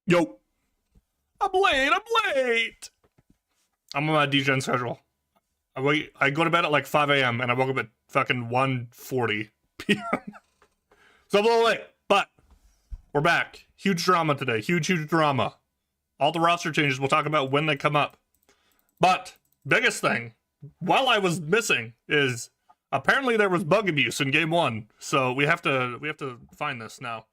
Yo, I'm late. I'm on my DGen schedule. I go to bed at like 5 a.m. and I woke up at fucking 1:40 p.m. So I'm a little late, but we're back. Huge drama today. Huge drama. All the roster changes we'll talk about when they come up. But biggest thing, while I was missing, is apparently there was bug abuse in game 1. So we have to find this now.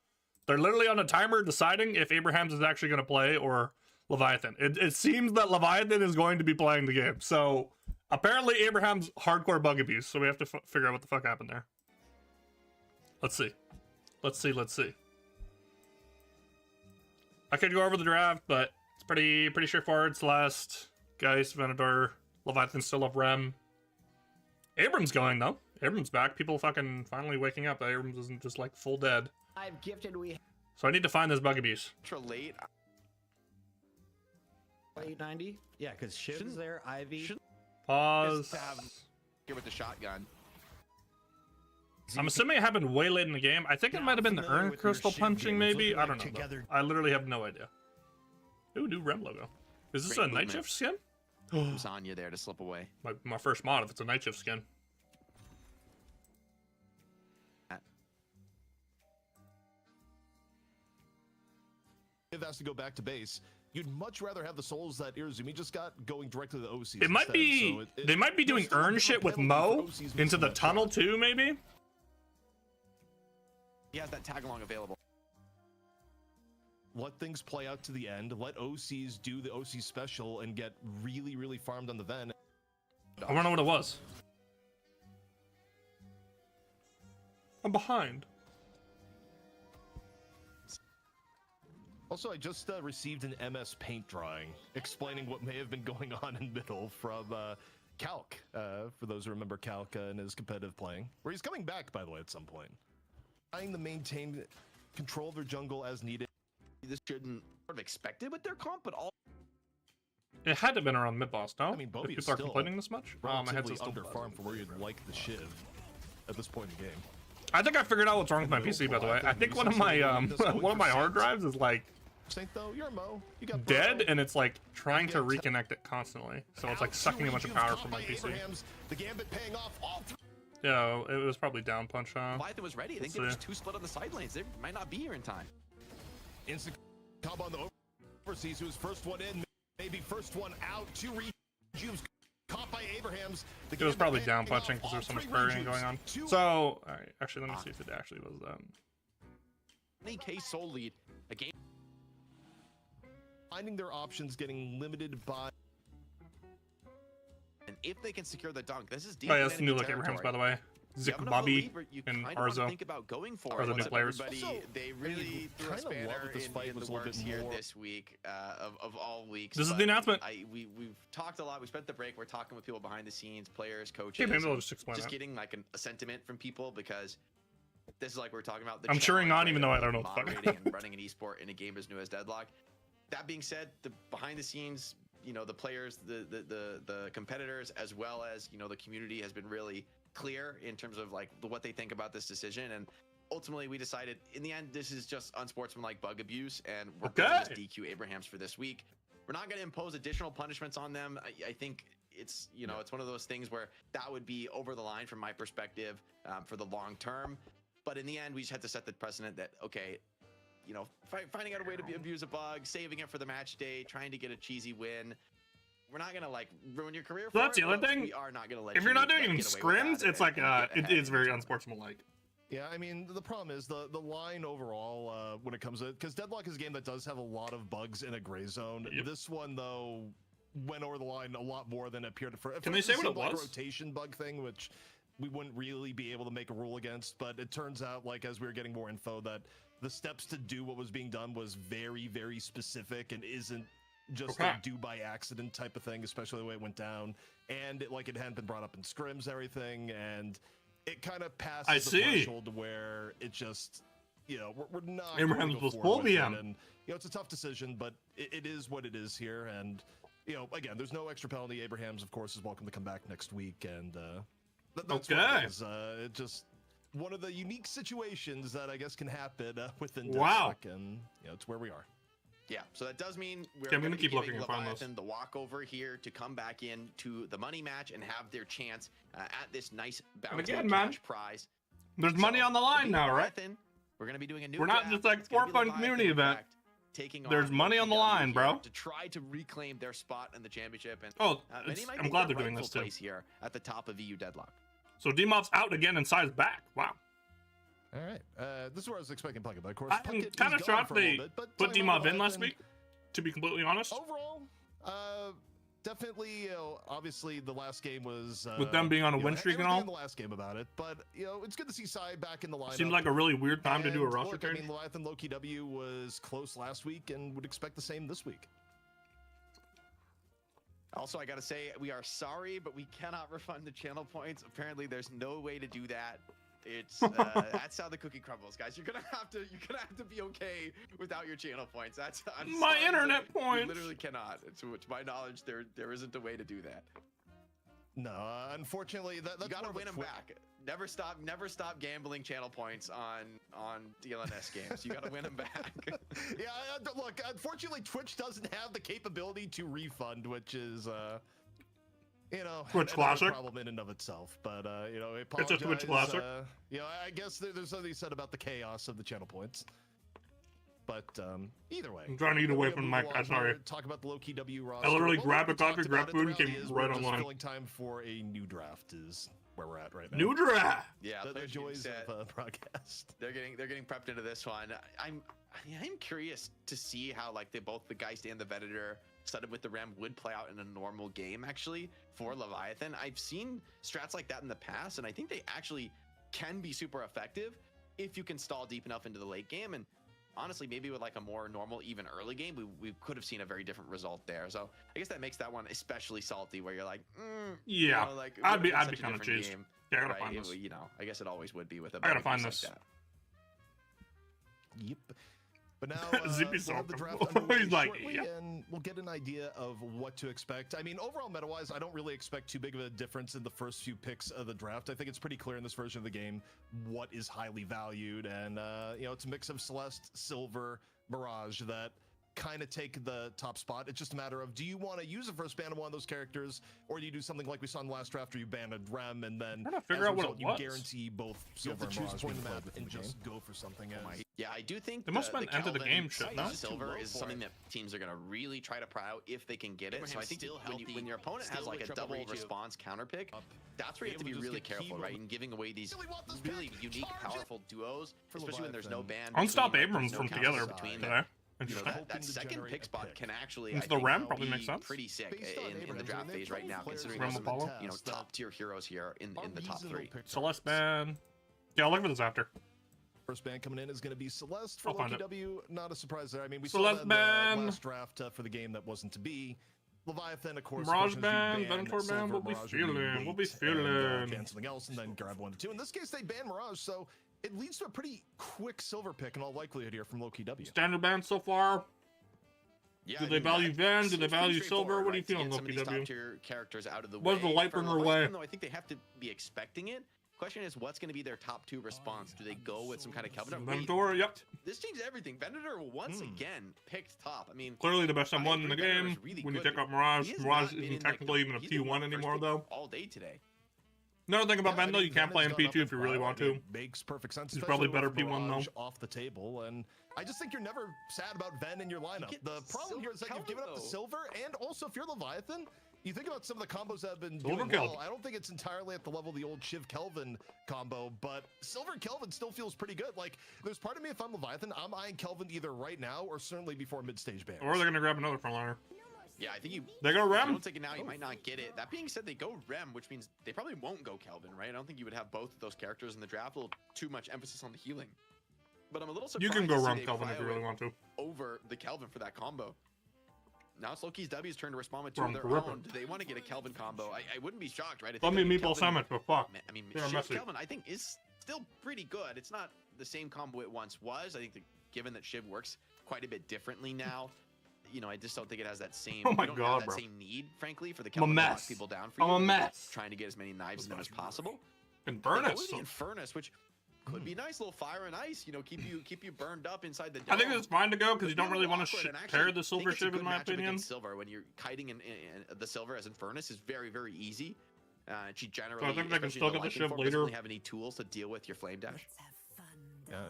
They're literally on a timer deciding if Abrahams is actually going to play or Leviathan. It seems that Leviathan is going to be playing the game. So apparently Abraham's hardcore bug abuse. So we have to figure out what the fuck happened there. Let's see. I could go over the draft, but it's pretty straightforward. Celeste, Geist, Venador, Leviathan still up Rem. Abram's going though. Abram's back. People fucking finally waking up that Abrams isn't just like full dead. I've gifted So I need to find this bug abuse. late. 890? Yeah, because Shiv's there, Ivy. Pause. Here with the shotgun. I'm assuming it happened way late in the game. I think it might have been the urn crystal punching, maybe. I don't know. Though. I literally have no idea. Ooh, new Rem logo. Is this a night shift skin? Sonya there to slip away. My first mod if it's a night shift skin. If that's to go back to base, you'd much rather have the souls that Irizumi just got going directly to the OCs. It might be. So they might be doing urn shit with Mo into the tunnel too, maybe. He has that tag along available. Let things play out to the end. Let OCs do the OC special and get really farmed on the Ven. I want to know what it was. I'm behind. Also, I just received an MS Paint drawing explaining what may have been going on in middle from Calc, for those who remember Calc and his competitive playing, where he's coming back, by the way, at some point. Trying to maintain control of their jungle as needed. This shouldn't sort of expected with their comp, but all. It had to have been around mid boss, no? I mean, Bobby if is people are still complaining this much. My head's head's still under farm for where you'd like the Shiv at this point in the game. I think I figured out what's wrong with my PC, by the way. I think one of my hard drives is like Though, you're Mo. You got dead, and it's like trying to reconnect it constantly. So it's like sucking a bunch of power from my PC. The gambit paying off all three. Yeah, it was probably down punch, huh? Leviathan was ready. I think they were just 2 split on the side lanes. They might not be here in time. Instant combo on the overseas, who was first one in, maybe first one out. 2 rejuves caught by Abrahams. It was probably down punching because there's so much parrying going on. So, alright, actually, let me see if it actually was 20k soul lead. A game. Finding their options, getting limited by. And if they can secure the dunk, this is deep. Oh yeah, that's the new look Abrahams, by the way. Zik Bobby and Arzo think about going for are the new players. They really threw a spanner in the works here this week of all weeks. This is the announcement. We've talked a lot. We spent the break. We're talking with people behind the scenes, players, coaches. Okay, maybe they'll just explain just that. getting like a sentiment from people because this is like we're talking about. I'm cheering on even though I don't know what the fuck. And running an esport in a game as new as Deadlock. That being said, the behind the scenes, the players, the competitors, as well as the community has been really clear in terms of like what they think about this decision. And ultimately, we decided in the end this is just unsportsmanlike bug abuse, and we're going to just DQ Abrahams for this week. We're not going to impose additional punishments on them. I think it's it's one of those things where that would be over the line from my perspective for the long term. But in the end, we just had to set the precedent that okay. Finding out a way to abuse a bug, saving it for the match day, trying to get a cheesy win. We're not gonna like ruin your career. So that's the other thing. We are not gonna let. If you're not doing any scrims, it's like it's very unsportsmanlike. Yeah, I mean the problem is the line overall when it comes to, because Deadlock is a game that does have a lot of bugs in a gray zone. Yep. This one though went over the line a lot more than it appeared for. Can they say what it was? Rotation bug thing, which we wouldn't really be able to make a rule against, but it turns out like as we were getting more info that the steps to do what was being done was very specific and isn't just a do by accident type of thing, especially the way it went down, and it hadn't been brought up in scrims and everything, and it kind of passes the threshold to where it just we're not Abrahams was full BM, and it's a tough decision, but it is what it is here. And again, there's no extra penalty. Abrahams of course is welcome to come back next week, and that's what it is. It just one of the unique situations that I guess can happen within Deadlock, and it's where we are. Yeah, so that does mean we're Okay, I'm gonna gonna be keep looking giving and find those. Leviathan the walkover here to come back in to the money match and have their chance at this nice bounty again, man, cash prize. There's money on the line now, right? Leviathan, we're gonna be doing a new We're not draft. just like It's gonna for be fun Leviathan, community in event. fact, taking There's on money on the BWC line, here bro. to try to reclaim their spot in the championship. And Oh, many might I'm think glad their they're doing rightful this too. place here at the top of EU Deadlock. So DIMOV's out again and Sai's back. Wow. All right. This is where I was expecting Puckett, but of course, I'm Puckett is kind of gone shocked for a they little bit, but put talking about DIMOV in last Leviathan, week, to be completely honest. Overall, definitely, obviously the last game was With them being on a win streak and all. The last game about it, but it's good to see Sai back in the lineup. Seemed like a really weird time to do a And roster look, change. I mean, Leviathan Loki W was close last week, and would expect the same this week. Also, I gotta say, we are sorry, but we cannot refund the channel points. Apparently, there's no way to do that. It's that's how the cookie crumbles, guys. You're gonna have to be okay without your channel points. I'm My sorry, internet but points. You literally cannot. To my knowledge, there isn't a way to do that. No, unfortunately, that's You gotta one of win the them back. Never stop gambling channel points on DLNS games. You gotta win them back. Yeah, look, unfortunately, Twitch doesn't have the capability to refund, which is, Twitch classic. problem in and of itself. But It's a Twitch classic. I guess there's something said about the chaos of the channel points. But either way, I'm trying to get away from the mic. I'm sorry. Talk about the low key W roster. I literally Well, grabbed we a coffee, talked grabbed about it. food, The and reality came is right we're just online. filling time for a new draft is where we're at right now. New draft. Yeah, The players getting joys set. of broadcast. They're getting prepped into this one. I'm curious to see how like both the Geist and the Venator studded with the Ram would play out in a normal game actually for Leviathan. I've seen strats like that in the past, and I think they actually can be super effective if you can stall deep enough into the late game. And honestly, maybe with like a more normal, even early game, we could have seen a very different result there. So I guess that makes that one especially salty, where you're like, Yeah, like, it I'd would've be been such a kind of different cheesed. game, Yeah, I gotta right? find this. I guess it always would be with a I gotta better find piece this. like that. Yep. But now Zippy's we'll have the so draft comfortable. underway He's like, shortly, yep. and we'll get an idea of what to expect. I mean, overall meta-wise, I don't really expect too big of a difference in the first few picks of the draft. I think it's pretty clear in this version of the game what is highly valued, and it's a mix of Celeste, Silver, Mirage that kind of take the top spot. It's just a matter of, do you want to use a first ban of one of those characters, or do you do something like we saw in the last draft where you ban a Rem and then I'm trying to figure as a out what result, it was. you guarantee both You have Silver to and choose Mirage point being the played map within and the game. just go for something else. Yeah, I do think They must have been the enter the Kelvin game shit, no? Silver is for something it. that teams are going to really try to pry out if they can get it. So I Abraham's think still when, healthy, when your opponent has still like with a triple double reach response counter pick, up, that's where you have to be able to really just get careful, right? keyboard. And giving away these Really want this really pick. unique, Charge it. powerful duos, For especially when there's no Leviathan. ban. Unstop between them, Abrams there's no from counters together between today. them. Interesting. That Hoping to second generate pick a spot pick. can actually, Into I the think, Ram probably be makes sense. pretty sick Based on in the Abrams, draft and they phase have right now, 20 considering Ram some of the Apollo. top tier heroes here in the top three. Celeste ban. Yeah, I'll look for this after. First ban coming in is going to be Celeste for I'll find Loki it. W. Not a surprise there. I mean, we Celeste saw that in ban. the last draft for the game that wasn't to be. Leviathan, of course. Mirage the question ban, is, do you Venator ban, Silver, we'll be Mirage, or do you feeling, we'll be wait and, feeling. ban something else and then grab 1 to 2. In this case, they ban Mirage, so it leads to a pretty quick Silver pick in all likelihood here from Loki W. Standard ban so far. Yeah, Do I they mean, value that Van? Do seems they pretty value Silver? straightforward, What are you right, to feeling, get some of Loki these W? top-tier characters out of the What's the way. For Lightbringer way? Leviathan, though, I think they have to be expecting it. Question is, what's going to be their top 2 response? Do they go with some kind of Kelvin? Venator, yep. This changed everything. Venator once again picked top. I mean, Clearly the best I M1 in the agree, Venator game. is really When you good. take out Mirage, He has Mirage not been isn't in, like, technically even a he's been P1 first anymore pick though. all day today. Another thing about Yeah, Ben though, you can't play him Ven's gone P2 up if you as really well, want and to. it makes perfect sense. He's probably especially better with P1 Mirage though. off the table, and I just think you're never sad about Ven in your lineup. get The problem here is that you've Kelvin, given up the though. Silver, and also if you're Leviathan, you think about some of the combos that have been Silver doing Kelvin. well. I don't think it's entirely at the level of the old Shiv Kelvin combo, but Silver Kelvin still feels pretty good. Like, there's part of me, if I'm Leviathan, I'm eyeing Kelvin either right now or certainly before mid-stage ban. Or they're gonna grab another frontliner. Yeah, I think you. They go If you Ram. don't take it now, you might not get it. That being said, they go Rem, which means they probably won't go Kelvin, right? I don't think you would have both of those characters in the draft. A little too much emphasis on the healing. But I'm a little surprised. You can go to see Ram they Kelvin if you cryo really it want to. over the Kelvin for that combo. Now it's Loki's W's turn to respond with 2 From of their Ripper. own. Do they want to get a Kelvin combo? I wouldn't be shocked, right? I Let think me that meatball Kelvin- sandwich, but fuck. I mean, They're Shiv messy. Kelvin, I think, is still pretty good. It's not the same combo it once was. I think that given that Shiv works quite a bit differently now, you know, I just don't think it has that same. Oh my you don't God, have that bro. same need, frankly, for the I'm a Kelvin to lock mess. people down for I'm you. a You're mess. Trying to get as many knives in them as possible. And They burn go us. with the Infernus, which could be nice, little fire and ice. You know, keep you burned up inside the dome. I think it's fine to go because you don't really want awkward, to and actually, pair the I silver think it's a ship, good in my matchup opinion. against Silver, when you're kiting in the Silver as Infernus is very, very easy. She generally, So I think they can especially still in get the Lightning ship form, doesn't later. really have any tools to deal with your flame dash.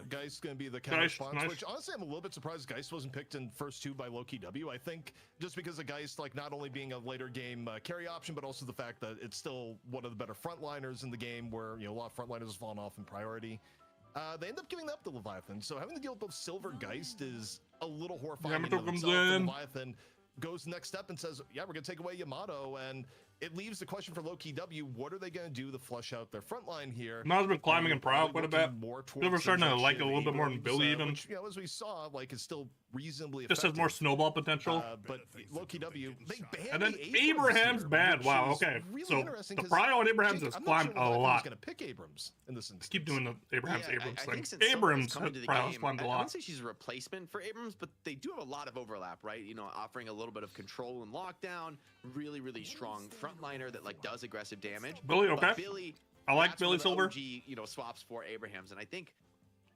Geist going to be the counter Geist, response, nice. which honestly I'm a little bit surprised Geist wasn't picked in first 2 by Loki W. I think just because of Geist, like not only being a later game carry option, but also the fact that it's still one of the better frontliners in the game, where a lot of frontliners have fallen off in priority. They end up giving that up to Leviathan, so having to deal with both Silver Geist is a little horrifying. Yamato comes itself, and in. Leviathan goes the next step and says, yeah, we're gonna take away Yamato, and it leaves the question for Loki W, what are they going to do to flush out their front line here? Miles been climbing in prow quite a bit. More Silver's starting to like it a little bit more than Billy even. Which, as we saw, like, is still reasonably Just has effective. more snowball potential. But Loki W, they banned And then the Abraham's here, bad. which Wow, is okay. really So interesting the 'cause, prio on Abraham's Jake, has I'm not climbed sure a Leviathan's lot. gonna pick Abrams in this instance. Keep doing the Abraham's Yeah, Abrams I thing. think since Silver's Abrams come into the prio has game, climbed a I lot. wouldn't say she's a replacement for Abrams, but they do have a lot of overlap, right? You know, offering a little bit of control and lockdown, really, really strong frontliner that like does aggressive damage. Billy, But okay. Billy, I like that's Billy one of the Silver. OG, swaps for Abrahams, and I think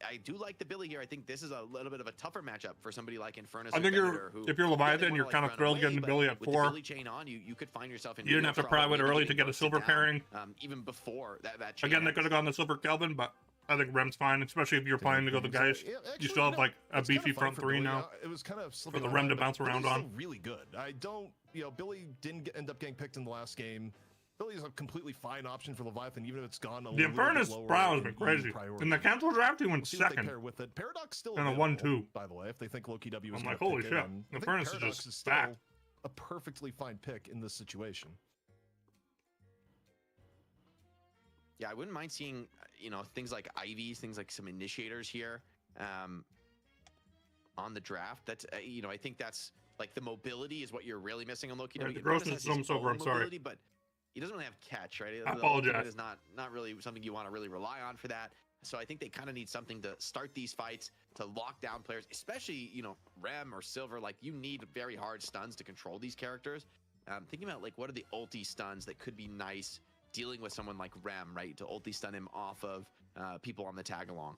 I do like the Billy here. I think this is a little bit of a tougher matchup for somebody like Infernus. I or think Bender, who, if you're yeah, Leviathan, they you're wanna, kind like, of run thrilled away, getting the but Billy at with 4. the Billy chain on, you could find yourself in You didn't real have to trouble, pry it maybe early even to get a going silver down, pairing. even before that chain Again, they ends. could have gone the Silver Kelvin, but I think Rem's fine, especially if you're planning to go the Geist. Yeah, You actually, still have like a it's kinda beefy fun front for 3 Billy. now. It was kind of For the slipping Rem to away, bounce but around Billy's on. still really good. I don't, Billy didn't end up getting picked in the last game. Billy's a completely fine option for Leviathan, even if it's gone a The little bit Infernus lower brow has in been crazy. priority. In the cancel draft, he went We'll see what they second. pair with it. Paradox still And a available, 1-2. by the way, if they think Loki W is I'm gonna like, holy pick it, shit. and I The think Furnace is Paradox just is still stacked. a perfectly fine pick in this situation. Yeah, I wouldn't mind seeing, things like IVs, things like some initiators here on the draft. That's, I think that's like the mobility is what you're really missing on Loki. Right, the Infernus grossness has is his over, own I'm sorry. mobility, but he doesn't really have catch, right? I The apologize. ultimate is not really something you want to really rely on for that. So I think they kind of need something to start these fights, to lock down players, especially, Rem or Silver. Like, you need very hard stuns to control these characters. Thinking about, like, what are the ulti stuns that could be nice dealing with someone like Rem, right? To ulti stun him off of people on the tag along.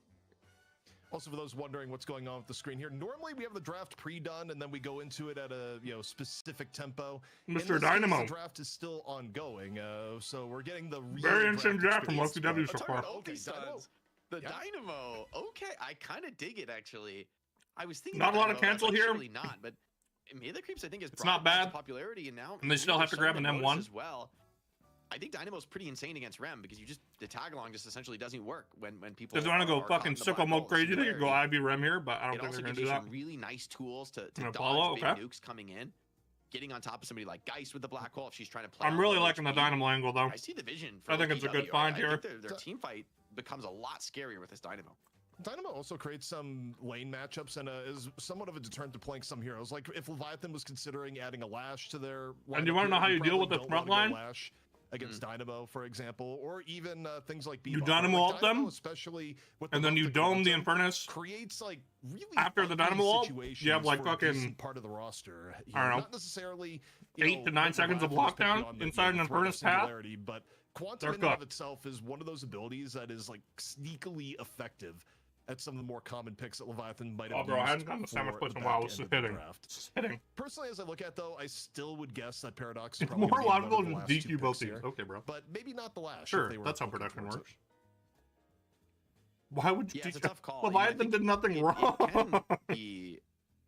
Also, for those wondering what's going on with the screen here, normally we have the draft pre-done and then we go into it at a specific tempo. In this Mr. case, Dynamo. the draft is still ongoing, so we're getting the real Very interesting draft from experience, Loki W but- so Talking far. about Okay, ulti stuns. The Yeah. Dynamo. Okay, I kind of dig it, actually. I was thinking Not a lot of Dynamo, I was cancel like, here. Surely not, but Melee Creeps, I think, is It's not bad. popularity, and now And they still people have to are grab starting an notice M1. as well. I think Dynamo's pretty insane against Rem because the tag along just essentially doesn't work when people. If they want to go are fucking caught in the sicko black mode hole. crazy, they could go Singularity. IV Rem here, but I don't It think also they're going gives to you do that. some really nice tools to And dodge Apollo, big okay. nukes coming in, getting on top of somebody like Geist with the black hole if she's trying to play. I'm on really low liking the HP. Dynamo angle, though. I see the vision. For I think it's a good OPW. find I here. think their team fight becomes a lot scarier with this Dynamo. Dynamo also creates some lane matchups and is somewhat of a deterrent to playing some heroes. Like if Leviathan was considering adding a Lash to their And you lineup wanna know here, how you deal probably with the don't front wanna go line? Lash against Dynamo, for example, or even things like You Bebop. Dynamo Like ult them, especially with and then you dome the Infernus. creates like really After the ugly Dynamo ult, situations you have, like, for a fucking, decent part of the roster. You I don't know, not necessarily 8 to 9 seconds of Leviathan's lockdown picking on inside an threat of Infernus path. Singularity, but Quantum They're in and of cooked. itself is one of those abilities that is like sneakily effective at some of the more common picks that Leviathan might have Oh, bro, I used hadn't gotten the Samus for place the in a while. back It's end of the hitting. draft. It's hitting. Personally, as I look at though, I still would guess that Paradox is It's probably more gonna be one logical of the to last DQ two both picks teams. here, Okay, bro. but maybe not the Lash. if Sure, they were that's how looking production towards it. works. Why would you Yeah, it's a DQ? tough call. You know, I Leviathan think did nothing it wrong.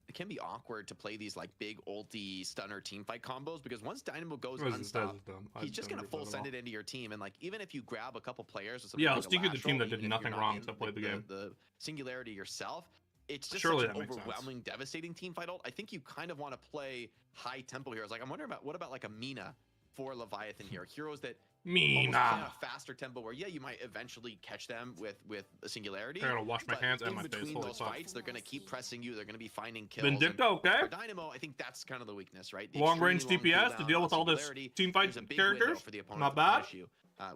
It can be awkward to play these like big ulti stunner team fight combos because once Dynamo goes This is unstopped, dumb. I he's just don't gonna agree full with that send at it into your team, and like even if you grab a couple players with something Yeah, like let's a DQ the Lash team roll, that did even if nothing you're not wrong in to play the game. the singularity yourself, it's just Surely such an that makes sense. overwhelming, devastating team fight ult. I think you kind of want to play high tempo heroes. Like I'm wondering about what about like a Mina for Leviathan here, heroes that almost play on Mina. a faster tempo where you might eventually catch them with a singularity. I gotta wash my but hands and in my face. between Holy those fuck. fights, they're gonna keep pressing you. They're gonna be finding kills. and Vindicta, okay. For Dynamo, I think that's kind of the weakness, right? The Long range extremely long DPS to cooldown deal on with all this Singularity team fight leaves a big window characters. for the opponent Not to bad. punish you.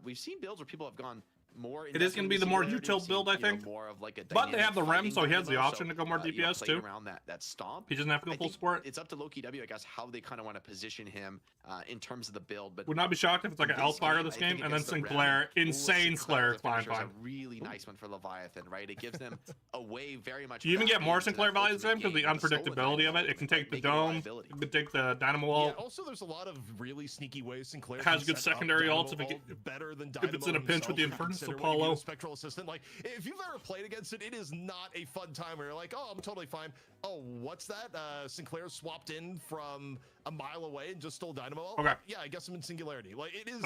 We've seen builds where people have gone more. It is going to be the more util build, I think. More of like a but they have the rem, so he has the Dynamo, option to go more DPS too. Around that stomp. He doesn't have to go full support. It's up to LokiW, I guess, how they kind of want to position him in terms of the build. But would not be shocked if it's like an L-Fire this game, and then Sinclair, insane Sinclair, fine. A really nice one for Leviathan, right? It gives them a way very much. You even get more Sinclair value this game because the unpredictability of it. It can take the dome, it can take the Dynamo ult. Yeah, also, there's a lot of really sneaky ways Sinclair has good secondary ults better than if it's in a pinch with the Infernus Apollo. Spectral Assistant, like if you've ever played against it, it is not a fun time where you're like, oh, I'm totally fine. Oh, what's that? Sinclair swapped in from a mile away and just stole Dynamo. Okay. Yeah, I guess I'm in Singularity. Like it is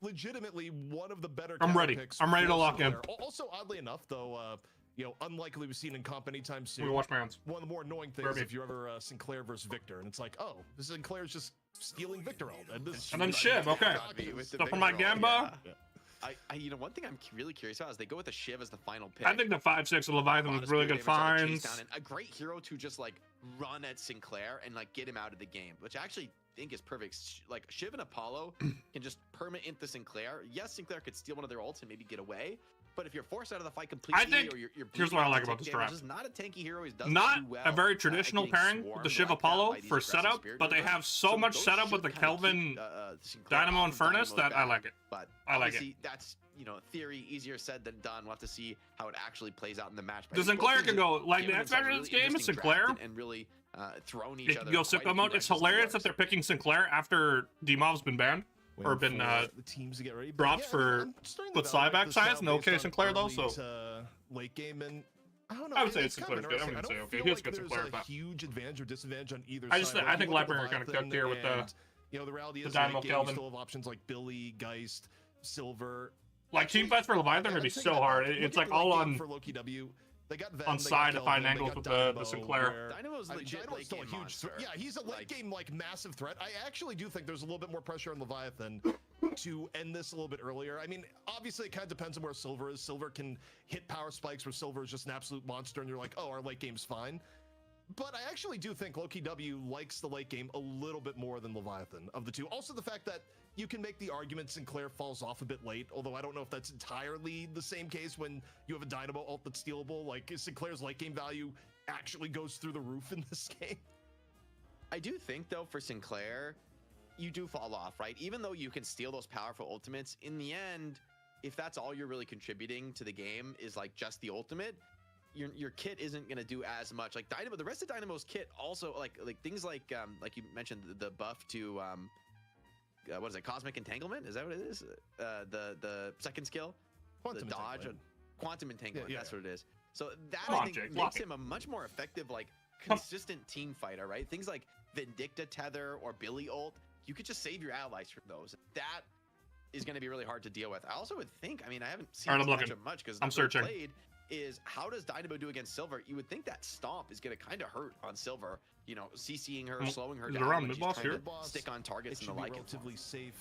legitimately one of the better. I'm ready. I'm ready to lock in. Also, oddly enough, though, you know, unlikely we've seen in comp anytime soon. We wash my hands. One of the more annoying things if you ever Sinclair versus Victor, and it's like, oh, this Sinclair's just stealing Victor ult, and then Shiv. Okay. Stuff from my Gamba. Yeah. You know, one thing I'm really curious about is they go with the Shiv as the final pick. I think the 5/6 of Leviathan was really good finds. A great hero to just like run at Sinclair and like get him out of the game, which I actually think is perfect. Like Shiv and Apollo can just perma-int the Sinclair. Yes, Sinclair could steal one of their ults and maybe get away. But if you're forced out of the fight completely, I think, or you're here's what I like about this draft. He's not a tanky hero. He's not a very traditional pairing with the Shiv Apollo for setup, but they have so much setup with the Kelvin Dynamo Infernus that I like it. But I like it. That's, you know, theory, easier said than done. We'll have to see how it actually plays out in the match. The Sinclair can go, like the X Factor of this game is Sinclair. And really thrown each it other. Can go sicko mode. It's hilarious that they're picking Sinclair after DIMOV's been banned. Or been the teams to get ready. dropped for put side-back science. No okay Sinclair though, so late game, and I don't know. I would say it's Sinclair's good. I wouldn't say okay. He has good Sinclair, but huge advantage or disadvantage on either side. I think Lightbringer kind of cooked here with the the reality is Dynamo Kelvin. Still have options like Billy, Geist, Silver. Like team fights for Leviathan are gonna be so hard. It's like all on for LokiW. They got on side to find angles with the Sinclair. Dynamo's legit late game monster. Yeah, he's a late game like massive threat. I actually do think there's a little bit more pressure on Leviathan to end this a little bit earlier. I mean, obviously it kind of depends on where Silver is. Silver can hit power spikes where Silver is just an absolute monster and you're like, oh, our late game's fine. But I actually do think LokiW likes the late game a little bit more than Leviathan of the two. Also the fact that you can make the argument Sinclair falls off a bit late, although I don't know if that's entirely the same case when you have a Dynamo ult that's stealable. Like Sinclair's late game value actually goes through the roof in this game. I do think though for Sinclair, you do fall off, right? Even though you can steal those powerful ultimates, in the end, if that's all you're really contributing to the game is like just the ultimate, your kit isn't gonna do as much. Like Dynamo, the rest of Dynamo's kit also like things like you mentioned the buff to what is it? Cosmic Entanglement? Is that what it is? The second skill, Quantum the dodge, Entanglement. Quantum Entanglement. Yeah. That's what it is. So that Come on, I think Jake, makes him a much more effective, like consistent team fighter, right? Things like Vindicta Tether or Billy ult, you could just save your allies from those. That is going to be really hard to deal with. I also would think, I mean, I haven't seen much because I'm searching. Played, is how does Dynamo do against Silver? You would think that stomp is going to kind of hurt on Silver, you know, CCing her, slowing her down, around mid-boss here. Stick on targets and the like. Relatively safe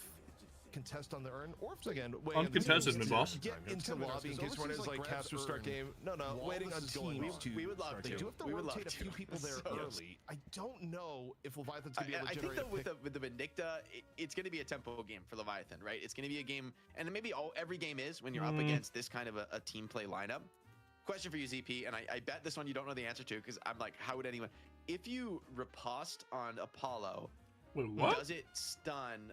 contest on the urn, or if again uncontested mid-boss. Get into the lobby in case one is like cast or start game. No, waiting on teams to. We would love to. They do have to rotate a few people there early. I don't know if Leviathan's gonna be able to generate. I think that with the Vindicta, it's going to be a tempo game for Leviathan, right? It's going to be a game, and maybe every game is when you're up against this kind of a team play lineup. Question for you, ZP, and I bet this one you don't know the answer to because I'm like, how would anyone? If you riposte on Apollo, wait, what? Does it stun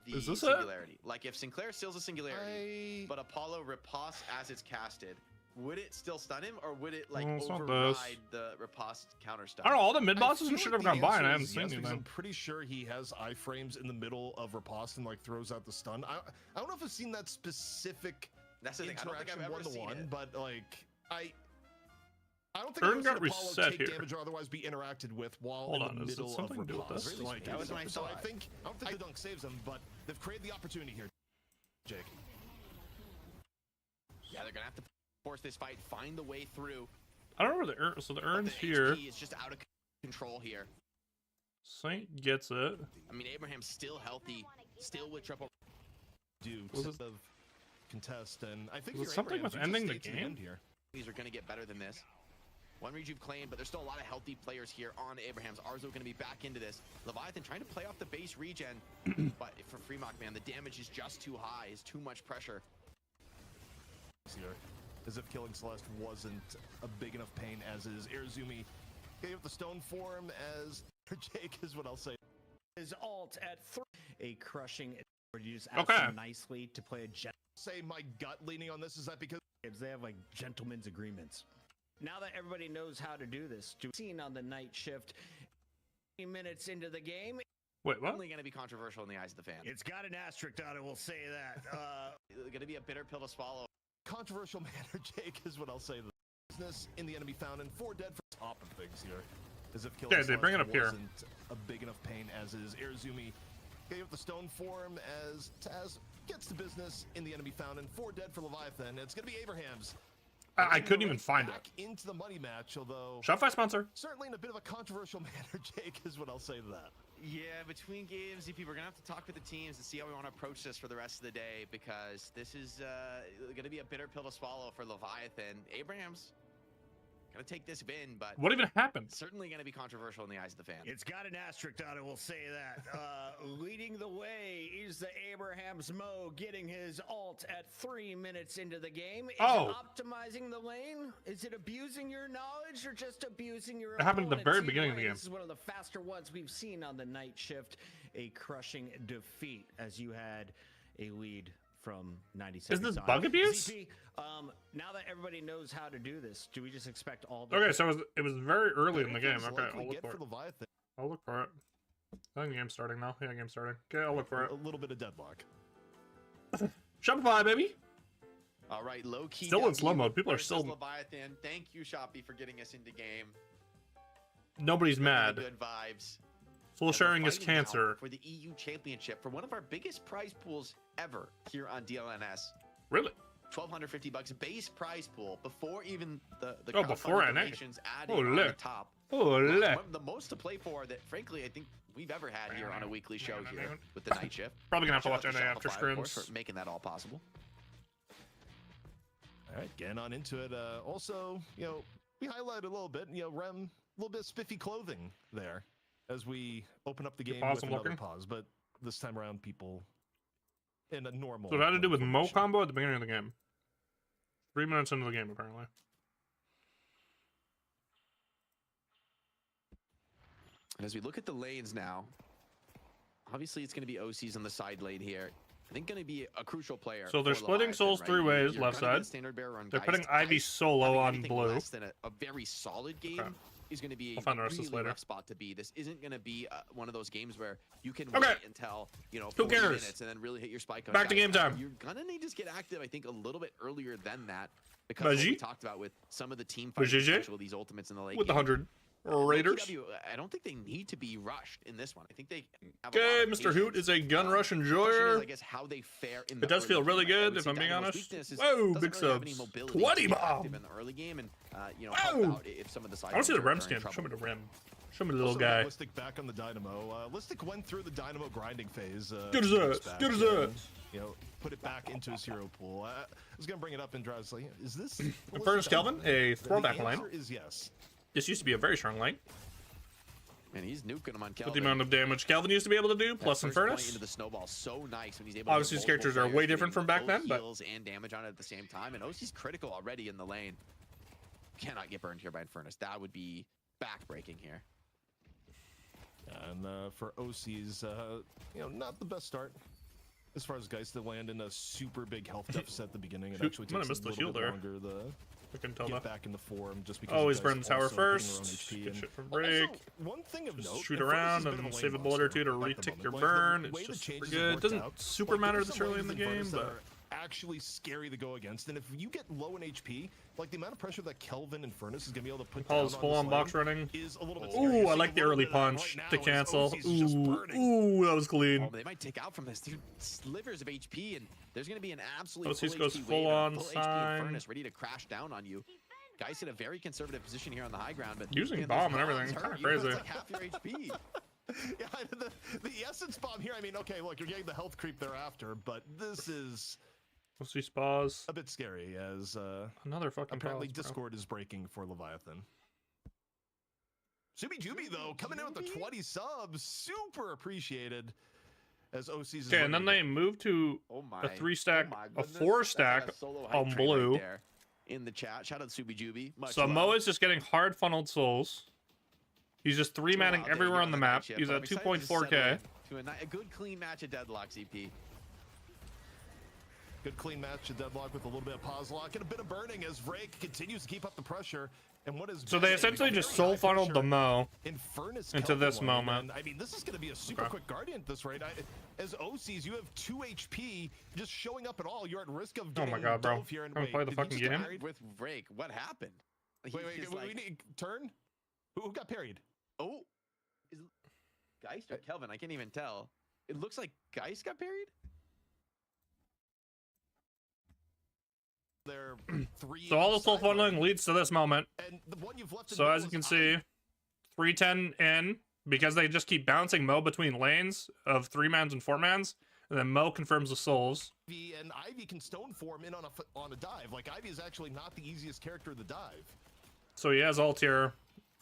the Is this singularity? Like if Sinclair steals a singularity, but Apollo riposte as it's casted, would it still stun him, or would it like override the riposte counter stun? I don't know. All the mid bosses should have gone by, and I haven't seen anything. I'm pretty sure he has iframes in the middle of riposte and like throws out the stun. I don't know if I've seen that specific. That's the thing. I don't think I've ever seen it. But like I don't think Urn got Apollo reset take here. damage or otherwise be interacted with while Hold in on, the is it middle something of to do with riposte. this? Like, That was my so thought. I don't think the dunk saves them, but they've created the opportunity here, Jake. Yeah, they're gonna have to force this fight, find the way through. I don't know where the urn. So the urn's the here. HP is just out of control here. Saint gets it. I mean, Abraham's still healthy, still with triple. Of contest, and I think Was it something with ending the game here. These are gonna get better than this. One read you've claimed, but there's still a lot of healthy players here on Abraham's. Arzo gonna be back into this. Leviathan trying to play off the base regen, but for Fremont, man, the damage is just too high. It's too much pressure. here, as if killing Celeste wasn't a big enough pain as is. Arizumi gave the stone form as Jake is what I'll say. His ult at 3. A crushing. Where you just Okay. ask them nicely to play a Say my gut leaning on this is that because they have like gentlemen's agreements. Now that everybody knows how to do this, seen on the night shift, 3 minutes into the game, Wait, what? Only going to be controversial in the eyes of the fans. it's got an asterisk on it. We'll say that. Going to be a bitter pill to swallow. controversial manner, Jake, is what I'll say. The business in the enemy found and 4 dead for top of things here. As if killing Yeah, they bring it up here. wasn't a big enough pain as is. Arizumi gave up the stone form as Taz gets to business in the enemy found and 4 dead for Leviathan. It's going to be Abraham's. I couldn't even find it. Back into the money match, although Shopify sponsor. certainly in a bit of a controversial manner, Jake, is what I'll say to that. Yeah, between games, EP, we're going to have to talk with the teams and see how we want to approach this for the rest of the day, because this is going to be a bitter pill to swallow for Leviathan. Abraham's going to take this win, but What even happened? certainly going to be controversial in the eyes of the fans. It's got an asterisk on it, we'll say that. Leading the way is the Abraham's Mo, getting his ult at 3 minutes into the game. Is Oh. it optimizing the lane? Is it abusing your knowledge or just abusing your It happened at the opponent's very beginning of the lane? game. This is one of the faster ones we've seen on the night shift. A crushing defeat as you had a lead from 90 seconds Is this on. bug abuse? ZP, now that everybody knows how to do this, do we just expect all the Okay, so it was very early in the game. Things Okay, likely I'll look get for it. Leviathan. I'll look for it. I think the game's starting now. Yeah, game's starting. Okay, I'll look for it. A little bit of deadlock. Shopify, baby. All right, low key. Still in W slow mode. People are versus still- Leviathan. Thank you, Shopee, for getting us into game. Nobody's Bringing the mad. Good vibes. Full And we're sharing is fighting now cancer. for the EU Championship for one of our biggest prize pools ever here on DLNS. Really? $1,250 base prize pool before even the Oh, before crowdfunding NA. donations added Oh, on look. the top. Oh, look. One of the most to play for that, frankly, I think we've ever had here on a weekly show here with the night shift. Probably gonna have to Shout watch out NA after Shopify, of course, scrims. for making that all possible. All right, getting on into it. Also, we highlighted a little bit, Rem, a little bit of spiffy clothing there as we open up the game pause with and another looking? pause. But this time around, people in a normal. So it had to do with Mo formation. combo at the beginning of the game. 3 minutes into the game, apparently. And as we look at the lanes now, obviously it's going to be OCs on the side lane here. I think going to be a crucial player. So they're for splitting Leviathan, Souls right? 3 ways, You're left gonna get side. a standard bearer on They're Geist. putting Ivy Geist solo having on anything blue. less than a very solid game Okay. is going to be I'll find the a rest of this really later. rough spot to be. This isn't going to be one of those games where you can Okay. wait until 40 cares? minutes and then really hit your spike. on Back to Geist. game time. You're going to need to get active, I think, a little bit earlier than that, because of what we Baji? talked about with some of the team fighting Baji? potential of these ultimates in the late With the game. 100 Raiders. LPW, I don't think they need to be rushed in this one. I think they have Okay, a lot of Mr. Hoot patience. is a gun rush Question is, enjoyer. I guess, how they fare in It the does feel early really game. I good, would if say I'm being Dynamo's honest. weakness is Whoa, doesn't big really have any subs. mobility 20 to get active bomb. in the early game and Whoa. help out if some of the side I don't see the lanes are Rem in skin. trouble. Show me the Rem. Show me the little Also, guy. Listic back on the Dynamo. Listic went through the Dynamo grinding phase. Good as a few weeks that. back, Good as and, that. Put it back into his hero pool. I was gonna bring it up and drive. Like, is this? In fairness, Kelvin, a throwback the line. answer is yes. This used to be a very strong line. And he's nuking him on With Kelvin. the amount of damage Kelvin used to be able to do, That plus first point Infernus. into the snowball, so nice when he's able. Obviously, to these get characters multiple are way players different from getting back both then, but- heals and damage on it at the same time. And OC's critical already in the lane. Cannot get burned here by Infernus. That would be backbreaking here. And for OC's, not the best start as far as guys that land in a super big health deficit at the beginning. It Shoot, actually I'm gonna takes miss a the little shield bit there. longer to I can tell get that. back in the form just because. Always you guys burn the tower also hitting your own first. HP. Good and shit from also, break. one thing of Just note, shoot Infernus around is a bit and of a save a lane bullet or two to monster at the retick your moment. Like, burn. the It's way the just changes pretty have good. It worked doesn't out, super like, matter there's this some early lanes in the Infernus game, that but are actually scary to go against. And if you get low in HP, like the amount of pressure that Kelvin and Furnace is gonna be able to put down Paul's on full this on box lane running. is a little bit scary. Ooh, You're I seeing like a the little early bit of that punch right to now as cancel. OC's just Ooh, burning. ooh, that was clean. Oh, they might take out from this, dude. Slivers of HP, and there's going to be an absolute OC's full goes HP full wave, on full HP sign. Infernus ready to crash down on you. Guys in a very conservative position here on the high ground, but Using man, bomb those and everything, bombs kinda hurt you. It's crazy. like half your HP. Yeah, the essence bomb here. I mean, okay, look, you're getting the health creep thereafter, but this is OC spas. a bit scary as Another fucking apparently pause, bro. Discord is breaking for Leviathan. Subi Jubi though coming in with the 20 subs, super appreciated. as OCs is Okay, and then looking they move to Oh my. a 3-stack, oh my a goodness. 4-stack That's like a solo hype on train blue. Right there in the chat. Shout out to Subi Jubi. Much So love. Mo is just getting hard funneled souls. He's just It's a little three-manning out there, everywhere you on the know, map. night shift, He's but at I'm excited to settle 2.4k. in to a good clean match at Deadlock, CP. good clean match to Deadlock with a little bit of pause lock and a bit of burning as Vrake continues to keep up the pressure. And what is So they been a essentially just very soul high funneled the pressure Mo. in Furnace into Kelvin this lane, moment. and, I mean, this is going to be a super Okay. quick Guardian at this rate. As OCs, you have 2 HP just showing up at all. You're at risk of Oh getting my god, bro. dove here. And Can we wait, play the did you fucking just get game? parried? With Rake, what happened? Wait, He's we like, need turn. Who got parried? oh, is Geist or Kelvin? I can't even tell. It looks like Geist got parried. There 3. So all the soul side funneling lane, leads to this moment. and the one you've left in So the as you middle can is see, 310 in, because they just keep bouncing Mo between lanes of 3-mans and 4-mans, and then Mo confirms the souls. Ivy, and Ivy can stone form in on a dive. Like, Ivy is actually not the easiest character to dive. So he has ult here.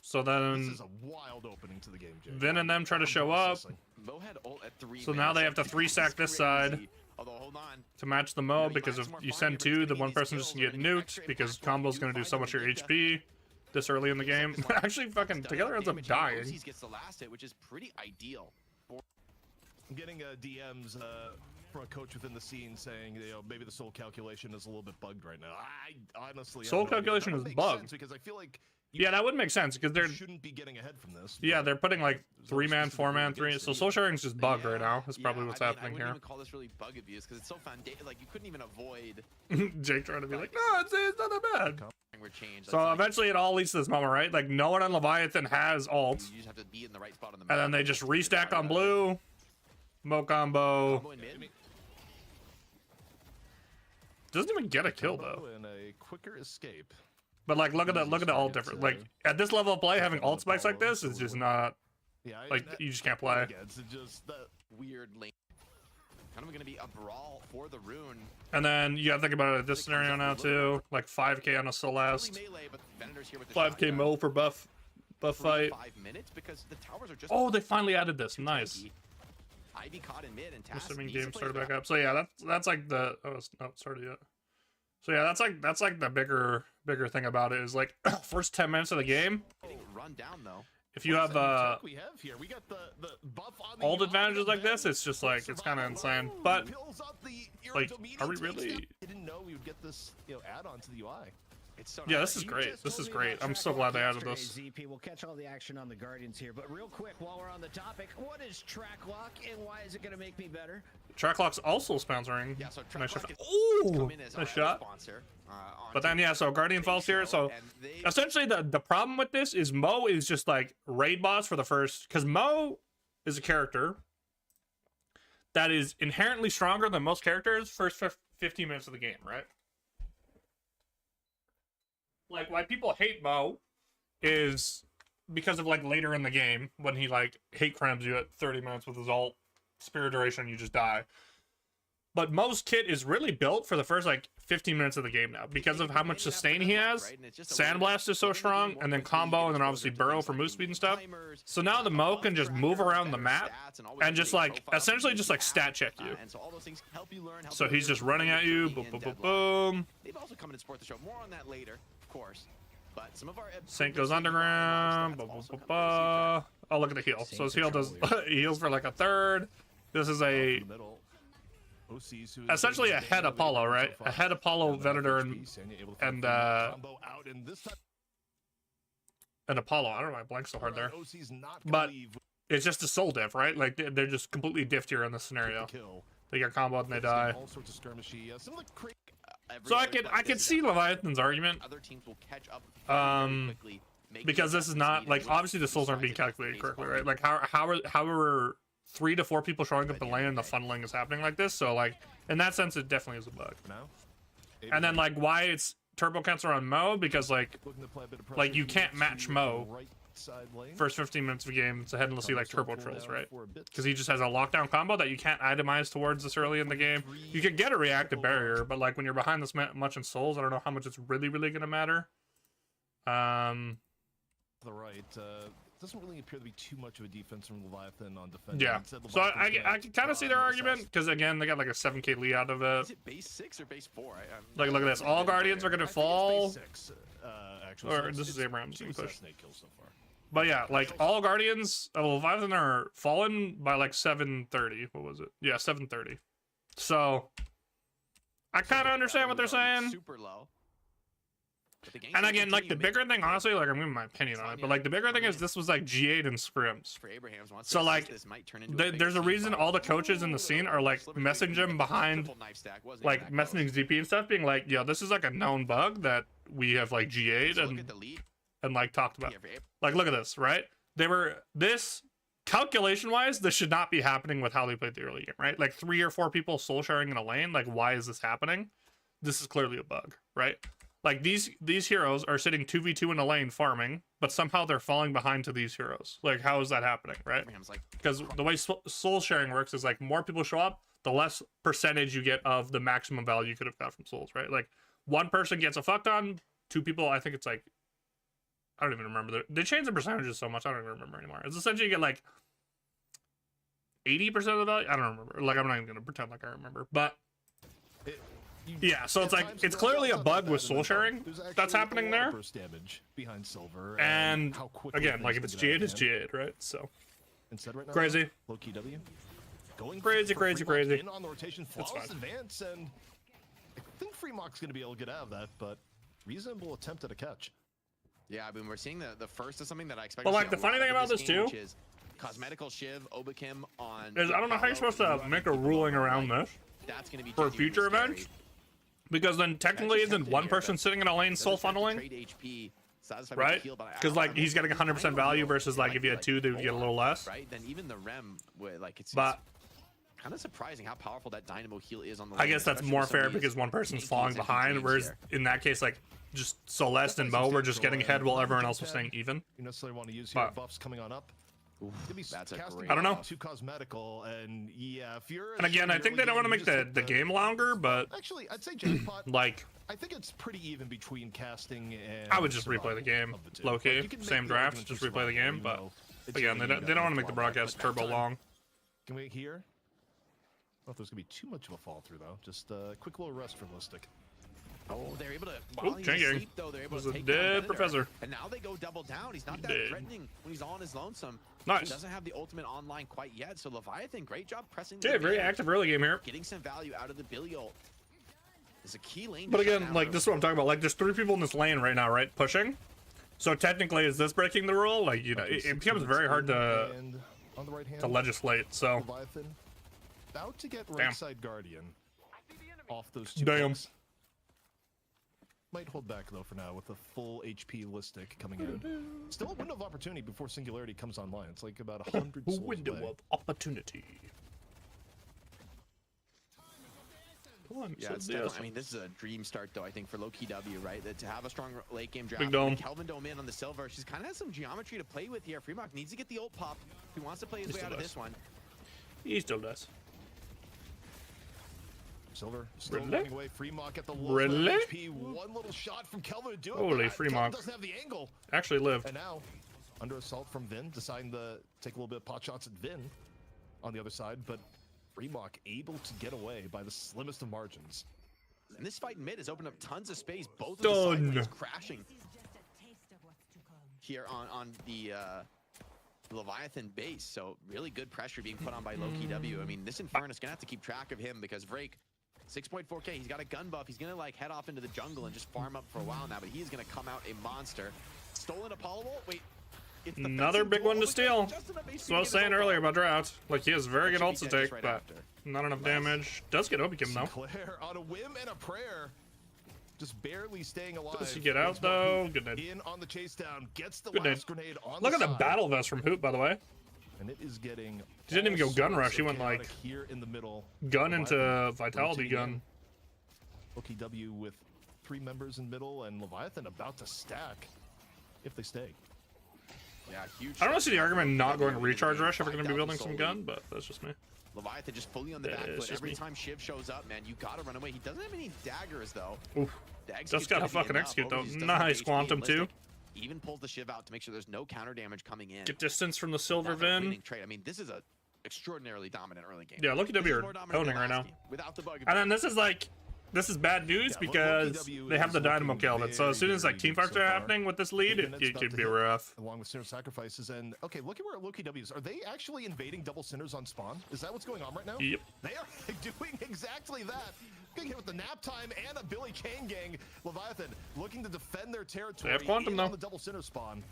So This then is a wild opening to the game, Jay. Vin and them try to I'm show up processing. Mo had ult at 3 So now they have minutes. to 3-stack this side. Crazy. Although, hold on. to match the Mo, because if you send 2, the one person just get nuked, because combo's gonna do so much of your HP this early in the game. Actually, fucking Together ends up dying. OCs gets the last hit, which is pretty ideal. I'm getting DMs from a coach within the scene saying, you know, maybe the soul calculation is a little bit bugged right now. I honestly have Soul no idea. calculation That is would make bugged. sense because I feel like Yeah, that would make sense, because they're... shouldn't be getting ahead from this. Yeah, but they're putting like there's no 3-man, specific 4-man, rule 3... against So it soul sharing's just bugged right now. That's probably what's I happening wouldn't here. even call this really bug abuse because it's so foundational. Like, you couldn't even avoid Jake trying to be like, no, it's not that bad. language change. So eventually it all leads to this moment, right? Like, no one on Leviathan has ult. You just have to be in the right spot on the map. And then they just restack on blue. Mo combo. Combo in mid. Doesn't even get a kill though. and a quicker escape. But like, look at the ult difference. Like, at this level of play, having ult spikes like this is just not... Yeah, Like, you just can't play. It's just that Weird lane. Kind of going to be a brawl for the rune. And then you gotta think about it at this scenario now too. Like 5k on a Celeste. Really melee, but Venator's here with the 5k shotgun. Mo for buff fight. 5 minutes because the towers are just. Oh, they finally added this. Nice. tanky. Ivy caught in mid and Task Assuming needs to game play started back. back up. So yeah, that's like the it's not started yet. So yeah, that's like the bigger thing about it is like first 10 minutes of the game. Getting run down though. If you have we have here. We got the buff on the ult UI, advantages like then this, it's just like it's kind of survival insane. But fills up the like, Irritomedium, are we takes really- down- I didn't know we would get this, add-on to the UI. It's so yeah, nice. this is You great. just This told is me great. about I'm so track glad walk they added yesterday, this. ZP, we'll catch all the action on the Guardians here, but real quick, while we're on the topic, what is track lock and why is it going to make me better? Tracklock's also sponsoring. Yeah, so Nice Tracklock shot. is- Ooh, come in as nice our shot. sponsor, on But then yeah, so Guardian Big falls here. show, So and they- essentially the problem with this is Mo is just like raid boss for the first, because Mo is a character that is inherently stronger than most characters first 15 minutes of the game, right? Like why people hate Mo is because of like later in the game when he like hate crimes you at 30 minutes with his ult, spirit duration, you just die. But Mo's kit is really built for the first like 15 minutes of the game now because of how much sustain he has. Sandblast is so strong, and then combo, and then obviously burrow for move speed and stuff. So now the Mo can just move around the map and just like essentially just like stat check you. So he's just running at you, boom, boom, boom, boom. They've also come in and support the show. More on that later, of course. But some of our Sync goes underground. Blah, blah, blah, blah. Oh, look at the heal. So his heal does he heals for like a third. This is a essentially a head Apollo, right? A head Apollo Venator and an Apollo. I don't know why I blanked so hard there. But it's just a soul diff, right? Like they're just completely diffed here in this scenario. They get comboed and they die. All sorts of skirmishy. So I could see Leviathan's argument. Other teams will catch up quickly, Because this is not like obviously the souls aren't being calculated correctly, right? Like how are 3 to 4 people showing up in lane and the funneling is happening like this? So like in that sense, it definitely is a bug. And then like why it's turbo cancel on Mo because like you can't match Mo first 15 minutes of a game. It's ahead unless he like turbo trills, right? Because he just has a lockdown combo that you can't itemize towards this early in the game. You can get a reactive barrier, but like when you're behind this much in souls, I don't know how much it's really gonna matter. The right. doesn't really appear to be too much of a defense from Leviathan on defense. Yeah. So I can kind of see their argument because again they got like a 7K lead out of Is it. it base 6 or base 4? Like look at this, all Guardians are gonna fall. Six, actually. Or So this is Abraham's two push. assassinate kills so far. But yeah, like all Guardians of Leviathan are fallen by like 7:30. What was it? Yeah, 7:30. So I kind of understand what they're saying. Super low. But the game's And gonna again, like the continue. bigger thing, honestly, like I'm giving my opinion on it, but like the bigger thing is this was like G8 and scrims. For Abrahams wants So to like, this might turn into there's a reason all the coaches in the scene are like messaging him behind, like messaging ZP and stuff, being like, "Yo, this is like a known bug that we have like G8 and like talked about." Like, look at this, right? They were this calculation wise, this should not be happening with how they played the early game, right? Like 3 or 4 people soul sharing in a lane. Like, why is this happening? This is clearly a bug, right? Like these heroes are sitting 2v2 in a lane farming, but somehow they're falling behind to these heroes. Like, how is that happening, right? Because the way soul sharing works is like more people show up, the less percentage you get of the maximum value you could have got from souls, right? Like one person gets a fucked on, 2 people, I think it's like, I don't even remember. They changed the percentages so much, I don't even remember anymore. It's essentially you get like 80% of the value. I don't remember. Like, I'm not even gonna pretend like I remember, but. Yeah, so it's like it's clearly a bug with soul sharing that's happening there. Damage behind Silver, and again, like if it's G8, it's G8, right? So crazy, low-key W, going crazy. In on the rotation, It's fine. advance, and I think Freemock's gonna be able to get out of that, but reasonable attempt at a catch. Yeah, I mean we're seeing the first of something that I expect. But like the funny thing about this too, which is Cosmetical Shiv, Obakim on. Is I don't know how you're supposed to make a ruling around this. That's gonna be for future events. Because then technically isn't one person sitting in a lane soul funneling, right? Because like he's getting 100% value versus like if you had 2, they would get a little less. Right? Then even the Rem, like it's but kind of surprising how powerful that Dynamo heal is on the. I guess that's more fair because one person's falling behind, whereas in that case, like just Celeste and Mo were just getting ahead while everyone else was staying even. You necessarily want to use your buffs coming on up. That's a great. I don't know. Too cosmetical, and yeah, if you're. And again, I think they don't want to make the game longer, but actually, I'd say Jackpot. Like, I think it's pretty even between casting and. I would just replay the game, low key, same draft, just replay the game. But again, they don't want to make the broadcast turbo long. Can we hear? I don't know if there's gonna be too much of a fall through though. Just a quick little rest for Listic. Oh, they're able to. Oh, Asleep, though, they're able was to a take dead professor. And now they go double down. He's not that threatening when he's all on his lonesome. Nice. He doesn't have the ultimate online quite yet. So Leviathan, great job pressing. Yeah, very active early game here. Getting some value out of the Billy ult. Is a key lane. But again, like this is what I'm talking about. Like there's 3 people in this lane right now, right, pushing. So technically, is this breaking the rule? Like you know, it becomes very hard to legislate. So. Leviathan about to get right side Guardian off those 2. Damn. Picks. Might hold back though for now with a full HP Listic coming in. Still a window of opportunity before Singularity comes online. It's like about 100 souls window away. of opportunity. Yeah, it's definitely, I mean, this is a dream start though. I think for low-key W, right? That to have a strong late game draft. Big dome. Kelvin dome in on the Silver. She's kind of has some geometry to play with here. Freemock needs to get the ult pop. He wants to play his way out of this one. He still does. Silver still Really? running away. Freemock at the low Really? HP. One little shot from Kelvin to do it. Holy but Freemock. Kelvin doesn't have the angle. Actually lived. And now, under assault from Vin, deciding to take a little bit of pot shots at Vin on the other side, but Freemock able to get away by the slimmest of margins. And this fight in mid has opened up tons of space. Both of the side lanes crashing here on the Leviathan base. So really good pressure being put on by low-key W. I mean, this Infernus gonna have to keep track of him because Vrake, 6.4k, he's got a gun buff. He's gonna like head off into the jungle and just farm up for a while now, but he's gonna come out a monster. Stolen Apollo ult. Wait. Another big one to steal. That's what I was saying earlier about drought. Like he has very good ults to take, but not enough damage. Does get Obikim though. Sinclair on a whim and a prayer. Just barely staying alive. Does he get out though? Good night. In on the chase down, gets the Good last night. grenade on Look the at the battle vest from Hoop, by the way. And it is getting. He didn't even go gun rush. He went like here in the middle. gun into vitality gun. OKW with 3 members in middle and Leviathan about to stack if they stay. Yeah, huge. I don't see the argument not going recharge rush if we're going to be building some gun, but that's just me. Leviathan just fully on the back foot. Every time Shiv shows up, man, you gotta run away. He doesn't have any daggers though. Oof. Just gotta fucking execute though. Nice quantum too. even pulls the Shiv out to make sure there's no counter damage coming in. Get distance from the silver That's a Vin. winning trade. I mean, this is a extraordinarily dominant early game. Yeah, Lucky This W is are more dominant than owning right last now. game, without the bug. And then this is like, this is bad news Yeah, because Loki W they have the is Dynamo looking Kelvin. So as soon as like very team good fights so are far. happening with this lead, 8 it minutes about could to be hit, rough. Along with Sinner Sacrifices. And okay, look at where Loki W's. Are they actually invading double Sinners on spawn? Is that what's going on right now? Yep. They are doing exactly that. Getting hit with the nap time and a Billy Kane gang. Leviathan looking to defend their territory. They have Quantum, in though. on the double Sinner spawn.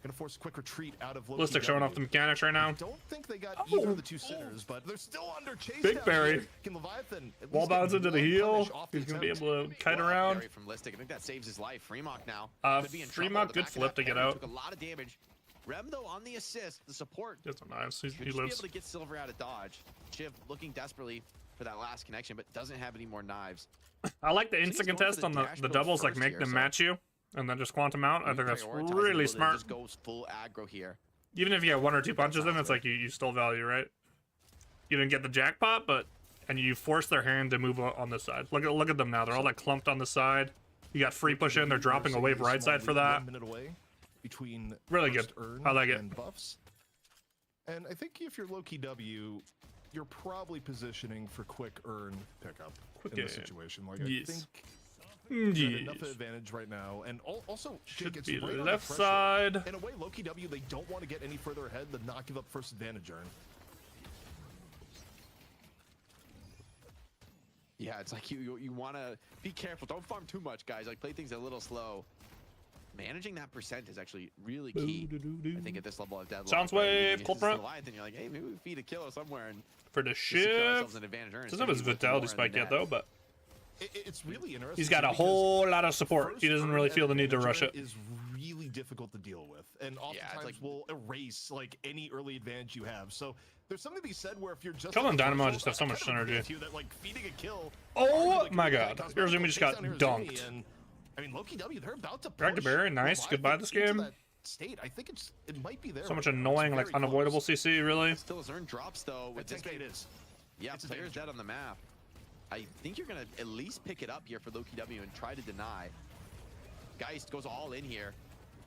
Gonna force a quick retreat out of Loki Ballistic showing off the mechanics right now. I don't think they got either of the two Sinners, but they're still under chase. Big down Barry. here. Can Leviathan at Wall least get bounce into the one heel. punish off the He's gonna be attempt? able to kite Wow, around. Barry from Listic. I think that saves his life. Fremont now could be in Fremont, trouble. good flip to get out. Took a lot of damage. Rem though on the assist, the support. That's a nice. He Should just be lives. able to get Silver out of dodge. Shiv looking desperately for that last connection, but doesn't have any more knives. I like the he's instant going for contest the on the dash build doubles, like first make here, them so- match you and then just quantum out. I think that's Prioritizing really ability smart. Just goes full aggro here. Even if you have 1 or 2 punches in, it's like you still value, right? You didn't get the jackpot, but and you force their hand to move on this side. Look at them now. They're all like clumped on the side. You got free push in. They're dropping a wave right side for that. 1 minute away between Really first good. earn I like it. and buffs. And I think if you're Loki W, you're probably positioning for quick earn pickup in this earn. situation. Like Yes. I think they're at enough Yes. advantage right now, and also Should Jake, it's be right under left pressure. side. In a way, Loki W, they don't want to get any further ahead than not give up first advantage earn. Yeah, it's like you want to be careful. Don't farm too much, guys. Like play things a little slow. Managing that percent is actually really key. I think at this level of Deadlock. Sounds right? wave, You cold get front. to Leviathan, you're like, hey, maybe we feed a killer somewhere and For the just secure ourselves shift. an advantage earn. Doesn't have his vitality spike yet though, but It's really interesting. he's got a because whole lot of support. He first doesn't earn really and feel the need to advantage rush earn it. is really difficult to deal with, and oftentimes like- will erase like any early advantage you have. So there's something to be said where if you're just Kelvin and on the Dynamo threshold, just have so I much kind of agree synergy. with you that like feeding a kill. Oh arguably my could be God. like Irozumi just got takes down Irozumi, dunked. and, I mean, Loki W, they're about to Drag to push Barry, nice. Leviathan Goodbye this into game. that State. I think it might be there. So much right now. It's annoying, like very close. unavoidable CC, really. Still his earn drops though. With That's this it game. is. Yeah, It's players advantage. dead on the map. I think you're gonna at least pick it up here for Loki W and try to deny. Geist goes all in here.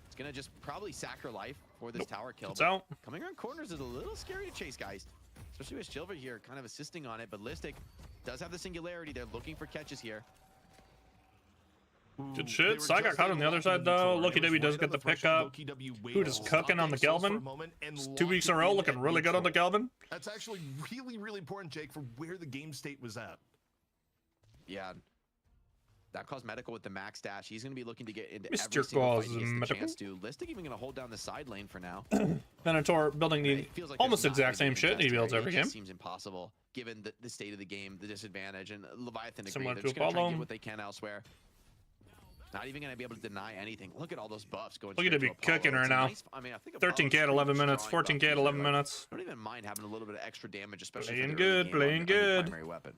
It's gonna just probably sack her life for this tower kill. It's but out. Coming around corners is a little scary to chase Geist, especially with Silver here kind of assisting on it. But Listic does have the singularity. They're looking for catches here. Ooh, Good they shit. were Sai got just caught on the able other to side, walk though. in Loki before. It W was does right get on the threshold. pickup. Loki W Who just waited, cooking on the stopping himself for a Kelvin? moment and 2 weeks in a row, locking looking really good on the neutral. Kelvin. That's actually really, really important, Jake, for where the game state was at. Yeah. That cosmetical with the max dash. He's going to be looking to get into Mr. every single fight he gets the Cosmetical? chance to. Listic even going to hold down the side lane for now. Venator building the It feels like almost there's not exact gonna same be shit any he builds contest every here. It game. just seems impossible given the state of the game, the disadvantage, and Leviathan agree. Similar They're to just going to try and Apollo. get what they can elsewhere. Not even going to be able to deny anything. Look at all those buffs going. Look at straight it be to Apollo. cooking right It's a now. nice- I mean, I think 13k at Apollo's 11 pretty minutes, strong 14k at buff 11 user. Like, minutes. I don't even mind having a little bit of extra damage, especially Playing for the early good, game playing on your good. primary weapon.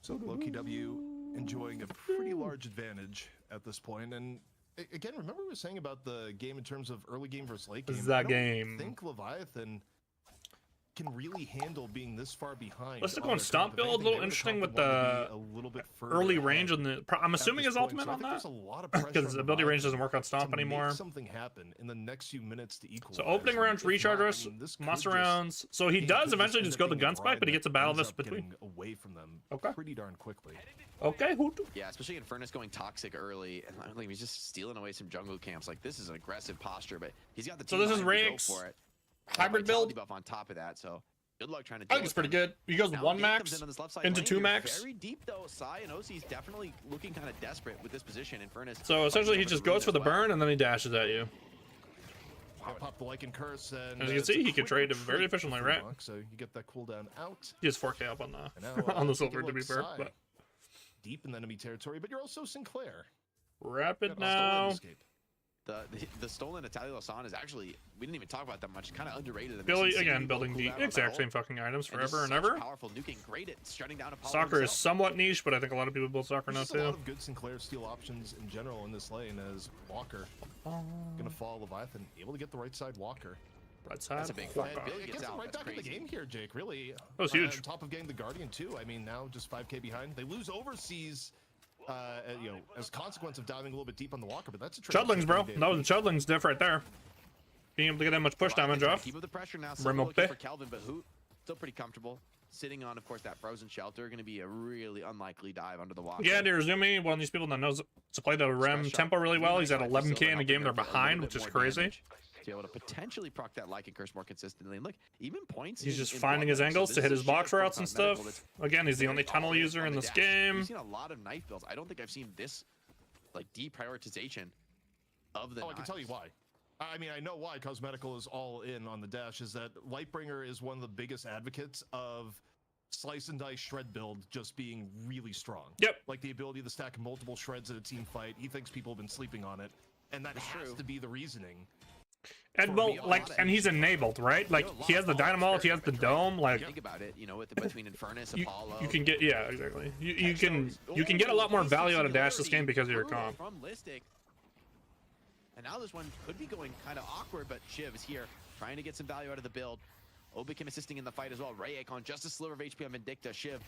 So Loki W enjoying a pretty large advantage at this point. And again, remember we were saying about the game in terms of early game versus late game. The I don't game. think Leviathan can really handle being this far behind. Let's look on on their Stomp comp. If build, a anything, little they would've interesting with probably wanted the to be a little bit further early ahead range on the. I'm at assuming this his point. ultimate So I on think that there's a lot of pressure because on ability range Leviathan doesn't work on Stomp to make anymore. something happen in the next few minutes to equal. So opening rounds, recharge rest, monster rounds. So he does eventually just go the gun spike, but he gets a battle this between. Away from them Okay. pretty darn quickly. Okay, who? Yeah, especially in Furnace going toxic early, and like he's just stealing away some jungle camps. Like this is an aggressive posture, but he's got the So team this is behind him to go Rakes, for it. hybrid Vitality build? buff on top of that, so good luck trying to. I think it's pretty good. He goes Now one Dane max comes in on this left side into lane 2 here. max. Very deep though. Sai and OC is definitely looking kind of desperate with this position in Furnace. So essentially, he Over just the rune goes for as the well. burn and then he dashes at you. Pop the Lycan Curse, and As you can it's see, a he can quick trade it very retreat for efficiently, right? Fremont, so you get that cooldown out. He has 4k up on And the now, on the take a silver to look, be fair, Sai, but deep in the enemy territory, but you're also Sinclair. rapid Got a stolen now. escape. The stolen Italia Losan is actually, we didn't even talk about that much. Kind of underrated. I mean, Billy it's again insanely building low the cooldown on that exact ult, same fucking items and just forever and such ever. Powerful nuking, great at shutting down Apollo Soccer is himself. somewhat niche, but I think a lot of people build soccer now There's just a lot too. of good Sinclair steal options in general in this lane as Walker gonna fall Leviathan, able to get the right side Walker. Right side. That's a big Fuck fight. off. Billy It gets gets them out, right that's back in the crazy. game here, Jake, really. That was huge. On top of getting the Guardian too. I mean, now just 5k behind. They lose overseas. you know, as a consequence of diving a little bit deep on the walker. But that's a Chudlings, bro. No, the Chudlings diff right there. Being able to get that much push damage off. Keep up the pressure now. Remote For Kelvin, but Hoot still pretty comfortable. Sitting on, of course, that frozen shelter. Going to be a really unlikely dive under the walker. Yeah, Dearzumi, one of these people that knows to play the Rem tempo really well. He's at 11k in a game they're behind, which is crazy. To be able to potentially proc that Lycan Curse more consistently. And look, even points. He's just finding his angles to hit his box routes and stuff. Again, he's the only tunnel user in this game. We've seen a lot of knife builds. I don't think I've seen this like deprioritization of the I can tell you why. I mean, I know why Cosmetical is all in on the dash, is that Lightbringer is one of the biggest advocates of slice and dice shred build just being really strong. Yep. Like the ability to stack multiple shreds in a team fight. He thinks people have been sleeping on it, and that has to be the reasoning. And well, like, and he's enabled, right? Like, he has the Dynamalt, he has the Dome. Like, think about it, you know, with between Infernus, Apollo. you can get, yeah, exactly. You can get a lot more value out of dash this game because of your comp. From Listic. And now this one could be going kind of awkward, but Shiv is here trying to get some value out of the build. Obikim assisting in the fight as well. Rayek on just a sliver of HP on Vindicta. Shiv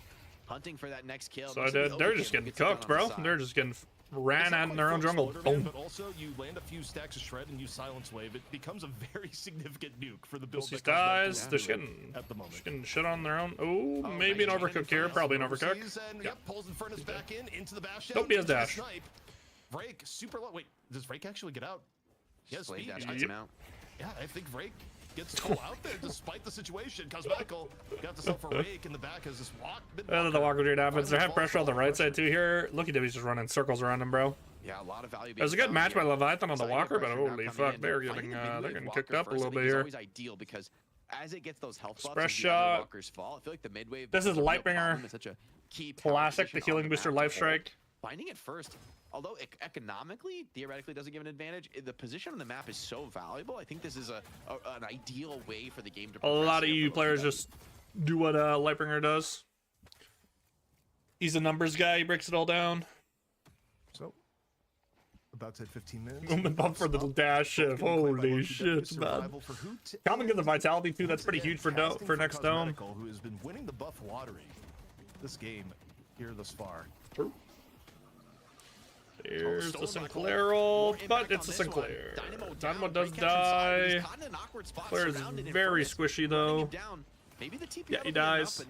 hunting for that next kill. So they're just getting cooked, bro. They're just getting ran out in their own jungle. Boom. But also, you land a few stacks of shred and you silence wave. It becomes a very significant nuke for the build. These guys, they're just getting at the moment. Just getting shit on their own. Oh, maybe an overcook here. Probably an overcook. Yep, pulls Infernus back into the bash. Nope, he has dash. Vrake super low. Wait, does Vrake actually get out? He has speed. Yeah, I think Vrake gets to go out there despite the situation. Cosmetical got the self a rake in the back as this walk. The walker trade happens. They have pressure on the right side too here. Looky W's just running circles around him, bro. Yeah, a lot of value. It was a good match by Leviathan on the walker, but holy fuck, they're getting kicked up a little bit here. Always ideal because as it gets those health buffs, Fresh shot. Fall, I feel like the mid wave. This is Lightbringer. Such a key classic, the healing booster life strike. Finding it first. Although economically, theoretically doesn't give an advantage, the position on the map is so valuable. I think this is an ideal way for the game to progress. A lot of EU players just do what Lightbringer does. He's a numbers guy. He breaks it all down. So, about to hit 15 minutes. Moment bump for the dash shift. Holy shit, man. Kelvin gets the vitality too. That's pretty huge for next dome. Who has been winning the buff lottery this game here thus far. True. Here's the Sinclair ult, but it's a Sinclair. Dynamo does die. Sinclair is very squishy though. Yeah, he dies.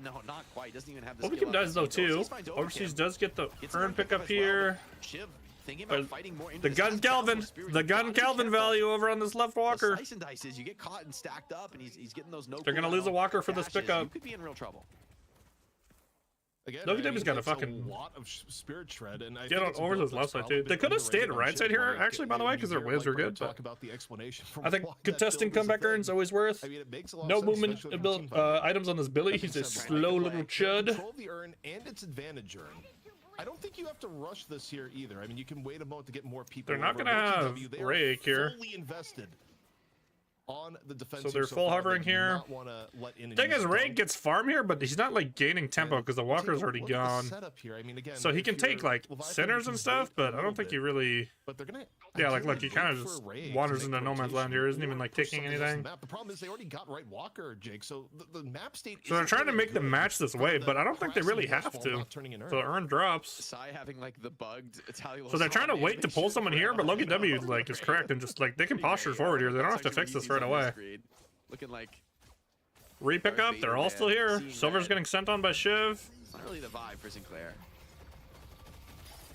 Obikim dies though too. Overseas does get the urn pickup here. But the gun Kelvin, value over on this left walker. They're gonna lose a walker for this pickup. Could be in real trouble. Again, Nokidebi's got a fucking lot of spirit shred, and I get on over his left side too. They could have stayed right side here, actually, by the way, because their waves are good. But I think contesting comeback earns always worth. No movement items on this Billy. He's a slow little chud. Control the urn and its advantage urn. I don't think you have to rush this here either. I mean, you can wait a moment to get more people. They're not gonna have Rake here. Fully invested on the defense, so they're full hovering here. Thing is, Rake gets farm here, but he's not like gaining tempo because the walker's already gone. So he can take like centers and stuff, but I don't think he really. Yeah, like look, he kind of just wanders into no man's land here. Isn't even like taking anything. The problem is they already got right walker, Jake. So the map state. So they're trying to make the match this way, but I don't think they really have to. So the urn drops. Sai having like the bugged Italian. So they're trying to wait to pull someone here, but Loki W like is correct and just like they can posture forward here. They don't have to fix this right away. Looking like re-pick up, they're all still here. Silver's getting sent on by Shiv. It's not really the vibe for Sinclair.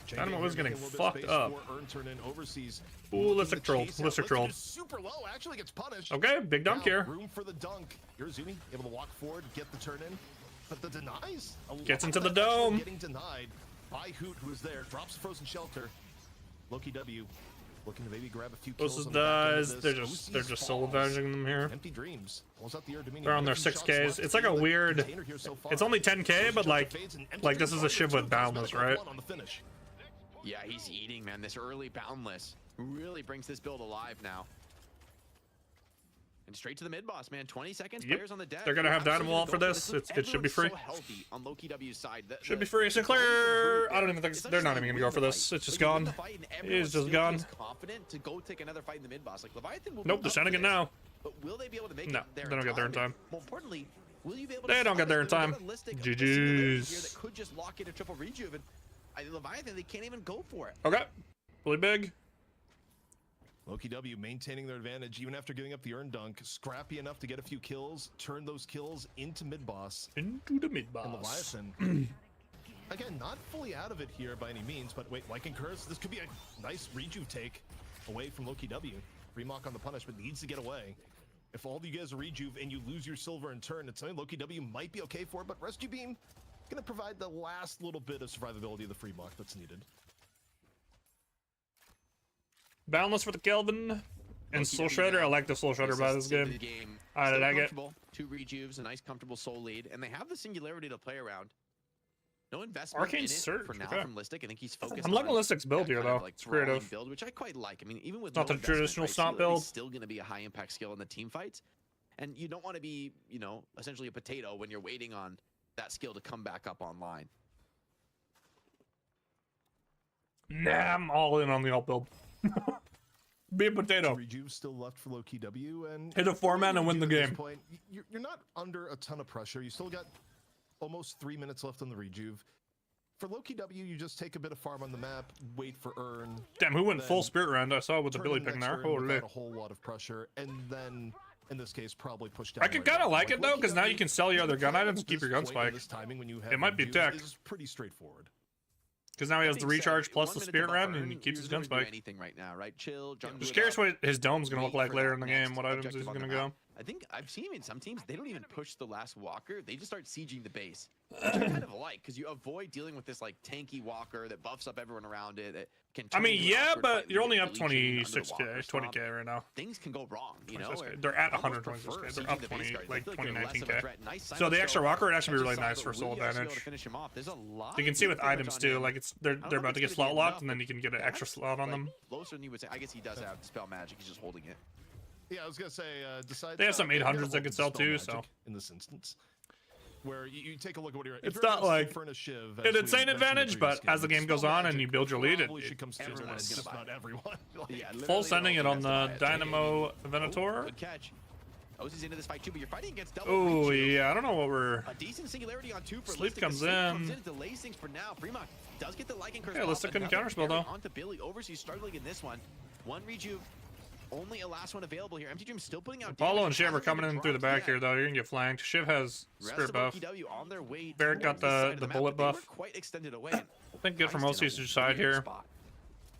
Dynamo is getting fucked up. Ooh, Listic trolled. Listic trolled. Super low, actually gets punished. Okay, big dunk here. Room for the dunk. Irizumi able to walk forward, get the turn in, but the denies. Gets into the dome. Getting denied by Hoot, who's there. Drops the frozen shelter. Loki W. Looking to maybe grab a few kills. Those guys, they're just soul avenging them here. Empty dreams. They're on their 6Ks. It's like a weird. It's only 10K, but like this is a Shiv with Boundless, right? Yeah, he's eating, man. This early Boundless really brings this build alive now. And straight to the mid boss, man. 20 seconds. Yep. Players on the deck. They're gonna have Dynamo Wall for this. It should be free. So healthy on Loki W's side. Should be free. Sinclair. I don't even think they're not even gonna go for this. It's just gone. He's just gone. Confident to go take another fight in the mid boss. Like Leviathan will. Nope, they're sending it now. But will they be able to make no, it there? They don't get there in time. More importantly, will you be able they don't get there in time. GG's. That could just lock in a triple rejuve. Leviathan, they can't even go for it. Okay. Really big. Loki W maintaining their advantage even after giving up the earn dunk. Scrappy enough to get a few kills, turn those kills into mid-boss. Into the mid-boss. And Leviathan, again, not fully out of it here by any means, but wait, like in Curse, this could be a nice rejuve take away from Loki W. Remok on the punishment needs to get away. If all of you guys are rejuve and you lose your silver in turn, it's something Loki W might be okay for, but Rescue Beam gonna provide the last little bit of survivability of the free mock that's needed. Boundless for the Kelvin. And Soul Shredder. I like the Soul Shredder by this game. I like it. 2 rejuves, a nice comfortable soul lead, and they have the singularity to play around. No investment Arcane in it Surge, for now okay. from Listic. I think he's focused I'm liking on Listic's build that here, kind of, though. like, It's creative. sprawling build, which I quite like. I mean, even with Not no the traditional investment, stomp Singularity build. is still going to be a high impact skill in the team fights, and you don't want to be, you know, essentially a potato when you're waiting on that skill to come back up online. Nah, I'm all in on the alt build. Be a potato. Rejuve still left for Loki W, and Hit a 4-man and win the at this game. point, you're not under a ton of pressure. You still got almost 3 minutes left on the rejuve. For Loki W, you just take a bit of farm on the map, wait for earn. Damn, who went full then spirit round? I saw with the turn Billy the ping next there. turn Holy. without a whole lot of pressure, and then in this case probably push down. I could right kind of now. like it though, Loki because now you W, can sell your other gun the items and keep this your gun point in spike. this timing when you have It might be rejuves tech. is pretty straightforward. Because now he has the That being said, recharge plus 1 the minute spirit to round buffer, and he and keeps you're his gun gonna do spike. anything right now, right? Chill, jungle Just it curious up, what his dome's going to look wait like for later that in the game, next what items objective he's on going the to go. map. I think I've seen in some teams, they don't even push the last walker. They just start sieging the base, which I kind of like, because you avoid dealing with this like tanky walker that buffs up everyone around it. It can I turn mean, into an yeah, awkward fight but when you're you only get up really chained under the 26k, walker stomp. 20k right now. Things can go wrong, you know? 26K. or They're at I almost prefer 126k. They're sieging up the 20, base guards. I like feel like you're less of a 19k. threat. Nice So the side extra throw, walker would actually be catches really side, nice for but soul really actually able to advantage. finish him off. There's a lot You can of see with damage items on too, him. like I they're don't know about if to it's get gonna be slot locked, enough, and then but you can get an extra that's, slot on like, them. closer than you would say. I guess he does have Dispel Magic. He's just holding it. Yeah, I was gonna say, They have some you gotta 800s they hold could the sell Dispel too, Magic so. in this instance, where you take a look at what you're. It's not like Shiv, an insane advantage, but as the game goes on and you build your lead, it comes feels through. nice. Just not everyone. Yeah, Full literally sending it all on has the to buy it. Dynamo Oh, Venator. good catch. Ozzy's into this fight too, but you're fighting against double. Oh reach. yeah, I don't know what we're. A decent singularity on 2 for Sleep Listic. comes The sleep in. comes in. It delays things for now. Fremont does get the Lycan curse. Yeah, off. Listic couldn't Another counterspell, parry though. Onto Billy. Overseas struggling in this one. 1 rejuve. Only a last one available here. Empty Dream still putting out. Apollo damage. and Shiv are Hasn't coming even in through the dropped back yet. here though. You're gonna get flanked. Shiv has Rest spirit of buff. OPW on their way Barrett got towards this side the of map, bullet but they were buff. quite extended away. I think good from Iced in a OC's side weird here. spot.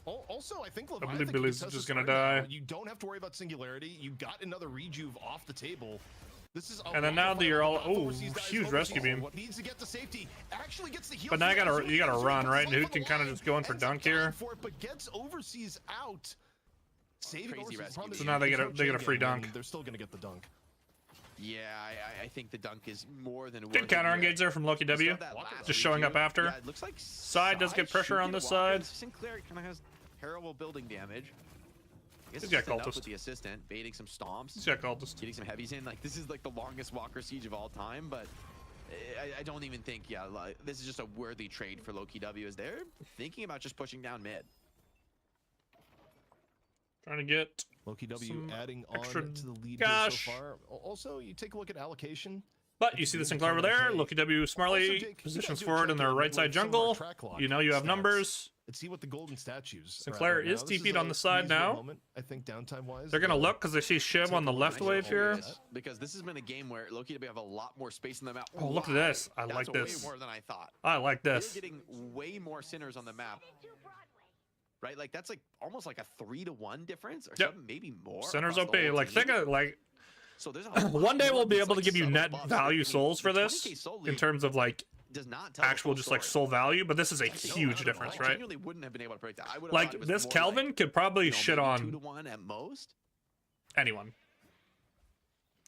Also, I think believe Leviathan Billy's can just test gonna this hard now. die. You don't have to worry about singularity. You got another rejuve off the table. This is And then now that you're all huge rescue beam. What needs to get to safety actually gets the heal. But now you for gotta Overseas. run, right? Life Dude on can the kind of line. just go in for Ends up dunk dying here. for it, but gets Overseas out. Saving Crazy Overseas rescue promise beam. So now they there's get a no free chain gang, dunk. and they're still gonna get the dunk. Yeah, I think the dunk is more than worth Good it counter here. engage there from Loki We saw W. that last Just showing up rejuve. after. Yeah, it looks like Side does get pressure should on get this walked in. side. Sinclair kind of has terrible building damage. I guess He's it's got just enough cultist. with the assistant, baiting some stomps, He's got cultist. getting some heavies in. Like, this is like the longest Walker siege of all time, but I don't even think, yeah, like, this is just a worthy trade for Loki W as they're thinking about just pushing down mid. Trying to get Loki W some adding on extra to the lead cash. here so far. Also, you take a look at allocation. But you see the Sinclair over there. Loki W smartly Also, Jake, positions you gotta do a forward in their check-in right side with some of our jungle. track lock You know you have stats numbers. And see what the golden statues. are Sinclair at right is now. This TP'd a on the side reasonable now. Moment, I think downtime wise. They're gonna look because they see Shiv on the left Nice wave here. focus, because this has been a game where Loki W have a lot more space in the map. Oh, look at Wow, this. I that's like this. way more than I thought. I like They're this. getting way more sinners on the map. Right, like that's like almost like a 3-to-1 difference, or Yep. something, maybe more. Center's across the OP. whole Like team. think of like So there's a one day lot we'll more be of able to these, give you subtle net buffs. value I mean, souls for the this 20K soul in lead terms of like does not tell the actual full just like story. soul value, but this is a No, huge not at difference, all. I right? genuinely wouldn't have been able to predict that. I would have Like thought it was this more Kelvin like, could probably you know, shit maybe on 2-to-1 at most. anyone.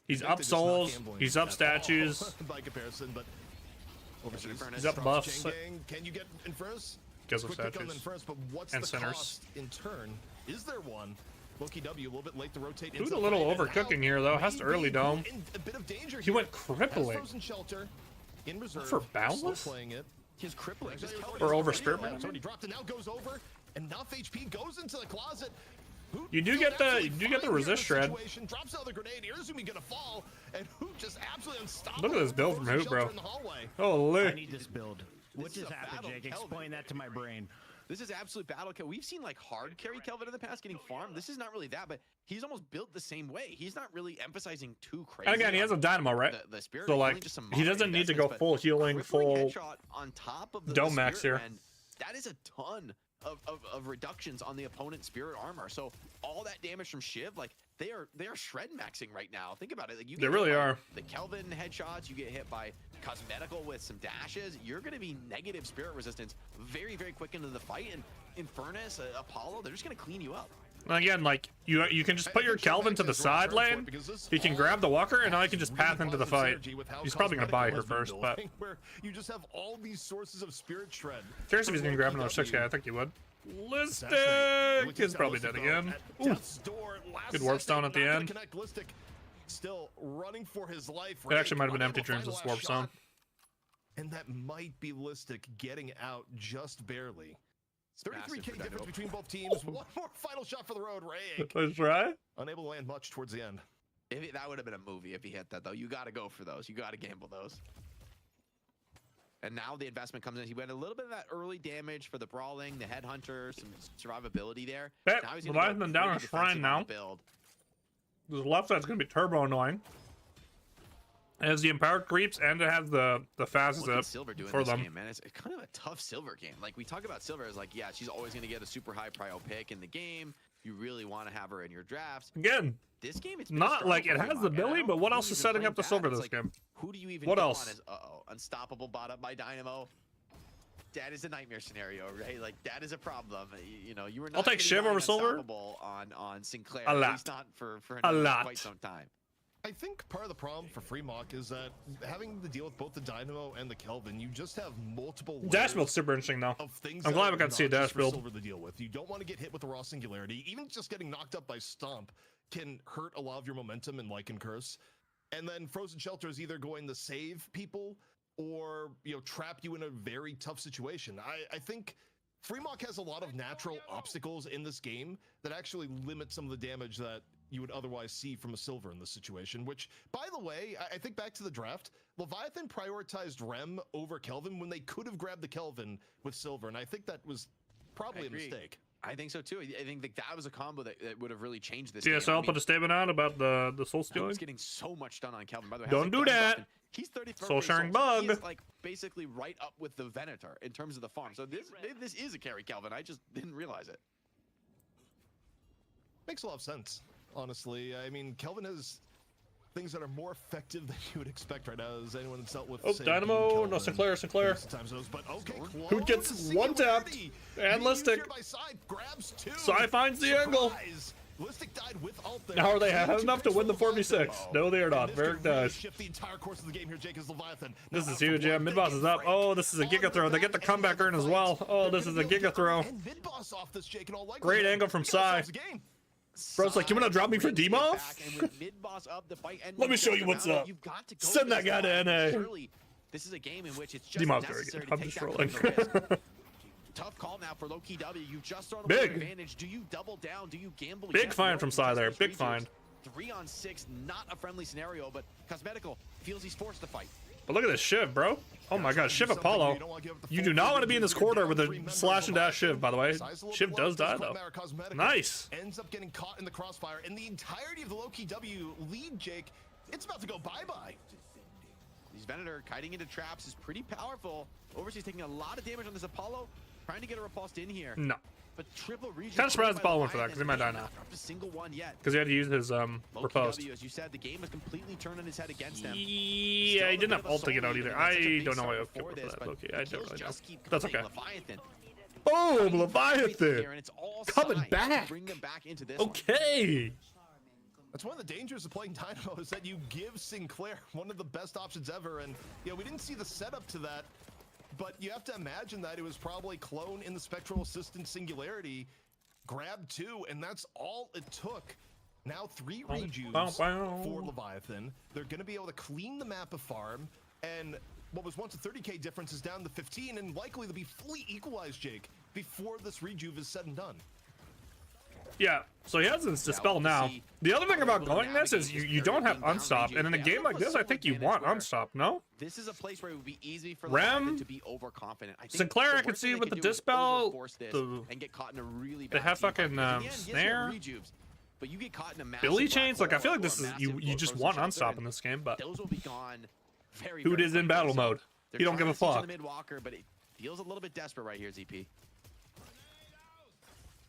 He's I think up they're just not souls. gambling He's up at all statues. by comparison, but Overseas. He's up buffs. Chain gang, can you get Infernos? Because of Quick pick on statues. Infernos, but what's And the centers. cost in turn? Is there one? Loki W a little bit late to rotate. Who's into a the little fight, and overcooking now here, though. Has to maybe early dome. in a bit of danger He here. went Has crippling. frozen shelter in reserve. For Boundless? Slow playing it. He's crippling. Just Or Kelvin Or is over already Spirit like- Man? It's already dropped and now goes over. Enough HP goes into the closet. You do get the resist shred. Drops out the grenade. Irizumi gonna fall, and Hoot just absolutely unstoppable. Look at this build from Frozen Hoot, bro. shelter in the hallway. I Holy. need this build. What just happened, Jake? Explain that to my brain. This is absolute battle. We've seen like hard carry Kelvin in the past getting farmed. This is not really that, but he's almost built the same way. He's not really emphasizing too crazy. And again, he has a dynamo, right? The spirit, so like he doesn't need to go full healing, full on top of the dome max here. And that is a ton of reductions on the opponent's spirit armor. So all that damage from Shiv, like they are shred maxing right now. Think about it. Like they really are. The Kelvin headshots, you get hit by Cosmetical with some dashes. You're going to be negative spirit resistance very, very quick into the fight. And Infernus, Apollo, they're just going to clean you up. Again, like you can just put your Kelvin to the side lane. He can grab the walker, and now he can just path into the fight. He's probably gonna buy her first, but where you just have all these sources of spirit shred. Curious if he's gonna grab another 6K. I think he would. Listic is probably dead again. Ooh. Good warp stone at the end. Still running for his life. It actually might have been empty dreams with warp stone. And that might be Listic getting out just barely. 33K difference between both teams. One more final shot for the road. Ray. Let's try. Unable to land much towards the end. That would have been a movie if he hit that, though. You got to go for those. You got to gamble those. And now the investment comes in. He went a little bit of that early damage for the brawling, the headhunter, some survivability there. Now he's Leviathan down on Shrine now. Build. The left side's gonna be turbo annoying. As the empowered creeps, and it has the fastest up for them. Game, man. It's kind of a tough Silver game. Like we talk about Silver as like, yeah, she's always gonna get a super high prio pick in the game. You really want to have her in your drafts. Again, this game, it's not like it has the ability, but what else is setting up the Silver this game? Who do you even? What else? Unstoppable bought up by Dynamo. That is a nightmare scenario, right? Like that is a problem. You know, you were not. I'll take Shiv over Silver on Sinclair. A lot. At least not for quite some time. I think part of the problem for Fremont is that having to deal with both the Dynamo and the Kelvin, you just have multiple dash build's super interesting though. I'm glad we got to see a dash build. Silver to deal with. You don't want to get hit with the raw singularity. Even just getting knocked up by Stomp can hurt a lot of your momentum in Lycan Curse. And then Frozen Shelter is either going to save people or trap you in a very tough situation. I think Fremont has a lot of natural obstacles in this game that actually limit some of the damage that you would otherwise see from a Silver in this situation, which, by the way, I think back to the draft, Leviathan prioritized Rem over Kelvin when they could have grabbed the Kelvin with Silver, and I think that was probably a mistake. I think so too. I think that was a combo that would have really changed this DSL game. put a statement out about the soul stealing. He's getting so much done on Kelvin. By the way, don't do that. He's 30 soul sharing bug. He's like basically right up with the Venator in terms of the farm. So this is a carry Kelvin. I just didn't realize it. Makes a lot of sense. Honestly, I mean, Kelvin has things that are more effective than you would expect right now. As anyone that's dealt with, say, Dynamo, no Sinclair. But okay, who gets one tapped and Listic? Sai finds the angle. Listic died with ult there. Now are they have enough to win the 4v6? No, they are not. Varric does. Shift the entire course of the game here, Jake, as Leviathan. This is huge. Yeah, mid boss is up. Oh, this is a Giga Throw. They get the comeback earn as well. Oh, this is a Giga Throw. Great angle from Sai. Bro's like, you want to drop me for DIMOV? Let me show you what's up. Send that guy to NA. This is a game in which it's just DIMOV's very good. I'm just trolling. Tough call now for Low-Key W. You just thrown away an advantage. Do you double down? Do you gamble? Big find from Sai there. Big find. 3-on-6, not a friendly scenario, but Cosmetical feels he's forced to fight. But look at this Shiv, bro. Oh my god, Shiv Apollo. You do not want to be in this corridor with a slash and dash Shiv, by the way. Shiv does die, though. Nice. Ends up getting caught in the crossfire, and the entirety of the Low-Key W lead, Jake, it's about to go bye-bye. These Venator kiting into traps is pretty powerful. Overseas taking a lot of damage on this Apollo. Trying to get a repulsed in here. No. But triple region. Kind of surprised Apollo went for that, because he might die now. A single one yet. Because he had to use his riposte. As you said, the game has completely turned on his head against him. Yeah, he didn't have ult to get out either. I don't know why I would for that. Okay, I don't really know. That's okay. Oh, Leviathan! Coming back! Okay! That's one of the dangers of playing Dynamo, is that you give Sinclair one of the best options ever, and we didn't see the setup to that. But you have to imagine that it was probably clone in the Spectral Assistant Singularity, grab 2, and that's all it took. Now 3 rejuves for Leviathan. They're going to be able to clean the map of farm, and what was once a 30k difference is down to 15, and likely to be fully equalized, Jake, before this rejuve is said and done. Yeah, so he has his dispel now. The other thing about going this is you don't have unstop, and in a game like this, I think you want unstop, no? This is a place where it would be easy for Rem, to be overconfident. I think Sinclair, the I can worst thing see they with the could do is dispel, overforce this and get caught in a really they bad have team fight. fucking Because in the end, yes, you have snare. rejuves, but you get caught in a massive Billy black chains, like I hole feel like or this a is massive you just frozen want shelter, unstop in and this game, but those will be gone very, Hoot very is in quickly. battle So mode. they're He don't trying give a to siege fuck. in the mid-walker, but it feels a little bit desperate right here, ZP.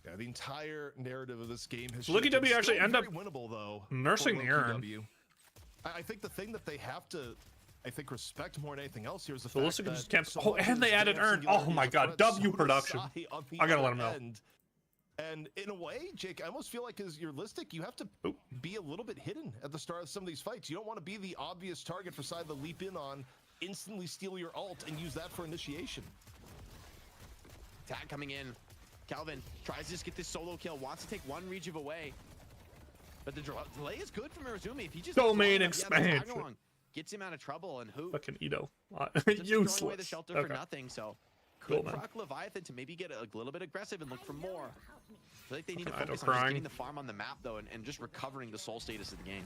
Yeah, the entire narrative of this game has Loki shifted. W actually Still end up very winnable, though, nursing for the Loki urn. W. I think the thing that they have to, I think, respect more than anything else here is the So fact Listic that just can't. so Oh, much and of they this added damn urn. singularity Oh my is a god, threat, W so does production. Sai on the I gotta other let him know. end. And in a way, Jake, I almost feel like as your Listic, you have to Oop. be a little bit hidden at the start of some of these fights. You don't want to be the obvious target for Sai to leap in on, instantly steal your ult, and use that for initiation. Tag coming in. Kelvin tries to just get this solo kill, wants to take one rejuve away. But the delay is good from Irizumi. If he just Domain gets long enough, yeah, the tag expansion. along gets him out of trouble, and who Fucking Ito. ends up just throwing away the Useless. shelter Okay. for nothing. So Cool, could man. proc Leviathan to maybe get a little bit aggressive and look for more. I feel like they need to Fucking Ito focus on just crying. getting the farm on the map though, and just recovering the soul status of the game.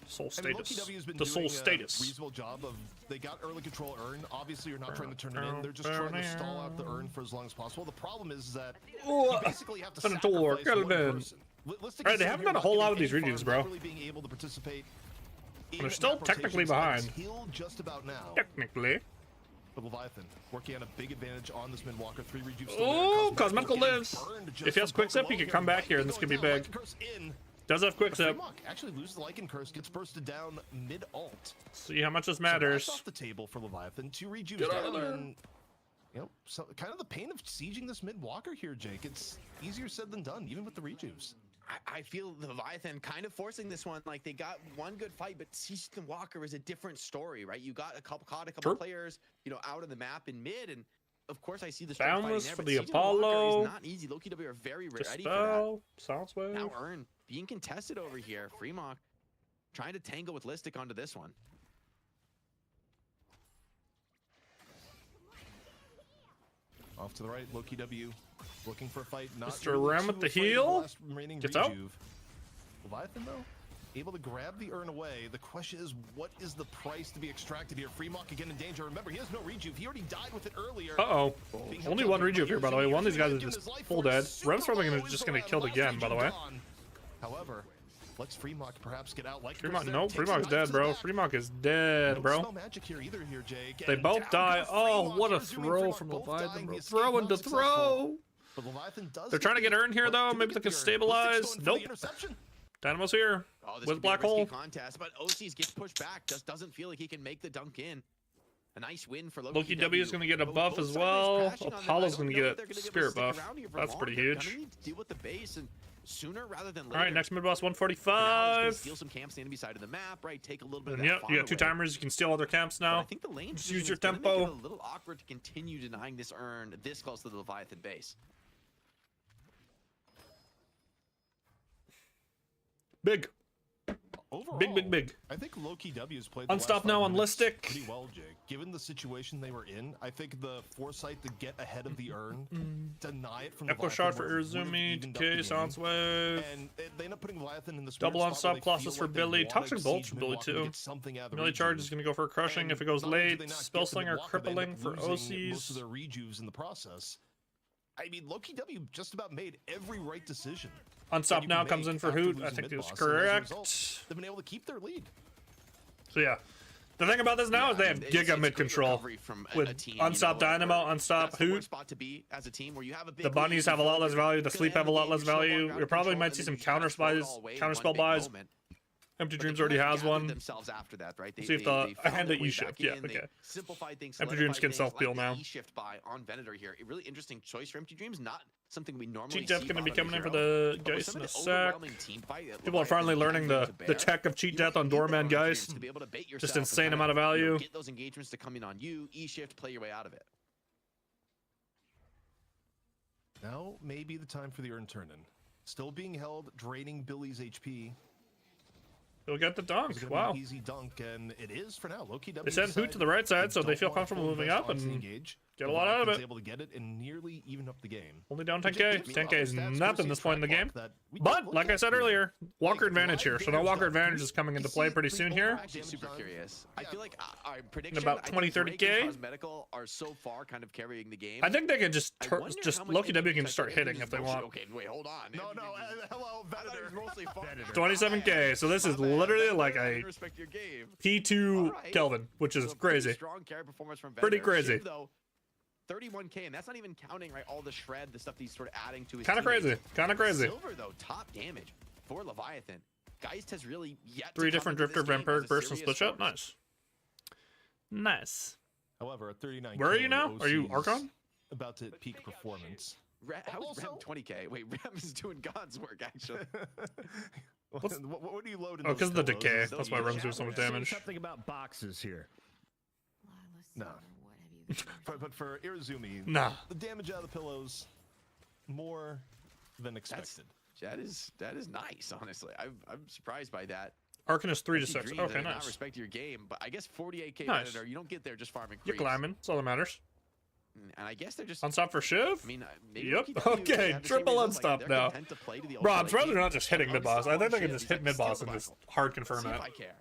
Soul I mean, status. Loki W has been The doing soul a status. reasonable job of, they got early control urn. Obviously, you're not trying to turn it in. They're just trying to stall out the urn for as long as possible. The problem is that you basically have to Senator sacrifice one Kelvin. person. Listic Right, is they sitting haven't here done a not whole lot getting with these any regions, farm, bro. not really being able to participate in They're still map technically rotations behind. until just about now. Technically. But Leviathan working on a big advantage on this mid-walker. 3 rejuves. Oh, Cosmetical lives. If he has quick sip, he can come back here, and this could be big. Does have quick sip. Actually loses the Lycan Curse, gets bursted down mid-ult. See how much this So matters. that's off the table for Leviathan. 2 rejuves Get out of down, there. and you know, so kind of the pain of sieging this mid-walker here, Jake. It's easier said than done, even with the rejuves. I feel the Leviathan kind of forcing this one. Like they got one good fight, but Seaston Walker is a different story, right? You got caught a couple True. players, you know, out of the map in mid, and of course I see the Boundless there, for but the Seaston Walker Apollo. is not easy. Loki W are very ready for that. Dispel. Sounds wave. Now Urn being contested over here. Fremont trying to tangle with Listic onto this one. Off to the right, Loki W looking for a fight. Not Mr. really Ram too with the afraid of heal. last remaining Gets out. rejuve. Leviathan, though, able to grab the urn away. The question is, what is the price to be extracted here? Fremont again in danger. Remember, he has no rejuve. He already died with it earlier. Uh-oh. Being Only held one up rejuve here, by the way. One of these guys is doing just his life full for it. dead. Super Rem's probably low gonna is just the gonna Rem. kill Last again, by the rejuve way. gone. However, let's Fremont perhaps get out. Like Fremont, nope. Fremont's dead, bro. Fremont is dead, bro. No magic here either here, Jake. They And both down die. goes Oh, Fremont. what a Here's Yumi and throw Fremont from both Leviathan, dying. bro. The escape Throw not into successful. throw. But Leviathan does They're get trying to the- get Urn here, oh, though. do Maybe get they can the Urn. stabilize. Listic's going for the Nope. interception. Dynamo's here. Oh, this With could be a Black risky Hole. contest, but OCs gets pushed back. Just doesn't feel like he can make the dunk in. A nice win for Loki W is going to get a buff as well. Apollo's going to get a spirit buff. That's pretty huge. Need to deal with the base and sooner rather than later. All right, next mid boss For now, he's gonna 145. steal some camps on the enemy side of the map, right? Take a little bit of And that yep, farm you got 2 away. timers. You can steal other camps But I now. think the lane Just position use your is gonna make tempo. it a little awkward to continue denying this Urn this close to the Leviathan base. Big. Overall, Big. I think Loki W has played the Unstop last now 5 on minutes Listic. pretty well, Jake. Given the situation they were in, I think the foresight to get ahead of the Urn, deny it from Echo Leviathan shot for where it would've Irizumi. evened up DK, the Sounds game. Wave. And they end up putting Leviathan in this Double weird on spot where stop they Colossus feel for like they Billy. wanna Toxic Bolt siege for Billy Milwaukee to too. get something out of the Melee charge rejuve. is going to go for a crushing if it goes And not only do late. they not Spell get the Slinger Milwaukee, they end crippling up for losing most of OCs. their rejuves in the process. I mean, Loki W just about made every right decision. Unstop you now can comes make in for after Hoot. I losing think he was mid-boss, and as a correct. result, they've been able to keep their lead. So yeah. The thing about this now is they have It's Giga great mid control. recovery from a With team, Unstop you know, Dynamo, where Unstop that's the worst Hoot. spot to be as a team where you have a big The bunnies lead, have a lot less value. The gonna sleep end have a the lot game, less you show up value. ground We probably control, might and see then some you just throw it all away in one counterspell big buys. moment. Empty But Dreams they already kinda has gathered one. themselves after that, right? See if the- they a found hand their at way E-shift, back yeah, in, they okay. simplified things, Empty Dreams solidified can things, self-peel like the now. E-shift buy on Venator here. A really interesting choice for Empty Dreams. Not something we normally Cheat Death see going to be bottom coming in for hero. the But with Geist some in of a the sec. overwhelming team fight that People are Leviathan finally is learning bringing the to bear, tech of Cheat you Death have on to eat the Doorman lunch Geist. to be able to bait Just yourself and insane kinda, amount of you know, value. get those engagements to come in on you. E-shift, play your way out of it. Now may be the time for the Urn turn-in. Still being held, draining Billy's HP. He'll get the dunk. It's gonna Wow. be an easy dunk, and it is for now. Loki W. They sent Hoot to the right side, so they feel comfortable moving up, and Get a lot out of Leviathan's it. able to get it and nearly even up the game. Only down Which 10k. gives me 10k is stats nothing versus this point in the track game. clock that we But don't look like I at said here. earlier, Walker Like, advantage here. So now live Walker damage advantage is coming into play pretty soon here. I'm actually super curious. I feel like our prediction about I 20, think Drake 30K. and Cosmetical are so far kind of carrying the game. I think they can just I wonder just how much Loki they W can touch start it. hitting if they want. Okay, wait, hold on. No, hello, I thought he was mostly far. 27k. So this is literally like a respect your game. P2 Alright. Kelvin, which is So pretty crazy. strong carry performance from Pretty Venator. crazy. Shiv, though, 31k, and that's not even counting right all the shred, the stuff that he's sort of adding to his. Kind of teammates. crazy. Kind of crazy. Silver though, top damage for Leviathan. Geist has really yet. Three to come different into Drifter, this game Vampire, as a Burst, and serious Split Shot. force. Nice. Nice. However, at 39k, Where are you now? Are you OC's Archon? About to peak performance. How is Also- Rem 20k? Wait, Rem is doing God's work actually. what do you load in Oh, because of the those decay. pillows? That's why Rem's doing so much Say damage. something about boxes here. No. But for Irizumi, Nah. the damage out of the pillows, more than expected. That is nice, honestly. I'm surprised by that. Arcan is 3 to I see 6. dreams, Okay, I do not nice. respect your game, but I guess 48k Nice. Predator, you don't get there just farming You're creeps. climbing. That's all that matters. And I guess they're just. Unstop for Shiv? I mean, maybe Yep. OKW, Okay, they have the same triple results, unstop they're now. content to play to the Bro, I'm ultra surprised late they're not game. just hitting mid boss. I think they can just hit mid boss and just hard confirm See it. if I care.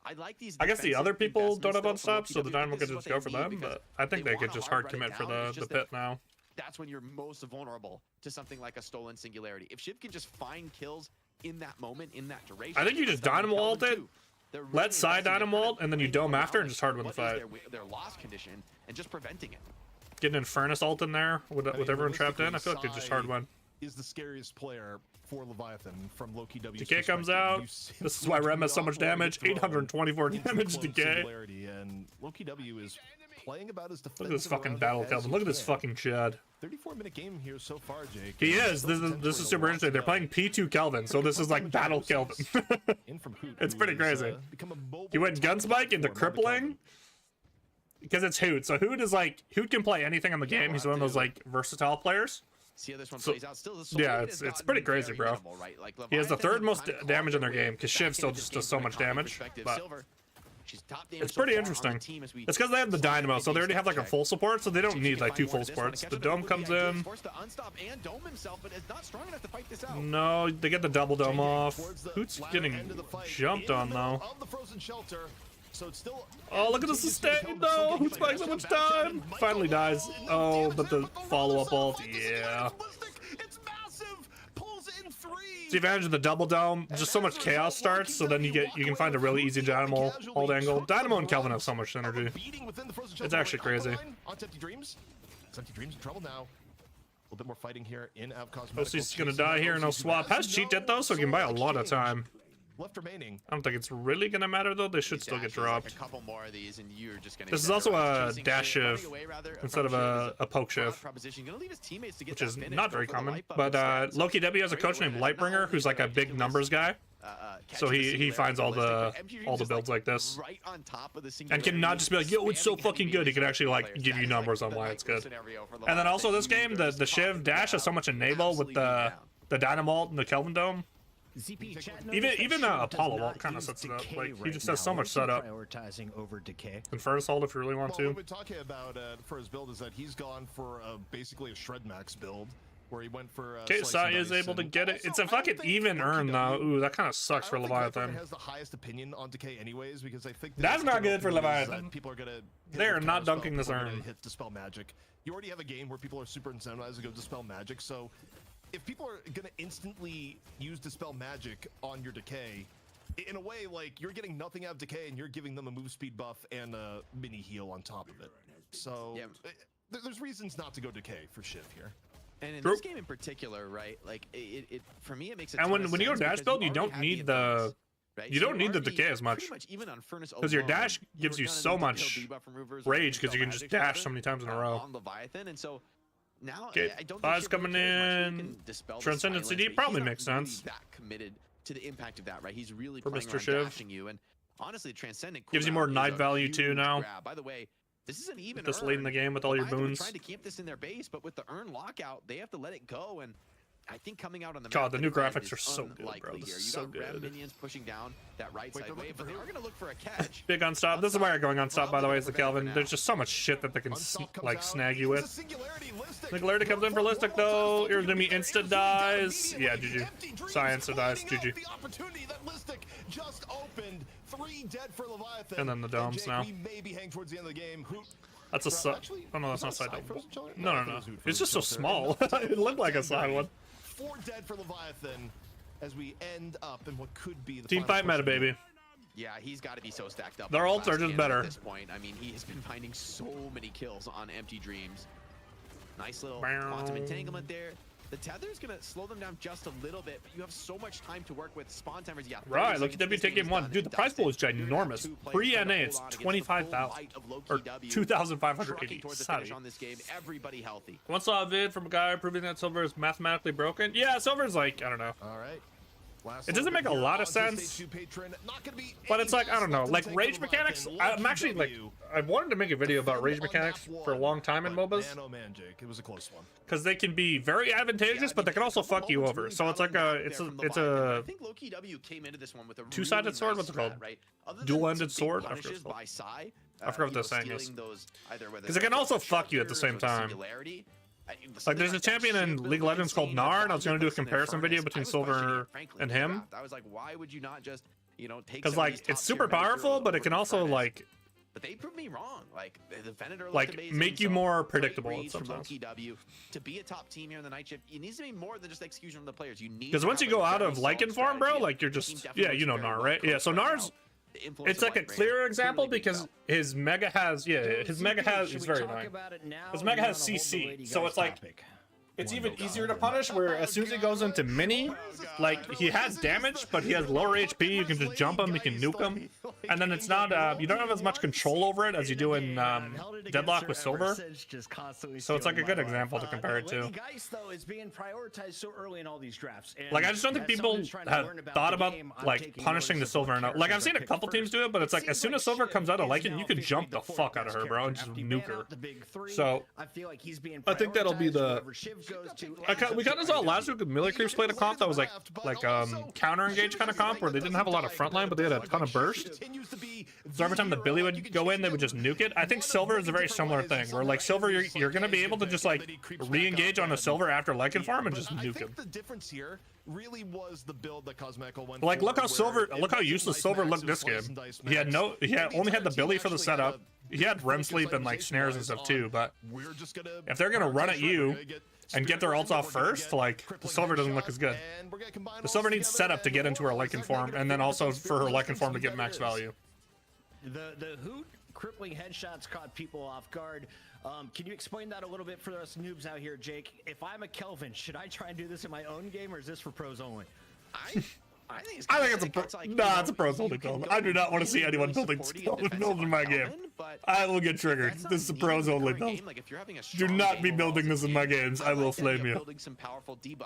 I like these. I guess the other defensive people don't have investments, though, unstops, so from the OKW. Dynamo This could is just what go for need them, because but I think they wanna could just hard hard run it commit for down, it's the just pit that now. That's when you're most vulnerable to something like a stolen singularity. If Shiv can just find kills in that moment, in that duration. I think you just that's what Dynamo ult Kelvin it, too. They're really let side investing in Dynamo kind ult, of and then you playing dome around, after and like, just hard win the what fight. is their loss condition and just preventing it. Getting Infernus ult in there with I mean, everyone trapped in, I feel like they just hard realistically, win. Is the scariest player for Leviathan from Loki W. Decay comes out. This is why Rem has so much damage. 824 damage Decay. And Loki W is playing about as defensive. Look at this fucking around battle, it as Kelvin. he Look at this can. fucking Chad. 34-minute game here so far, Jake. He and is. still This is potentially super a lot interesting. to They're go. playing P2 Kelvin, so this is like battle Kelvin. In from Hoot, It's who pretty has, crazy. become a mobile He went top Gunspike into platform on the crippling Kelvin. because it's Hoot. So Hoot is like Hoot can play anything on the game. He's one of those like versatile players. See how this one So- plays out. Still, the yeah, Soul it's has gotten pretty crazy, very bro. minimal, right? Like, He has the Leviathan third most kind of damage in their clawed game way because back Shiv into still this just game does so from a much combat damage. perspective. But Silver, she's top damage it's so pretty far on the interesting. team as we It's because they have the slide Dynamo, into so they already have like a check. full support, so they See don't if she need can like find two more full of this one. supports. Catch The up, dome but comes ODI is in. forced to unstop and dome himself, but is not strong enough to fight this out. No, they get the double dome JJ off. towards the Hoot's latter getting end of the fight, jumped in the on middle though. of the frozen shelter. So it's still Oh, look at the sustain though. Who's playing so much time? Finally dies. Oh, but the follow-up ult, yeah. It's massive. Pulls in 3. It's the advantage of the double dome. Just so much chaos starts, so then you can find a really easy Dynamo ult angle. Dynamo and Kelvin have so much synergy. It's actually crazy. On Empty Dreams. Empty Dreams in trouble now. A little bit more fighting here in Avcosmetical. OC's gonna die here, no swap. Has cheat debt though, so he can buy a lot of time. Left remaining. I don't think it's really gonna matter though. They should These still get dashes, like, dropped. a couple more of these, and you're just gonna This get is also better. a Chasing dash away, running shiv away, rather, instead of from Shiv is a poke broad shiv, proposition. Gonna leave his teammates to get which that is finish, not go very for the common. life up But instead. So Loki W has a very coach named aware that not Lightbringer, only who's like a is big it numbers guy. catching So the he singularity finds all ballistic, the but MGG just, builds like this. right on top of the And singularity, cannot just be like, yo, it's so spamming fucking good. He can enemies actually with like players. give That you is, like, numbers on the why it's nightmare good. scenario for And then Leviathan. also this You game, just the Shiv top dash has so down, much enable with absolutely the down. Dynamo ult and the Kelvin dome. ZP chat Even- knows that even, Shiv does Apollo not Walt kinda use sets it up. decay Like, he right just has so now. much What's he setup. prioritizing over decay. Infernus ult if you really want Well, what to. we're talking about for his build is that he's gone for basically a Shred Max build, where he went for. Okay, Slice Sai and is Dice, able to and get it. also, It's a I don't fucking think even earn though. OKW Ooh, that kind of sucks I for don't think Leviathan Leviathan. has the highest opinion on Decay anyways, because I think That's not good for opening is that Leviathan. People are gonna. They are not dunking this urn. urn. Hit Dispel Magic. You already have a game where people are super incentivized to go Dispel Magic, so if people are gonna instantly use Dispel Magic on your Decay, in a way, like, you're getting nothing out of Decay and you're giving them a move speed buff and a mini heal on top of it. So Yeah. there's reasons not to go Decay for Shiv here. And in True. this game in particular, right? Like it for me, it makes a And ton of when you go sense dash because build, you already don't have need advance, the right? you So don't need the already decay as much. pretty even on Furnace because your alone, dash gives were you gonna so need to much kill debuff removers rage with because you can just Dispel dash Magic so many times in a on row. Leviathan, and so now Okay, I don't Five's think Shiv really coming cares much. He in. can dispel the Transcendent silence, CD but he's probably not makes really sense. that committed to the impact of that, right? He's really For playing Mr. around Shiv. dashing you, and honestly, Transcendent Gives you cooldown more is knight a value too huge now. grab. By the way, this isn't even This late in the game with all your Leviathan were boons. trying to keep this in their base, but with the urn lockout, they have to let it go. And I think coming out on the God, map the with new Red graphics is are so good, bro. unlikely This here. is You so got Red good. minions pushing down that right Wait, side they're wave, but they looking are for going to look for a catch. Big unstop. This is why you're going unstop, by the way, is the Kelvin. There's just so much shit that they can like snag you with. Singularity comes in for Listic though. Here's gonna be insta dies. Yeah, GG. Science dies. GG. The opportunity that Listic just opened. 3 dead for Leviathan. And then the domes Jake, now. We may be heading towards the end of the game. That's a side. Actually, Oh no, that's not is side that a double. side frozen No, no, shelter? no. It was hoot It's just so frozen small. shelter. It looked like a side one. 4 dead for Leviathan as we end up in what could be the Team final fight meta, push. baby. Yeah, he's got to be so stacked up. Their on ults the are last just game better. At this point, I mean, he has been finding so many kills on Empty Dreams. Nice little quantum entanglement there. The tether is going to slow them down just a little bit, but you have so much time to work with. Spawn timers, yeah. Right, look at WT game 1. Dude, the prize pool is ginormous. Pre-NA, it's 25,000. Or 2,580. Sorry. On this game, everybody healthy. Once saw a vid from a guy proving that silver is mathematically broken. Yeah, silver's like, I don't know. All right. It doesn't make a lot of sense, but it's like, I don't know, like rage mechanics. I'm actually like, I've wanted to make a video about rage mechanics for a long time in MOBAs, Man, oh man, Jake, it was a close one. because they can be very advantageous, but they can also fuck you over. So it's like I a think Loki W came into this one with a two-sided really sword. nice What's it called? strat, right? Other than Dual-ended some big sword? I forget punishes what by Psy, I forgot what the saying is. stealing those either whether 'Cause it can they're also fuck you at the same structures or time. singularity. Like, there's a champion in League of Legends called Gnar, and I was going to do a comparison video between Silver and him. I was like, why would you not just, you know, take? Because like it's super powerful, but it can also like But they proved me wrong. Like the Venator looked Like, amazing, make you so more great predictable reads from sometimes. Loki W. To be a top team here in the night shift, it needs to be more than just execution from the players. You need because to once you have a go out general of solid Lycan form, bro, strategy. like you're The just team definitely yeah, you know looks very Gnar, well right? Yeah, coached so right now. Gnar's The influence it's of like a White Ranger clearer example clearly because beats his mega has his mega has Should it's we very talk annoying. about it now, His or mega you has wanna hold the CC, lady so guys it's like topic? it's even easier to punish. Where as soon as he goes into mini, like he has damage, but he has lower HP. You can just jump him, you can nuke him, and then it's not you don't have as much control over it as you do in Deadlock with Silver. So it's like a good example to compare it to. Lady Geist, though, is being prioritized so early in all these drafts. And Like I just don't think as people someone who's trying to have learn thought the about game, I'm like taking punishing the notice of what Silver enough. Like I've characters seen are a picked couple teams first. do it, but it's like as seems soon as like Silver Shiv comes out of is Lycan, now you can officially jump the fourth fuck out of best her, bro, and character. just After you nuke ban her. out the big three, So I feel like he's being I think that'll be prioritized the. wherever Shiv goes to. We kind of saw last week with Millie Creeps played a comp that was like counter engage kind of comp where they didn't have a lot of frontline, but they had a ton of burst. So every time the Billy would go in, they would just nuke it. I think Silver is a very similar thing, where like Silver, you're gonna be able to just like re-engage on a Silver after Lycan farm and just nuke him. The difference here really was the build that Cosmeco went Like look how forward, Silver, look how useless Silver looked this game. He had only had the Billy for the setup. He had REM sleep and like snares and stuff too, but if they're gonna run at you and get their ults off first, like the Silver doesn't look as good. The Silver needs setup to get into her Lycan form, and then also for her Lycan form to get max value. The hoot crippling headshots caught people off guard. Can you explain that a little bit for us noobs out here, Jake? If I'm a Kelvin, should I try and do this in my own game, or is this for pros only? I think it's a pro. Nah, it's a pros only build. I do not want to see anyone building builds in my game. I will get triggered. This is a pros only build. Do not be building this in my games. I will flame you.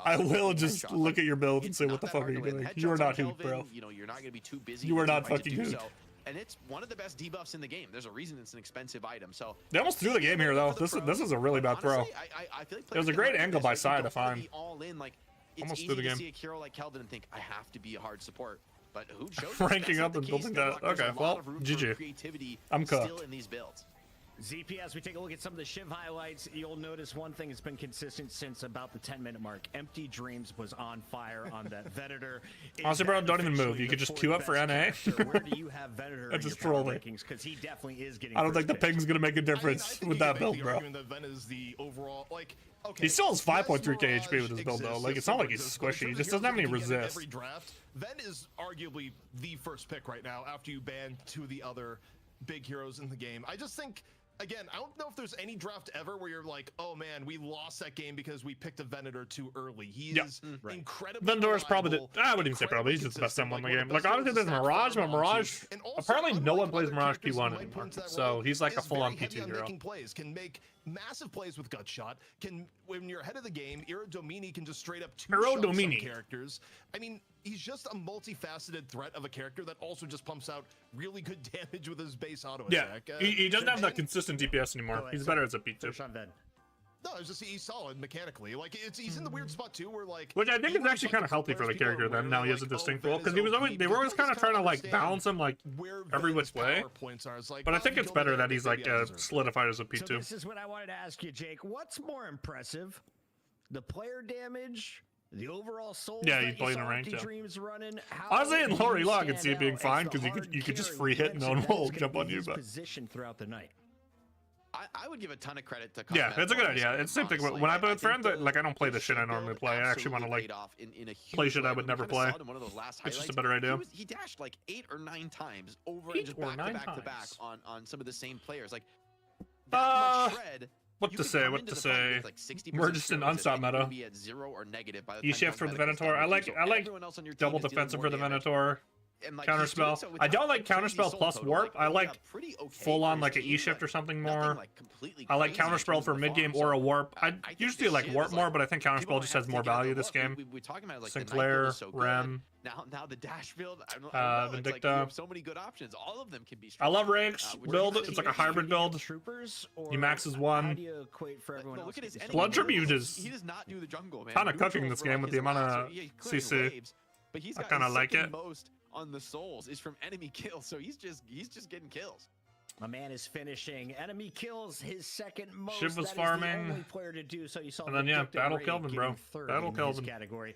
I will just look at your build and say, what the fuck are you doing? You are not hoot, bro. You know, you're not going to be too busy. You are not fucking hoot. And it's one of the best debuffs in the game. There's a reason it's an expensive item. So they almost threw the game here though. This is a really bad throw. I feel like it was a great angle by Psy to find. All in, like, it's almost easy through the to game. see a hero like Kelvin and think I have to be a hard support. But who shows ranking up and building that? Okay, well, GG. I'm cooked. Still in these builds. ZP, as we take a look at some of the Shiv highlights, you'll notice one thing that's been consistent since about the 10-minute mark. Empty Dreams was on fire on that Venator. Honestly, bro, don't even move. You could just queue up for NA. Where do you have Venator in just your power troll me. rankings? Because he definitely is getting. I don't think the first pick. ping's gonna make a difference with that build, bro. He still has 5.3k HP with his build though. Like it's not like he's squishy. He just doesn't have any resist. Ven is arguably the first pick right now after you ban two of the other big heroes in the game. I just think, again, I don't know if there's any draft ever where you're like, oh man, we lost that game because we picked a Venator too early. He is incredibly Vendor's probably reliable, I wouldn't even say probably. He's just the best M1 in the game. Like honestly, there's Mirage, but Mirage apparently no one plays Mirage P1 anymore. So he's like a full-on P2 hero. Can make massive plays with Gutshot. Can when you're ahead of the game, Iro Domini can just straight up two-shot some characters. I mean, he's just a multifaceted threat of a character that also just pumps out really good damage with his base auto attack. He doesn't have that consistent DPS anymore. He's better as a P2. No, it's just he's solid mechanically. Like he's in the weird spot too, where like which I think is actually kind of healthy for the character. Then now he has a distinct role because he was always they were always kind of trying to like balance him like every which way. But I think it's better that he's like solidified as a P2. So this is what I wanted to ask you, Jake. What's more impressive, the player damage, the overall souls? Yeah, that you playing saw in ranked. Empty Yeah. Dreams running? Honestly, in lower elo, I could stand see it being out fine as the because you could hard just free carry hit and no when one that is will gonna jump be on you. his But position throughout the night. I would give a ton of credit to yeah, Combat it's a good Boys, idea. It's the same thing honestly. when I play I with think friends. Like I don't play the shit I normally play. I actually want to like play shit I would never play. It's just a better idea. He dashed like 8 or 9 times over 8 and just or back 9 to back to back times. on some of the same players. Like that much shred. What You to could say? come What into to the fight say? with, like, 60% We're just in scrims unstop and you meta. would be at 0 or negative by the You time shift for the Medic is Venator. done I with you. like So everyone else on your team double is dealing defensive more for the damage. Venator. And, like, he's doing Counterspell. so I don't without like a crazy counterspell soul plus total. warp. I like pretty okay full on for like his an team, E-shift but or something nothing, more. like, completely I like crazy in counterspell terms for of the mid game farm. or a So warp. I think usually the like shit warp is, more, like, but I think people counterspell might just have has to more take out value the this look. game. We're talking about like the Sinclair, night build is so good. Rem, Now the dash build. I don't know. It's like you Vindicta. have so many good options. All of them can be. I love strong. Rakes Which build. is It's like a interesting. hybrid build. Troopers, He or maxes How one. do you equate for everyone But else? look at his getting enemy Blood something? Tribute is He does not do the jungle, man. kinda cooking Neutrals this were, game like, with his the amount last- of yeah, he's clearing CC. waves, but he's I got kinda his like second it. most on the souls is from enemy kills, so he's just getting kills. My man is finishing. Enemy kills his second most. Shiv was That is farming. the only player to do so. You saw And then, yeah, Vindicta Battle Ray Kelvin, getting bro. third Battle in Kelvin. his category.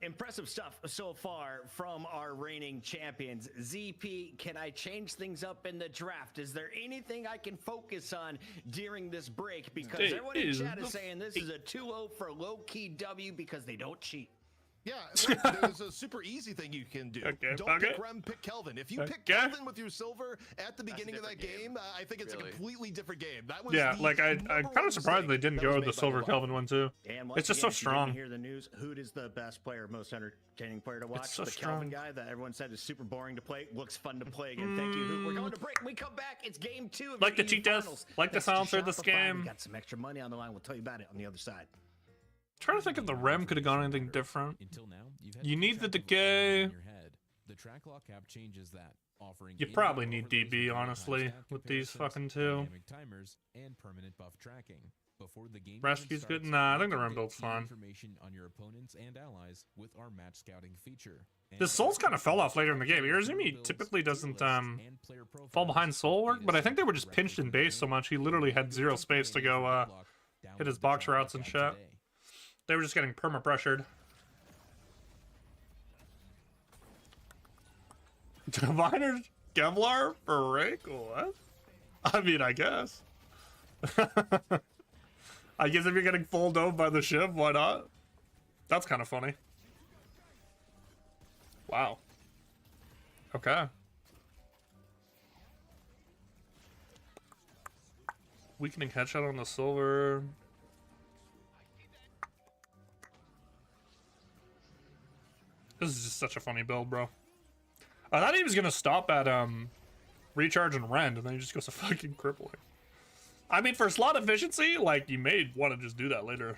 Impressive stuff so far from our reigning champions. ZP, can I change things up in the draft? Is there anything I can focus on during this break? Because It everyone in is chat is the- saying this is a 2-0 for low-key W because they don't cheat. Yeah, look, there's a super easy thing you can do. Okay, Don't okay. pick Rem, pick Kelvin. If you pick Okay. Kelvin with your silver at the beginning of that different game, I think it's Really. a completely different game. That was Yeah, the like I'm number kind one of surprised they mistake didn't that go was with the made by silver Deadlock. Kelvin one too. And once It's just again, so if you didn't strong. hear the news, Hoot is the best player, most entertaining player to watch. so the Kelvin strong. guy that everyone said is super boring to play, looks fun to play again. Thank you, Hoot. We're going to break. When we come back, it's game 2 of Like the EU cheat death, finals. like the Thanks to silencer this Shopify. game. We got some extra money on the line. We'll tell you about it on the other side. Trying to think if the Rem could have gone anything different. Until now, you've had You two need the trackable decay. in your head. The track lock app changes that, offering You in-game probably need overlays DB, with honestly, real-time with these stat fucking comparisons, two. dynamic timers, and permanent buff tracking. Before the game Rescue's even good? starts, Nah, I you think the can Rem get build's key fine. Information on your opponents and allies with our match scouting feature. The Souls kind of fell off later in the game. Irizumi typically doesn't fall behind Soul work, but I think they were just pinched in base so much he literally had zero space to go hit his box routes and shit. They were just getting perma pressured. Diviners Kevlar for Rake? What? I mean, I guess. I guess if you're getting full dove by the Shiv, why not? That's kind of funny. Wow. Okay. Weakening headshot on the silver. This is just such a funny build, bro. I thought he was gonna stop at recharge and rend, and then he just goes to fucking crippling. I mean, for slot efficiency, like you may want to just do that later.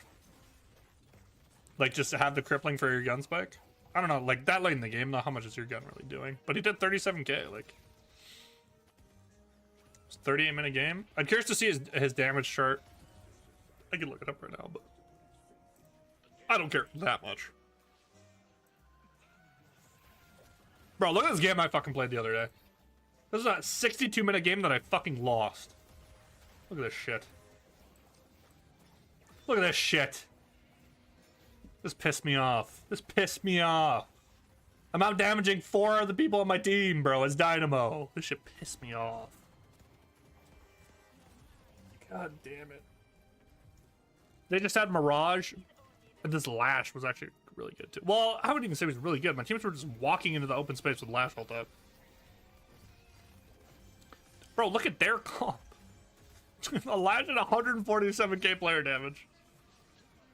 Like just to have the crippling for your gun spike. I don't know, like that late in the game, though, how much is your gun really doing? But he did 37k, like. It's a 38-minute game. I'm curious to see his damage chart. I can look it up right now, but I don't care that much. Bro, look at this game I fucking played the other day. This is a 62-minute game that I fucking lost. Look at this shit. Look at this shit. This pissed me off. This pissed me off. I'm out damaging 4 of the people on my team, bro, as Dynamo. This shit pissed me off. God damn it. They just had Mirage, and this Lash was actually really good too. Well, I wouldn't even say it was really good. My teammates were just walking into the open space with Lash ult up. Bro, look at their comp. A Lash at 147k player damage.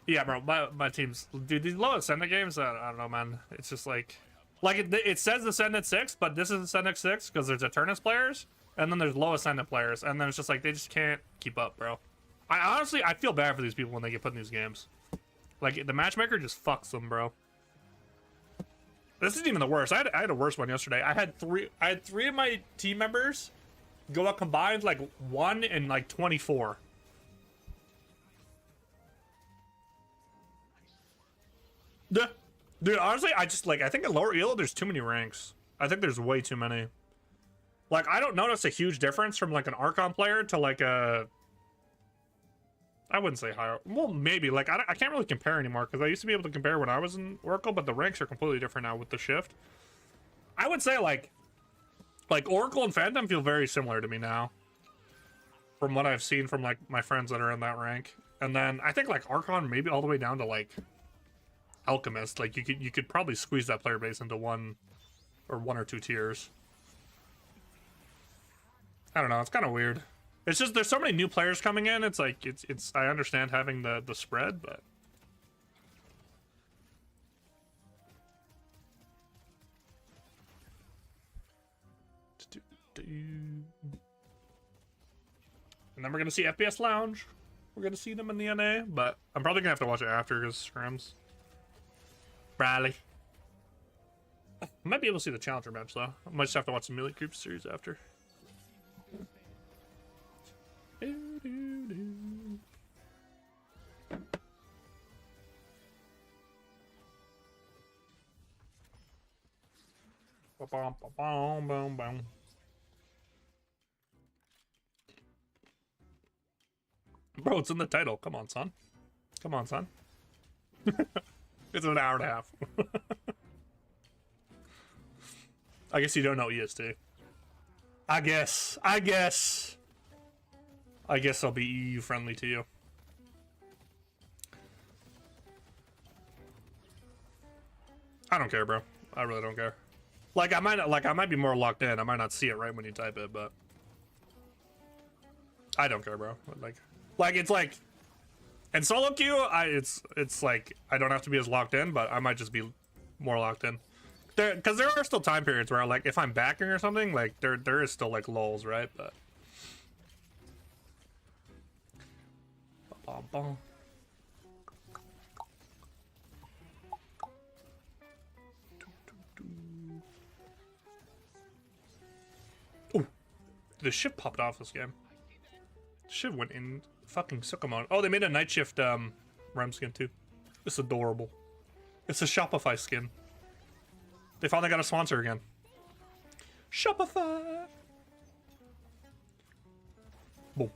Yeah, bro, my team's... Dude, these low Ascendant games, I don't know, man. It's just like... Like, it says Ascendant 6, but this is Ascendant 6 because there's Eternus players, and then there's low Ascendant players, and then it's just like, they just can't keep up, bro. I feel bad for these people when they get put in these games. Like, the matchmaker just fucks them, bro. This isn't even the worst. I had a worse one yesterday. I had three of my team members go out combined, like, 1 and, like, 24. Dude, honestly, I just like, I think at lower elo there's too many ranks. I think there's way too many. Like, I don't notice a huge difference from like an Archon player to like a, I wouldn't say higher. Well, maybe. Like, I can't really compare anymore because I used to be able to compare when I was in Oracle, but the ranks are completely different now with the shift. I would say like Oracle and Phantom feel very similar to me now, from what I've seen from like my friends that are in that rank. And then I think like Archon maybe all the way down to like Alchemist. Like you could probably squeeze that player base into one or two tiers. I don't know. It's kind of weird. It's just there's so many new players coming in. It's like it's I understand having the spread, but and then we're gonna see FPS Lounge. We're gonna see them in the NA, but I'm probably gonna have to watch it after because scrims. Bradley. I might be able to see the challenger match though. I might just have to watch the Melee Creep series after. Bro, it's in the title. Come on, son. Come on, son. It's an hour and a half. I guess you don't know EST. I guess I'll be EU friendly to you. I don't care, bro. I really don't care. Like I might be more locked in. I might not see it right when you type it, but I don't care, bro. Like it's like in solo queue, it's like I don't have to be as locked in, but I might just be more locked in. Because there are still time periods where like if I'm backing or something, like there is still like lulls, right? But oh, the shift popped off this game. Shift went in fucking Sukamon. Oh, they made a night shift rem skin too. It's adorable. It's a Shopify skin. They finally got a sponsor again. Shopify. Boom.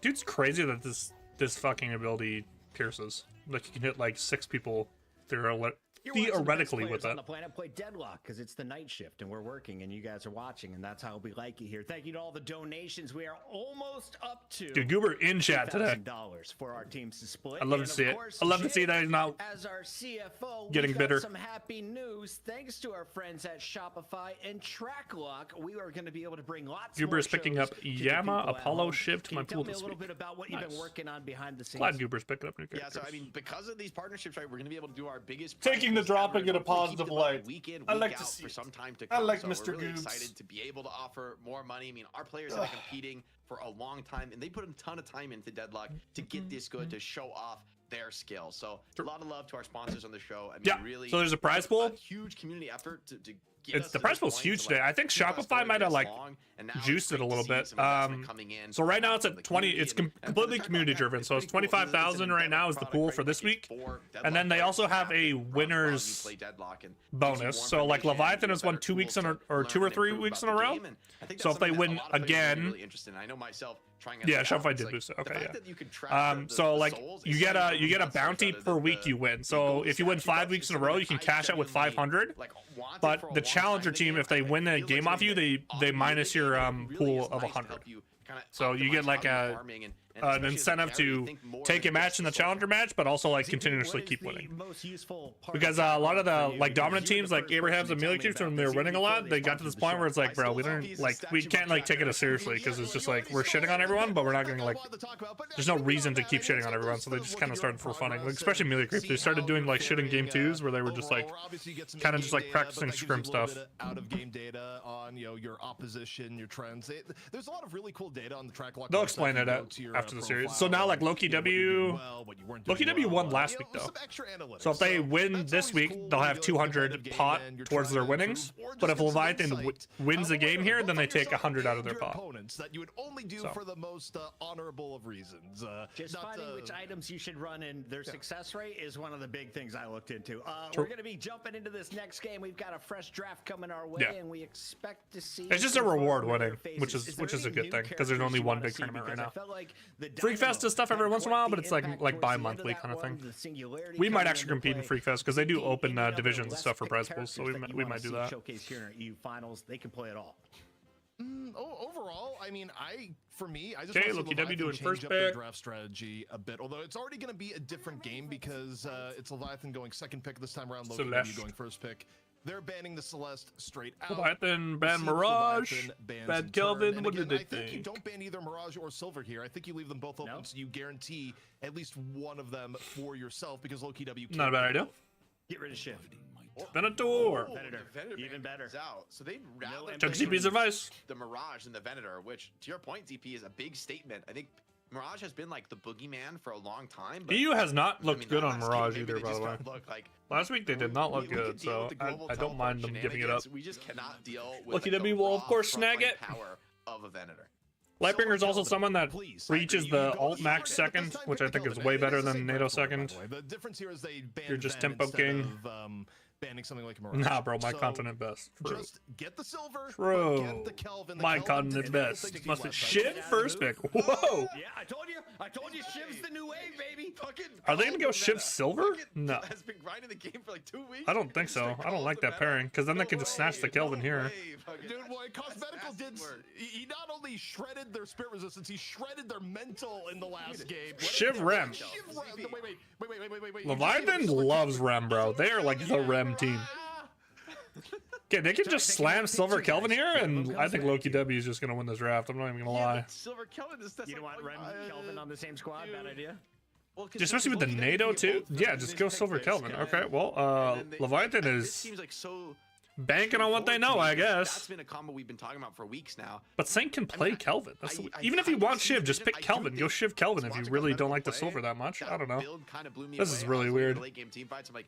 Dude's crazy that this fucking ability pierces. Like you can hit like 6 people theoretically with that. On the planet play Deadlock because it's the night shift and we're working and you guys are watching and that's how we like it here. Thank you to all the donations. We are almost up to Dude, Goober in chat today. $2,000 for our teams to split. I love to see it. I love to see that he's not as our CFO getting bitter. Some happy news thanks to our friends at Shopify and TrackLock. We are going to be able to bring lots Goober more is picking shows up to the Yama people at Apollo home. shift to my pool Tell me this a little week. bit about what you've been working on behind the scenes. Glad Goober's picking up new characters. Yeah, so I mean, because of these partnerships, right, we're going to be able to do our biggest Taking the drop and get a positive positive light. Week in, I week like to out see for it. some time to I come. like so Mr. We're really Goobs. excited to be able to offer more money. I mean, our players have been competing for a long time, and they put a ton of time into Deadlock to get this good, to show off their skill. So a lot of love to our sponsors on the show. I mean, Yeah, really, so there's a prize pool. a huge community effort to get us The to prize this pool's point, huge to, today. I think keep us Shopify going might have this like long, and now juiced it's it a great little to see bit. some investment coming in So right now it's from at the 20. community It's and for the completely Deadlock community app, driven. it's So it's pretty cool. It's an 25,000 right now is the product, pool right? for this Like, it's week. for And then Deadlock they also players. have a You play winners Deadlock and bonus. gives you So more like information, Leviathan gives has you won better 2 weeks tools in to or learn 2 or and 3 improve weeks in about a the row. game, and I think So that's if they something that a win lot of players are again, really interested in. I know myself trying yeah, this out, Shopify it's did like, boost it. the Okay, fact yeah. that you can track So the like souls you is get something a that starts bounty out of per the week you win. So gold if you win statue 5 bucks weeks is in a something row, that you can I cash out with genuinely, 500. like, wanted But for a the long challenger time in the team, game. if they win a It feels game like off you, something they that minus your really pool is of nice to 100. help you kinda So you get optimize like how you're a farming and an especially as a incentive carry, I to think more take a than match just in the the social. challenger match, but also like ZP, continuously what keep is the winning. most useful part Because of a lot of the Deadlock for you? like dominant Because you're teams the like first Abraham's person and to tell Melee me Creeps about when they were this winning a even lot, before they they got to this sponsored the point where it's show. like, bro, we don't like we can't like take it seriously because it's just like we're shitting on everyone, but we're not gonna like. There's no reason to keep shitting on everyone, so they just kind of started for funning. Like, especially Melee Creeps, they started doing like shit in game 2s where they were just like kind of just like practicing scrim stuff. Out of game data on your opposition, your trends. There's a lot of really cool data on the track lock. They'll explain it after the series. So now, like, Loki W won last week, though. So if they win this week, they'll have 200 pot towards their winnings. But if Leviathan wins the game here, then they take 100 out of their pot. That you would only do for the most honorable of reasons. Just finding which items you should run and their success rate is one of the big things I looked into. We're going to be jumping into this next game. We've got a fresh draft coming our way, and we expect to see. It's just a reward winning, which is a good thing because there's only one big tournament right now. Freak Fest does stuff every once in a while, but it's like bi-monthly kind of thing. We might actually compete in Freak Fest because they do open divisions and stuff for prize pools, so we might do that. Showcase here in our EU finals, they can play it all. Overall, I mean, for me, I just okay, want to Loki W doing first up pick. the draft strategy a bit. Although it's already going to be a different game because it's Leviathan going second pick this time around. Loki W going first pick. They're banning the Celeste straight out. Leviathan ban Mirage, ban Kelvin. What did they think? I think you don't ban either Mirage or Silver here. I think you leave them both open, so you guarantee at least one of them for yourself because Loki W. Not a bad idea. Get rid of Shiv. Venator. Venator. Even better. Out. So they took ZP's advice. The Mirage and the Venator, which to your point, ZP is a big statement. I think Mirage has been like the boogeyman for a long time. But, EU has not looked good on Mirage either, by the way. Like, last week they did not look good, so I don't mind them giving it up. We just cannot deal with Lucky W will of course snag it. Power of a Venator. Lightbringer is also someone that reaches the alt max second, which I think is way better than NATO second. The difference here is they ban You're just tempo king. Banning something like a Mirage. Nah, bro, my continent best. True. Just get the Silver. True. Get the Kelvin. My continent best. Must have shit first pick. Whoa. Yeah, I told you, Shiv's the new wave, baby. Are they gonna go Shiv Silver? No. Has been grinding the game for like 2 weeks. I don't think so. I don't like that pairing because then they can just snatch the Kelvin here. Dude, what Cosmetical did, he not only shredded their spirit resistance, he shredded their mental in the last game. Shiv Rem. Wait. Leviathan loves Rem, bro. They are like the Rem team. Okay, they can just slam Silver Kelvin here, and I think Loki W is just gonna win this draft. I'm not even gonna lie. Silver Kelvin is You don't want Rem Kelvin on the same squad? Bad idea. Well, especially with the NATO too. Yeah, just go Silver Kelvin. Okay, well, Leviathan is seems like so banking on what they know, I guess. That's been a combo we've been talking about for weeks now. But Saint can play Kelvin. Even if you want Shiv, just pick Kelvin. Go Shiv Kelvin if you really don't like the Silver that much. I don't know. This is really weird. Late game team fights, I'm like,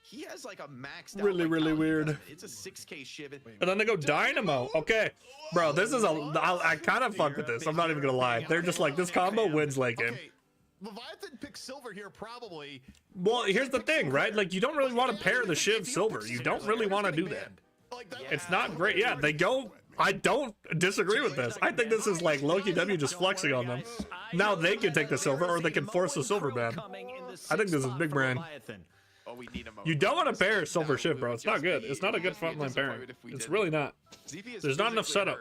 he has like a maxed really, out, really weird. It's a 6K Shiv. And then they go Dynamo. Okay, bro, this is I kind of fuck with this. I'm not even gonna lie. They're just like, this combo wins late game. Leviathan picks Silver here, probably. Well, here's the thing, right? Like, you don't really want to pair the Shiv Silver. You don't really want to do that. It's not great. Yeah, they go. I don't disagree with this. I think this is like Loki W just flexing on them. Now they can take the Silver, or they can force the Silver ban. I think this is big brain. You don't want to pair Silver Shiv, bro. It's not good. It's not a good frontline pairing. It's really not. There's not enough setup.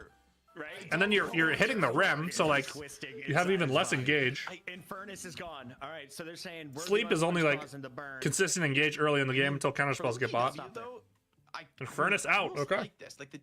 And then you're hitting the Rem, so like you have even less engage. Infernus is gone. All right, so they're saying Sleep is only like consistent engage early in the game until counterspells get bought. Infernus out. Okay.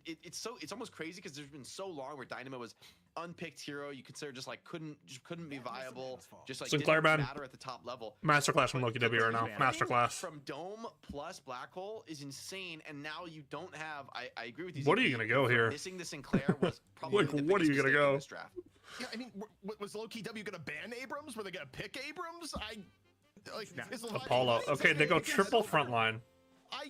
It's almost crazy because there's been so long where Dynamo was unpicked hero. You consider just couldn't be viable. Just like Sinclair didn't ban. matter at the top level. Masterclass from Loki W right now. Masterclass. From Dome plus Black Hole is insane, and now you don't have. I agree with you. What are you gonna go here? Missing the Sinclair was probably like, what are you gonna go? In this draft. Yeah, I mean, was Loki W gonna ban Abrams? Were they gonna pick Abrams? Apollo. Okay, they go triple frontline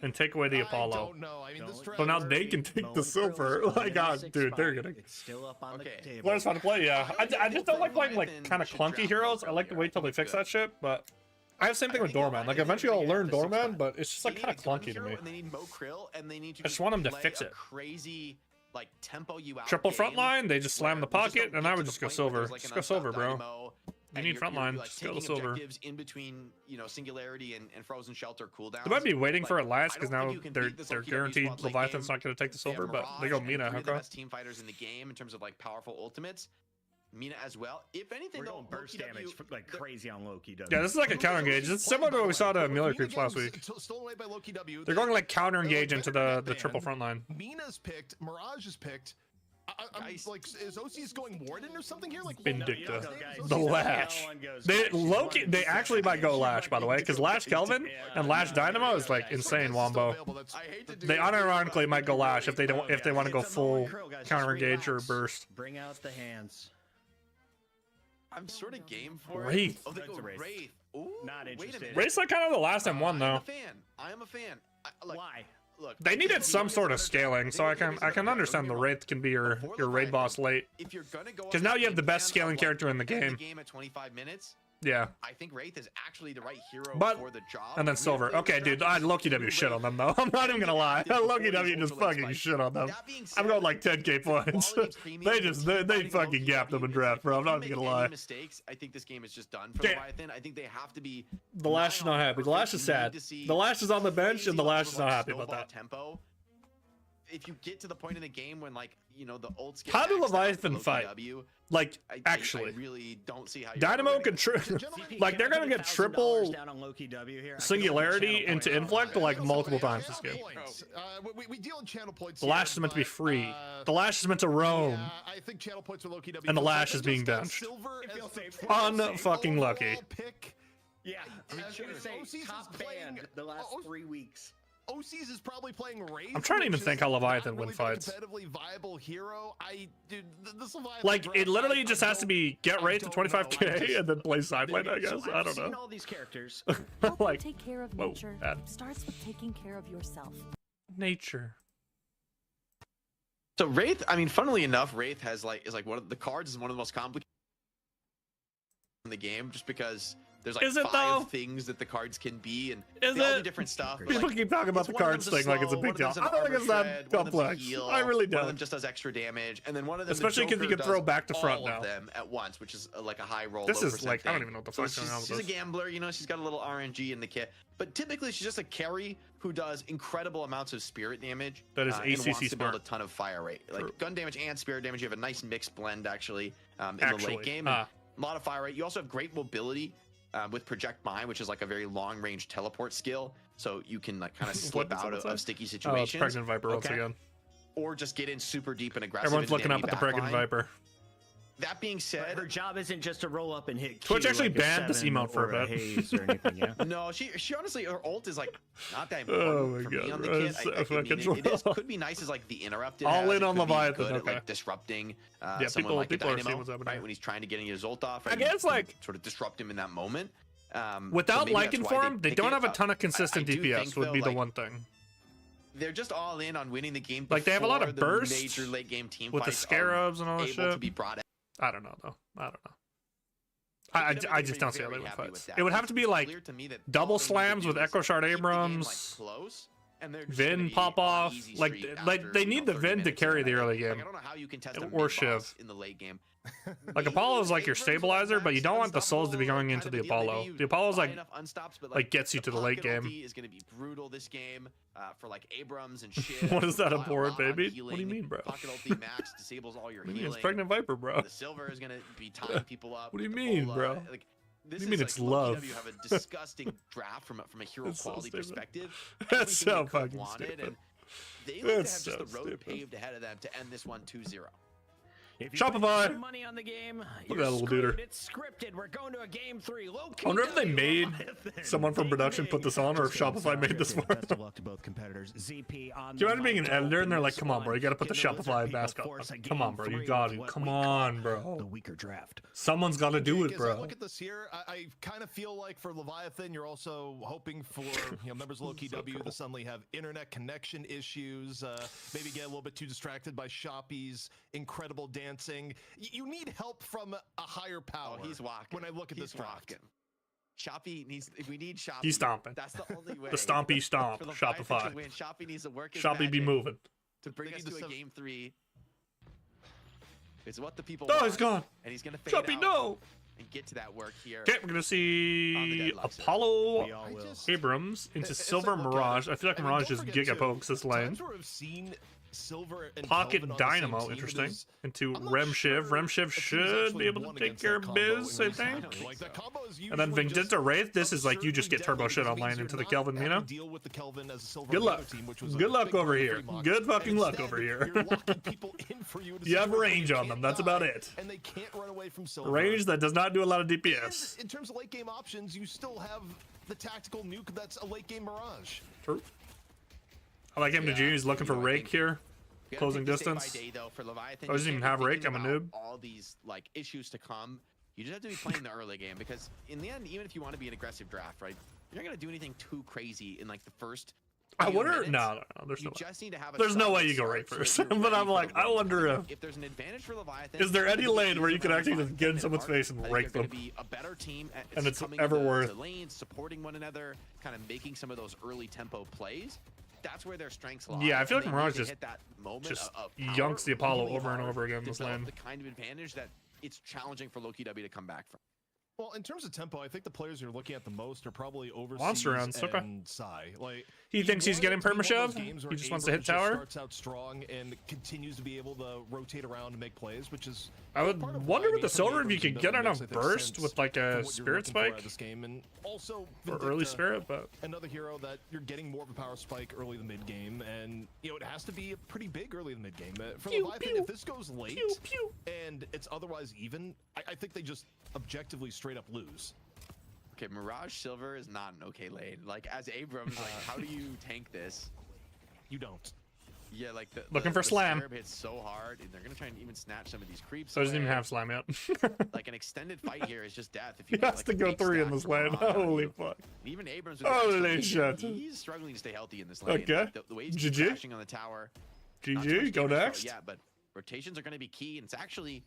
and take away the Apollo. I don't know. I mean, this so now they can take the Silver. Like, God, dude, they're gonna. It's still up on the table. Players fun to play, yeah. I just don't like playing like kind of clunky heroes. I like to wait till they fix that shit, but I have the same thing with Doorman. Like, eventually I'll learn Doorman, but it's just like kind of clunky to me. And they need Mo Krill, and they need to I just want them to fix it. Crazy, like, tempo you out. Triple frontline, they just slam the pocket, and I would just go Silver. Just go Silver, bro. You need frontline. Just go to Silver. In between, Singularity and Frozen Shelter cooldowns. They might be waiting for it last because now they're guaranteed Leviathan's not going to take the Silver, but they go Mina. Okay. Okay. The best team fighters in the game in terms of like powerful ultimates. Mina as well. If anything, we're going burst damage like crazy on Loki. Yeah, this is like a counter engage. It's similar to what we saw to Amelia Creeps last week. They're going like counter engage into the triple frontline. Mina's picked. Mirage is picked. Like, is OC's going Warden or something here? Like Vindicta, the Lash. They actually might go Lash, by the way, because Lash Kelvin and Lash Dynamo is like insane wombo. They unironically might go Lash if they want to go full counter engage or burst. Bring out the hands. I'm sort of game for Wraith. it. Oh, they That's go a Wraith. Wraith. Ooh, Not wait a interested. minute. Wraith's like kind of the last and one I'm though. a fan. I am a fan. Like, Why? look, They I needed think some DIMOV sort of is scaling, so I can understand the Wraith can be your raid boss late. If you're gonna go, Because now you have the best scaling character in the end game. the game at 25 minutes. Yeah. I think Wraith is actually the right hero But- for the job. And then Silver. Okay, dude, I'd Loki W shit on them though. I'm not even gonna lie. Loki W just fucking shit on them. I'm going like 10k points. they fucking gapped them in draft, bro. I'm not even gonna lie. Mistakes. I think this game is just done for Damn. Leviathan. I think they have to be. The Lash is not happy. The Lash is sad. The Lash is on the bench, and the Lash is not happy about that. Tempo. If you get to the point in the game when, like, you know, the old skip How do maxed out Leviathan Loki fight? W, Like, I actually. really don't see how you're Dynamo winning can this. like they're gonna get triple down on Loki W here. singularity into inflect like multiple times this game. We deal in channel points. The Lash is meant to be free. The Lash is meant to roam. Yeah, I think channel points for Loki W. And the Lash I is being just got benched. Silver It as feels the safe. Unfucking overall lucky. Pick. Yeah, I mean, As should say OCs is top playing- band the last Oh, 3 weeks. OCs is probably playing Wraith. I'm trying to even which think is how not Leviathan really win the fights. Competitively viable hero. Dude, this Leviathan Like draft, it literally I just has to don't- be get I right to don't know. I 25k just- and then play side lane, I guess. So I I've don't seen know. all these characters. Helping Like, take care of whoa, nature bad. starts with taking care of yourself. Nature. So Wraith, I mean, funnily enough, Wraith is like one of the cards is one of the most complicated in the game, just because there's like Is it, 5 though? things that the cards can be, and Is they all do it? different stuff. but, People like, keep talking about the one of cards them's a thing like it's a slow, big one deal. of I them's don't an think it's armor that shred, one of them's a complex. heal, I really One of don't. them just does extra damage, and then one of them, Especially 'cause you can throw back to front all now. of them at once, which is like a high roll. This low is percent like I don't thing. even know what the So fuck's going on with she's a this. gambler, you know. She's got a little RNG in the kit, but typically she's just a carry who does incredible amounts of spirit damage. That is and ACC wants to build smart. a ton of fire rate, like True. gun damage and spirit damage. You have a nice mixed blend actually in the Actually, late game. ah. A lot of fire rate. You also have great mobility with Project Mine, which is like a very long range teleport skill. So you can like kind of slip What out does of, that say? sticky Oh, it's situations, Pregnant Viper once Okay. again. or just get in super deep and aggressive. Everyone's into looking the up at the enemy Pregnant backline. Viper. That being But said, her job isn't just to roll up and hit Twitch Q actually like a banned this 7 emote for a or bit. haze or anything, yeah? no, she honestly, her ult is like not that Oh important my for me God, on the bro, kit. it's so I mean, fucking it is, raw. could be nice as like the interrupt. It All has. in It on could be Leviathan, good at, okay. like disrupting Yeah, someone people- like people a are seeing Dynamo, what's happening right? here. When he's trying to get his ult off, I right? guess, You can like, sort of disrupt him in that moment. So Without maybe that's liking why for him, they pick don't it. have a ton of consistent I do DPS. think, Would though, be the like, one thing. They're just all in on winning the game. Like, they have a lot of before the burst major late game team with the fights are scarabs and all that able to shit. be brought out. I don't know though. I don't know. Could I be just don't see how very they win happy with fights. that. It would have It's to be clear like to me that double all they need to slams do with is Echo Shard keep the game, like, Abrams, close, and they're just Vin gonna be pop on off. easy Like street they after, need the 30 Vin to minutes carry in. the early Like, game. I don't know how you can test Or a mid Shiv. boss in the late game. Like Apollo is like your stabilizer, but you don't want the souls to be going into the Apollo. The Apollo's like gets you to the late game. Is going to be brutal this game for like Abrams and Shiv. What is that, a Rely board, on baby? healing. What do you mean, bro? Pocket ulti max disables all your What do you mean? healing. It's Pregnant Viper, bro. The silver is going to be tying people up. What do you with the mean, bola. bro? Like, What this do you mean is, it's like, love? Loki W have a disgusting draft from a hero That's so quality stupid. perspective. That's Everything so they could have fucking wanted, stupid. and they look to have That's just so the road stupid. paved ahead of them to end this one 2-0. If you Shopify. put some money on the game, Look you're at that little screwed. duder. It's scripted. We're going to a game 3. I wonder if they made someone from production put this on, or if Just kidding. Shopify made this for Best them. of luck to both competitors. ZP on Can you the imagine being an mic to editor and they're open like, this "Come on, bro, you got to put the one. Can Shopify Lizard mask people on. force a Come game on, bro, you 3 got with it. what Come we on, call bro. The weaker draft. Someone's got to do Jake, it, as I bro. look at this here, I kind of feel like for Leviathan, you're also hoping for members of Loki So W cool. to suddenly have internet connection issues, maybe get a little bit too distracted by Shoppy's incredible dancing. You need help from a higher power. Oh, he's walking. When I look at this draft. walking. Shoppy needs. If we need Shoppy, He's stomping. That's the only way. The stompy stomp, For Leviathan to Shopify. win, Shoppy needs to work his Shoppy be magic moving. to bring They us need to to a sub- game 3. It's what the people Oh, want. he's gone. And he's gonna fade Shoppy, out no. and get to that work here. Okay, we're gonna On the see Deadlock server. Apollo We all will. Abrams into As I Silver look at Mirage. it, I feel like I mean, Mirage don't just forget, giga too, pokes this lane. times where I've seen Silver and Pocket Kelvin on the same Dynamo, team, interesting. there's- Into I'm not Rem Shiv. sure Rem Shiv a team's should actually be able won to take against care that of combo in Biz, I recent think. times. Like, that combo is And then usually Vindicta just Wraith, this is like you just get absurdly turbo shit deadly, online because into you're the Kelvin, not you having know? to deal with the Kelvin as a Silver Good on the luck. other team, which was a Good luck big over part of here. the free Good mock. fucking And luck instead, over here. you're locking people in for you to You have Silver, range you on them, can't that's about die, it. And they can't run away from Silver. Range that does not do a lot of And DPS. in terms of late game options, you still have the tactical nuke that's a late game Mirage. True. I like him to Junior. He's looking for You know, I Rake think- here. You gotta Closing take this day by distance. day, though, for Leviathan. Oh, doesn't You even can't have be Rake, thinking I'm a about noob. All these like issues to come. You just have to be playing the early game, because in the end, even if you want to be an aggressive draft, right, you're not going to do anything too crazy in like the first I few wonder. minutes. No, there's You no way. just need to have a There's no solid way you go start right so that first. you're But ready I'm for like, the I win. wonder If there's an advantage for Leviathan, is there any the lane where you Eagles can around actually the just get in 5-minute someone's mark, face and I think rake they're gonna them? be a better team at And it's coming ever into worth. the lanes, supporting one another, kind of making some of those early tempo plays. That's where their strengths lie. Yeah, I feel like and they Mirage need to just- hit that moment just of power yunks the Apollo really over and hard over again in to this develop lane. the kind of advantage that it's challenging for Loki W to come back from. Well, in terms of tempo, I think the players you're looking at the most are probably Overseas Monster rounds, okay. and Psy. Like, He thinks he's want getting it to be one of perma-shove? those games where He just wants to hit Abrams just tower? Starts out strong and continues to be able to rotate around and make plays, which is I would part of wonder why, with the I mean, silver if you Abrams could has get been on a makes, I think, burst sense with like for a what you're spirit looking for out spike of this game, and also or early Vindicta, spirit, but another hero that you're getting more of a power spike early in the mid game, and you know it has to be a pretty big early in the mid game. For Pew, Leviathan, pew. if this goes late pew pew. and it's otherwise even, I think they just objectively straight up lose. Okay, Mirage Silver is not an okay lane. Like, as Abrams, like, how do you tank this? You don't. Yeah, like Looking for the slam. Scarab hits so hard, and they're gonna try and even snatch some of these creeps. So he doesn't even away. have slam yet. Like an extended fight here is just death. If He you get, has like, to a go big 3 in stack this of lane. Mirage on Holy you. fuck. Even Abrams, with Holy the extra shit. speed, he's struggling to stay healthy in this lane. Okay. Like, the way he's GG. crashing on the tower. not too GG, much go damage next. Yeah, but rotations are going to be key, and it's actually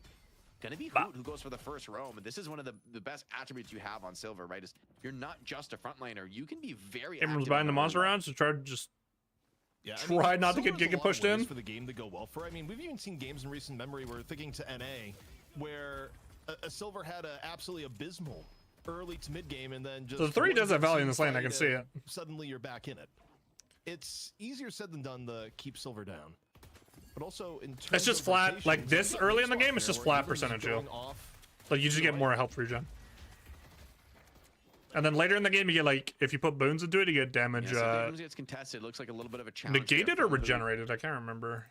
going to be Bah. Hoot who goes for the first roam. And this is one of the best attributes you have on Silver, right? Is you're not just a front laner. You can be very Abrams active buying in the early monster game. rounds to try to just Yeah, Try not to get Silver's a Giga lot of pushed ways in. for the game to go well for. I mean, we've even seen games in recent memory where thinking to NA, where a Silver had a absolutely abysmal early to mid game, and then just the 3 does have one value in this lane. I fight can see it. Suddenly you're back in it. It's easier said than done to keep Silver down, but also in terms It's just of flat, rotations, like this you've got early in the mixed game, it's there just where flat Abrams is percentage going heal. off. Like you just get more health regen. And then later in the game, you get like if you put boons into it, you get damage Yeah, so if Abrams gets contested. It looks like a little bit of a challenge. negated there or from Hoot. regenerated. I can't remember.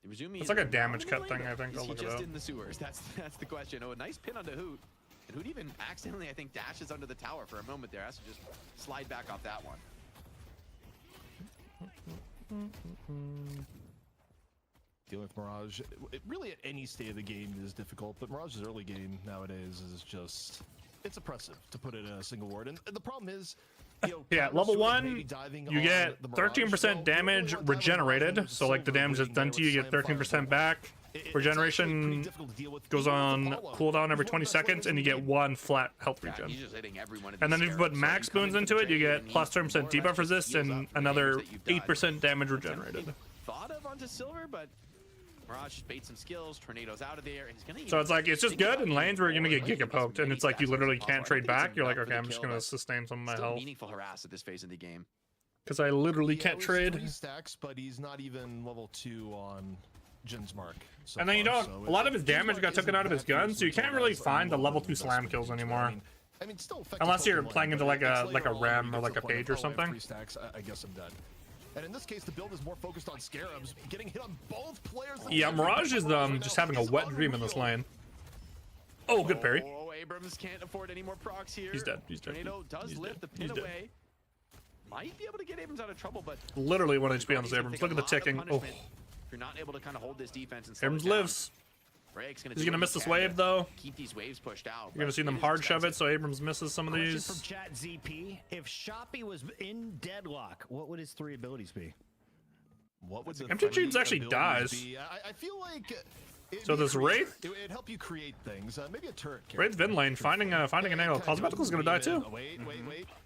Izumi It's is like a around damage the cut lane, thing, but I think. Is I'll he look it just up. in the sewers? That's the question. Oh, a nice pin onto Hoot. And Hoot even accidentally, I think, dashes under the tower for a moment there. Has to just slide back off that one. Dealing with Mirage, really at any state of the game is difficult, but Mirage's early game nowadays is just, it's oppressive, to put it in a single word. And the problem is, you know, Yeah, kind of level sort of 1, maybe diving you on get the Mirage. 13% Well, you damage really want to dive on regenerated. Mirage So like the Silver damage that's waiting done there to you, you with get Slam 13% Fire. back. It's actually pretty Regeneration difficult to deal with, goes even with on Apollo. cooldown every He's 20 one of the best seconds, laners and you in the get game. 1 flat health Yeah, regen. he's just hitting every one of And these then if you put scarabs. So max you come boons into into the it, you trade get and he plus 10% more or less debuff just resist heals up and for the another damage that you've done. 8% damage It's something regenerated. we've thought of onto Silver, but Mirage just baits some skills, tornadoes out of there, and he's gonna. So it's like it's just think good about in lanes where you're gonna more get laning giga poked, as and many it's like you stacks as literally possible. can't I trade think it's back. You're like, enough for okay, the I'm just kill, gonna but sustain some of my Still health meaningful harass at this phase of the game. because I literally Yeah, can't it was trade. 3 stacks, but he's not even level 2 on Jin's mark. So And then you far, don't. so A lot of his Jin's damage mark got taken isn't out of his that gun, so you useful can't really as a find the low level 2 slam investment kills in anymore. games, but I mean, still effective Unless you're Pokemon, playing into but like it's a later on Ram when or you like get a to the point Page of, or oh, I have something. 3 stacks, I guess I'm dead. And in this case, the build is more focused on Scarabs, getting hit on both players. Yeah, Mirage is just having a wet dream in this lane. Oh, good parry. Oh, Abrams can't afford any more procs here. He's dead. He's dead. Tornado does He's lift dead. the pin He's dead. away. Might be able to get Abrams out of trouble, but Literally 1 HP on he's this gonna Abrams. take Look a at the lot of ticking. Oh, punishment if you're not able to kind of hold this defense and slow Abrams it down. lives. Rake's gonna Is he do gonna what miss this can wave to though? Keep these waves pushed out. You're gonna but see them it is hard shove it, expensive. so Abrams misses some of Question these. from Chat ZP: if Shoppy was in Deadlock, what would his 3 abilities be? What would the Empty 3 Dreams actually abilities dies. be? I feel like it'd So be a this creature. Wraith? It'd help you create things. Maybe a turret. Wraith Vin lane, finding an angle. Cosmetical's gonna die too. Wait.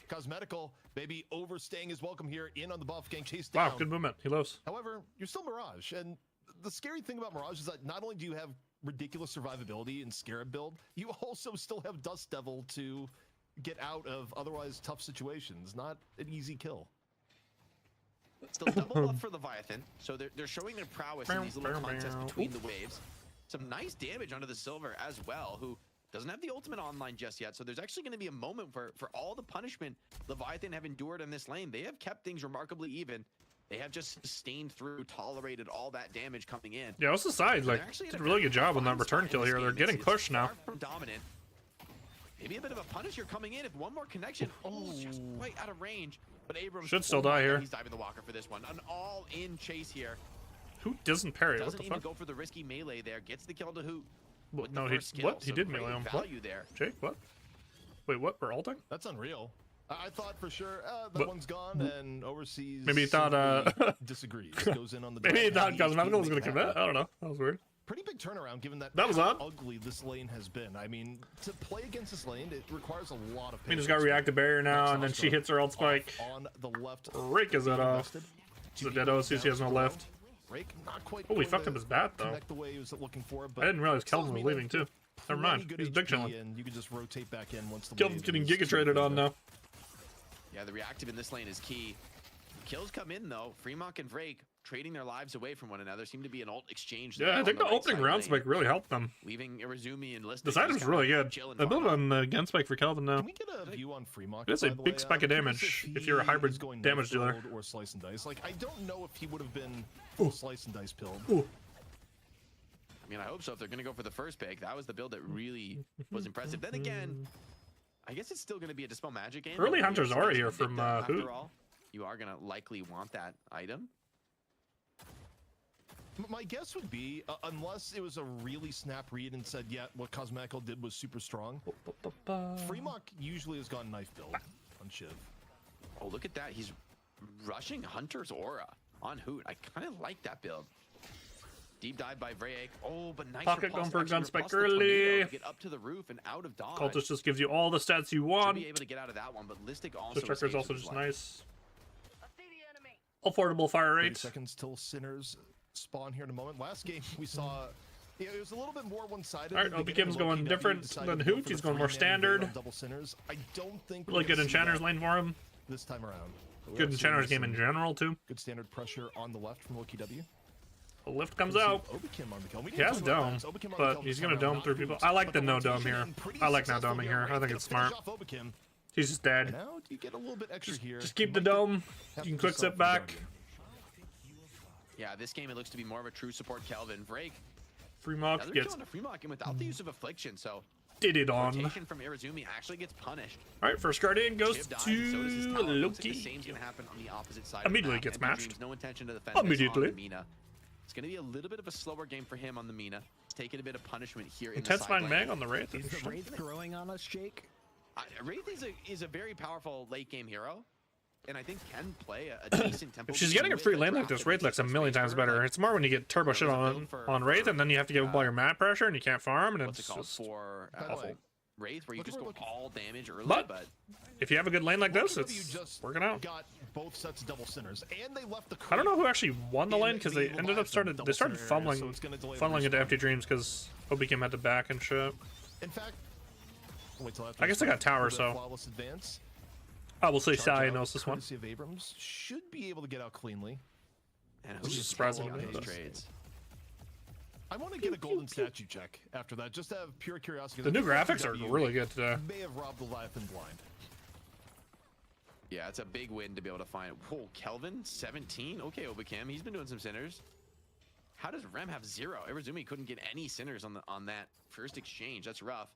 Cosmetical, maybe overstaying his welcome here in on the buff, getting chased down. Wow, good movement. He lives. However, you're still Mirage, and the scary thing about Mirage is that not only do you have ridiculous survivability in Scarab build, you also still have Dust Devil to get out of otherwise tough situations. Not an easy kill. Still double buff for Leviathan, so they're showing their prowess in these little contests between the waves. Some nice damage onto the Silver as well, who doesn't have the ultimate online just yet. So there's actually going to be a moment for all the punishment Leviathan have endured in this lane. They have kept things remarkably even. They have just sustained through, tolerated all that damage coming in. Yeah, what's the side? They're Like, actually did in a really good job on that fine return spot kill in this here. They're game. getting It's pushed now. far from dominant. Maybe a bit of a punish here coming in. If one more connection, almost just quite out of range. But Abrams Should still oh my die God, here. He's diving the walker for this one. An all-in chase here. Who doesn't parry? What Doesn't the even fuck? go for the risky melee there. Gets the kill to Hoot. with No, the he first skill. what? He So did great melee him. What? value there. Jake, what? Wait, what? We're ulting? That's unreal. I thought for sure that But- one's gone, and overseas Maybe he thought, simply disagrees. Goes in on the Maybe he drive, thought and Cosmetical was EST going to make commit. that. I don't know. That was weird. Pretty big turnaround given that That was how odd. ugly this lane has been. I mean, to play against this lane, it requires a lot of He just patience. got reactive barrier now, and then she hits her ult Off spike. on the left. Rake is that off. So Dead OC, he has no left. Rake not quite Oh, he going fucked to up his bat, though. connect the way he was looking for, but I didn't realize still Kelvin was mean leaving, too. Never plenty mind. good He's big HP, chilling. and you can just rotate back in once the Kelvin's wave getting is giga traded on over. now. Yeah, the reactive in this lane is key. Kills come in though. Fremont and Vrake trading their lives away from one another. Seem to be an ult exchange. Yeah, there I on think the right opening side round lane, spike really helped them. leaving Irizumi and Listic. This item's really good. I built on the gun spike for Kelvin now. Can we get a view on Fremont? It is a by the big way? spike of I'm curious damage if you're a he hybrid is going damage knife dealer. build or slice and dice. Like, I don't know if he would have been Ooh. slice and dice pilled. Ooh. I mean, I hope so. If they're going to go for the first pick, that was the build that really was impressive. Then again, I guess it's still going to be a Dispel Magic game. Early but Hunter's it's Aura nice here to from, predict that Hoot. After all, you are going to likely want that item. My guess would be, unless it was a really snap read and said, yeah, what Cosmetical did was super strong, Fremont usually has gone knife build on Shiv. Oh, look at that. He's rushing Hunter's Aura on Hoot. I kind of like that build. Deep dive by Vrake. Oh, but nice Pocket repulse, going for a actually gun spike repulsed the tornado early. to get up to the roof and out of dodge. Cultist just gives you all the stats you Should want. be able to get out of that one, but Listic also This tracker's escapes also with his just life. nice. Affordable fire 30 rate. seconds till Sinners spawn here in a moment. Last game we saw, yeah, it was a little bit more one-sided. Alright, OBKim's going different than Hoot. He's going more standard. Double Sinners. I don't think Really we're good gonna see Enchanter's that lane for him. this time around. We Good are Enchanter's seeing game in some general, too. Good standard pressure on the left from Loki W. The lift comes We'll see out. Obicam on the kill. We He didn't has talk about dome, that. Obicam on the but kill he's this gonna time dome around, through not people. Hoot, I like but the no rotation dome here. and pretty I like no successful doming here. I think Rake it's gets finish smart. off Obicam. He's just dead. Now you get a little bit extra here. Just keep You the might dome. have You can to quick sell step for back. Guardian. Yeah, this game it looks to be more of a true support Kelvin. Vrake. Fremont Now they're gets killing a Fremont game without the use of Affliction, so did it on. rotation from Irizumi actually gets punished. Alright, first Guardian goes Shiv dies, to and so does his talent. Looks like the Loki. same's gonna happen on the opposite side. Immediately of the map. gets Empty matched. Dreams, no intention to defend this Immediately. on the Mina. It's gonna be a little bit of a slower game for him on the Mina. He's taking a bit of punishment here in the side Intensifying lane. Mag on the Wraith. Is the Wraith growing on us, Jake? Wraith is a very powerful late game hero, and I think can play a decent tempo. If she's game getting a with free the lane like draft this, that Wraith makes looks a some million space times for her, better. but It's more when you get turbo shit there's a on build for Wraith, and then you have to give up all your mat pressure, and you can't farm, and what's it it's called just for By the awful. way, Wraith, where you look just at go what all damage early, But- but If you have a good lane like this, Loki W it's just working out. Got both sets of double sinners, and they left the. I don't know creep who actually won the in lane because they the ended up Leviathan double started sinner area, fumbling so it's gonna delay the funneling into respawn. Empty Dreams because OBKim had to back and shit. In fact, wait till after I guess they got tower, the so flawless advance. I will say Charge Sai out, knows this one. courtesy of Abrams should be able to get out cleanly. and Which who's is surprising on to these me. trades? I want to get a golden statue check after that, just to have pure curiosity. The new I think graphics are W really good today. May have robbed the Leviathan blind. Yeah, it's a big win to be able to find. Whoa, Kelvin 17. Okay, Obicam, he's been doing some sinners. How does Rem have 0? Irizumi couldn't get any sinners on that first exchange. That's rough.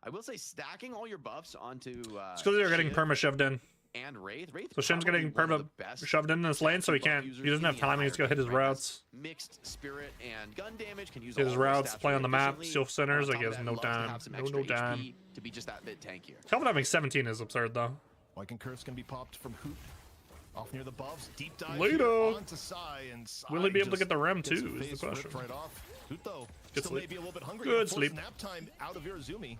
I will say stacking all your buffs onto It's because they're getting Shiv perma shoved in. and Wraith. So Shin's getting perma shoved in this lane, so he can't. He doesn't have timing. He's gonna hit his routes. Mixed spirit and gun damage, can use Hit his all those routes, stats play on the map, efficiently. steal centers, On like, he top has of no that, loves to time. have some No extra time. HP to be just that bit tankier. Kelvin having 17 is absurd though. Lycan Curse can be popped from Hoot. Off near the buffs, deep dive Later. here onto Sai, and Sai Will he be able to just get the Rem gets too, the is the face question. ripped right off. Hoot though, Good still sleep. maybe a little bit hungry. Good Forces sleep. Nap time out of Irizumi.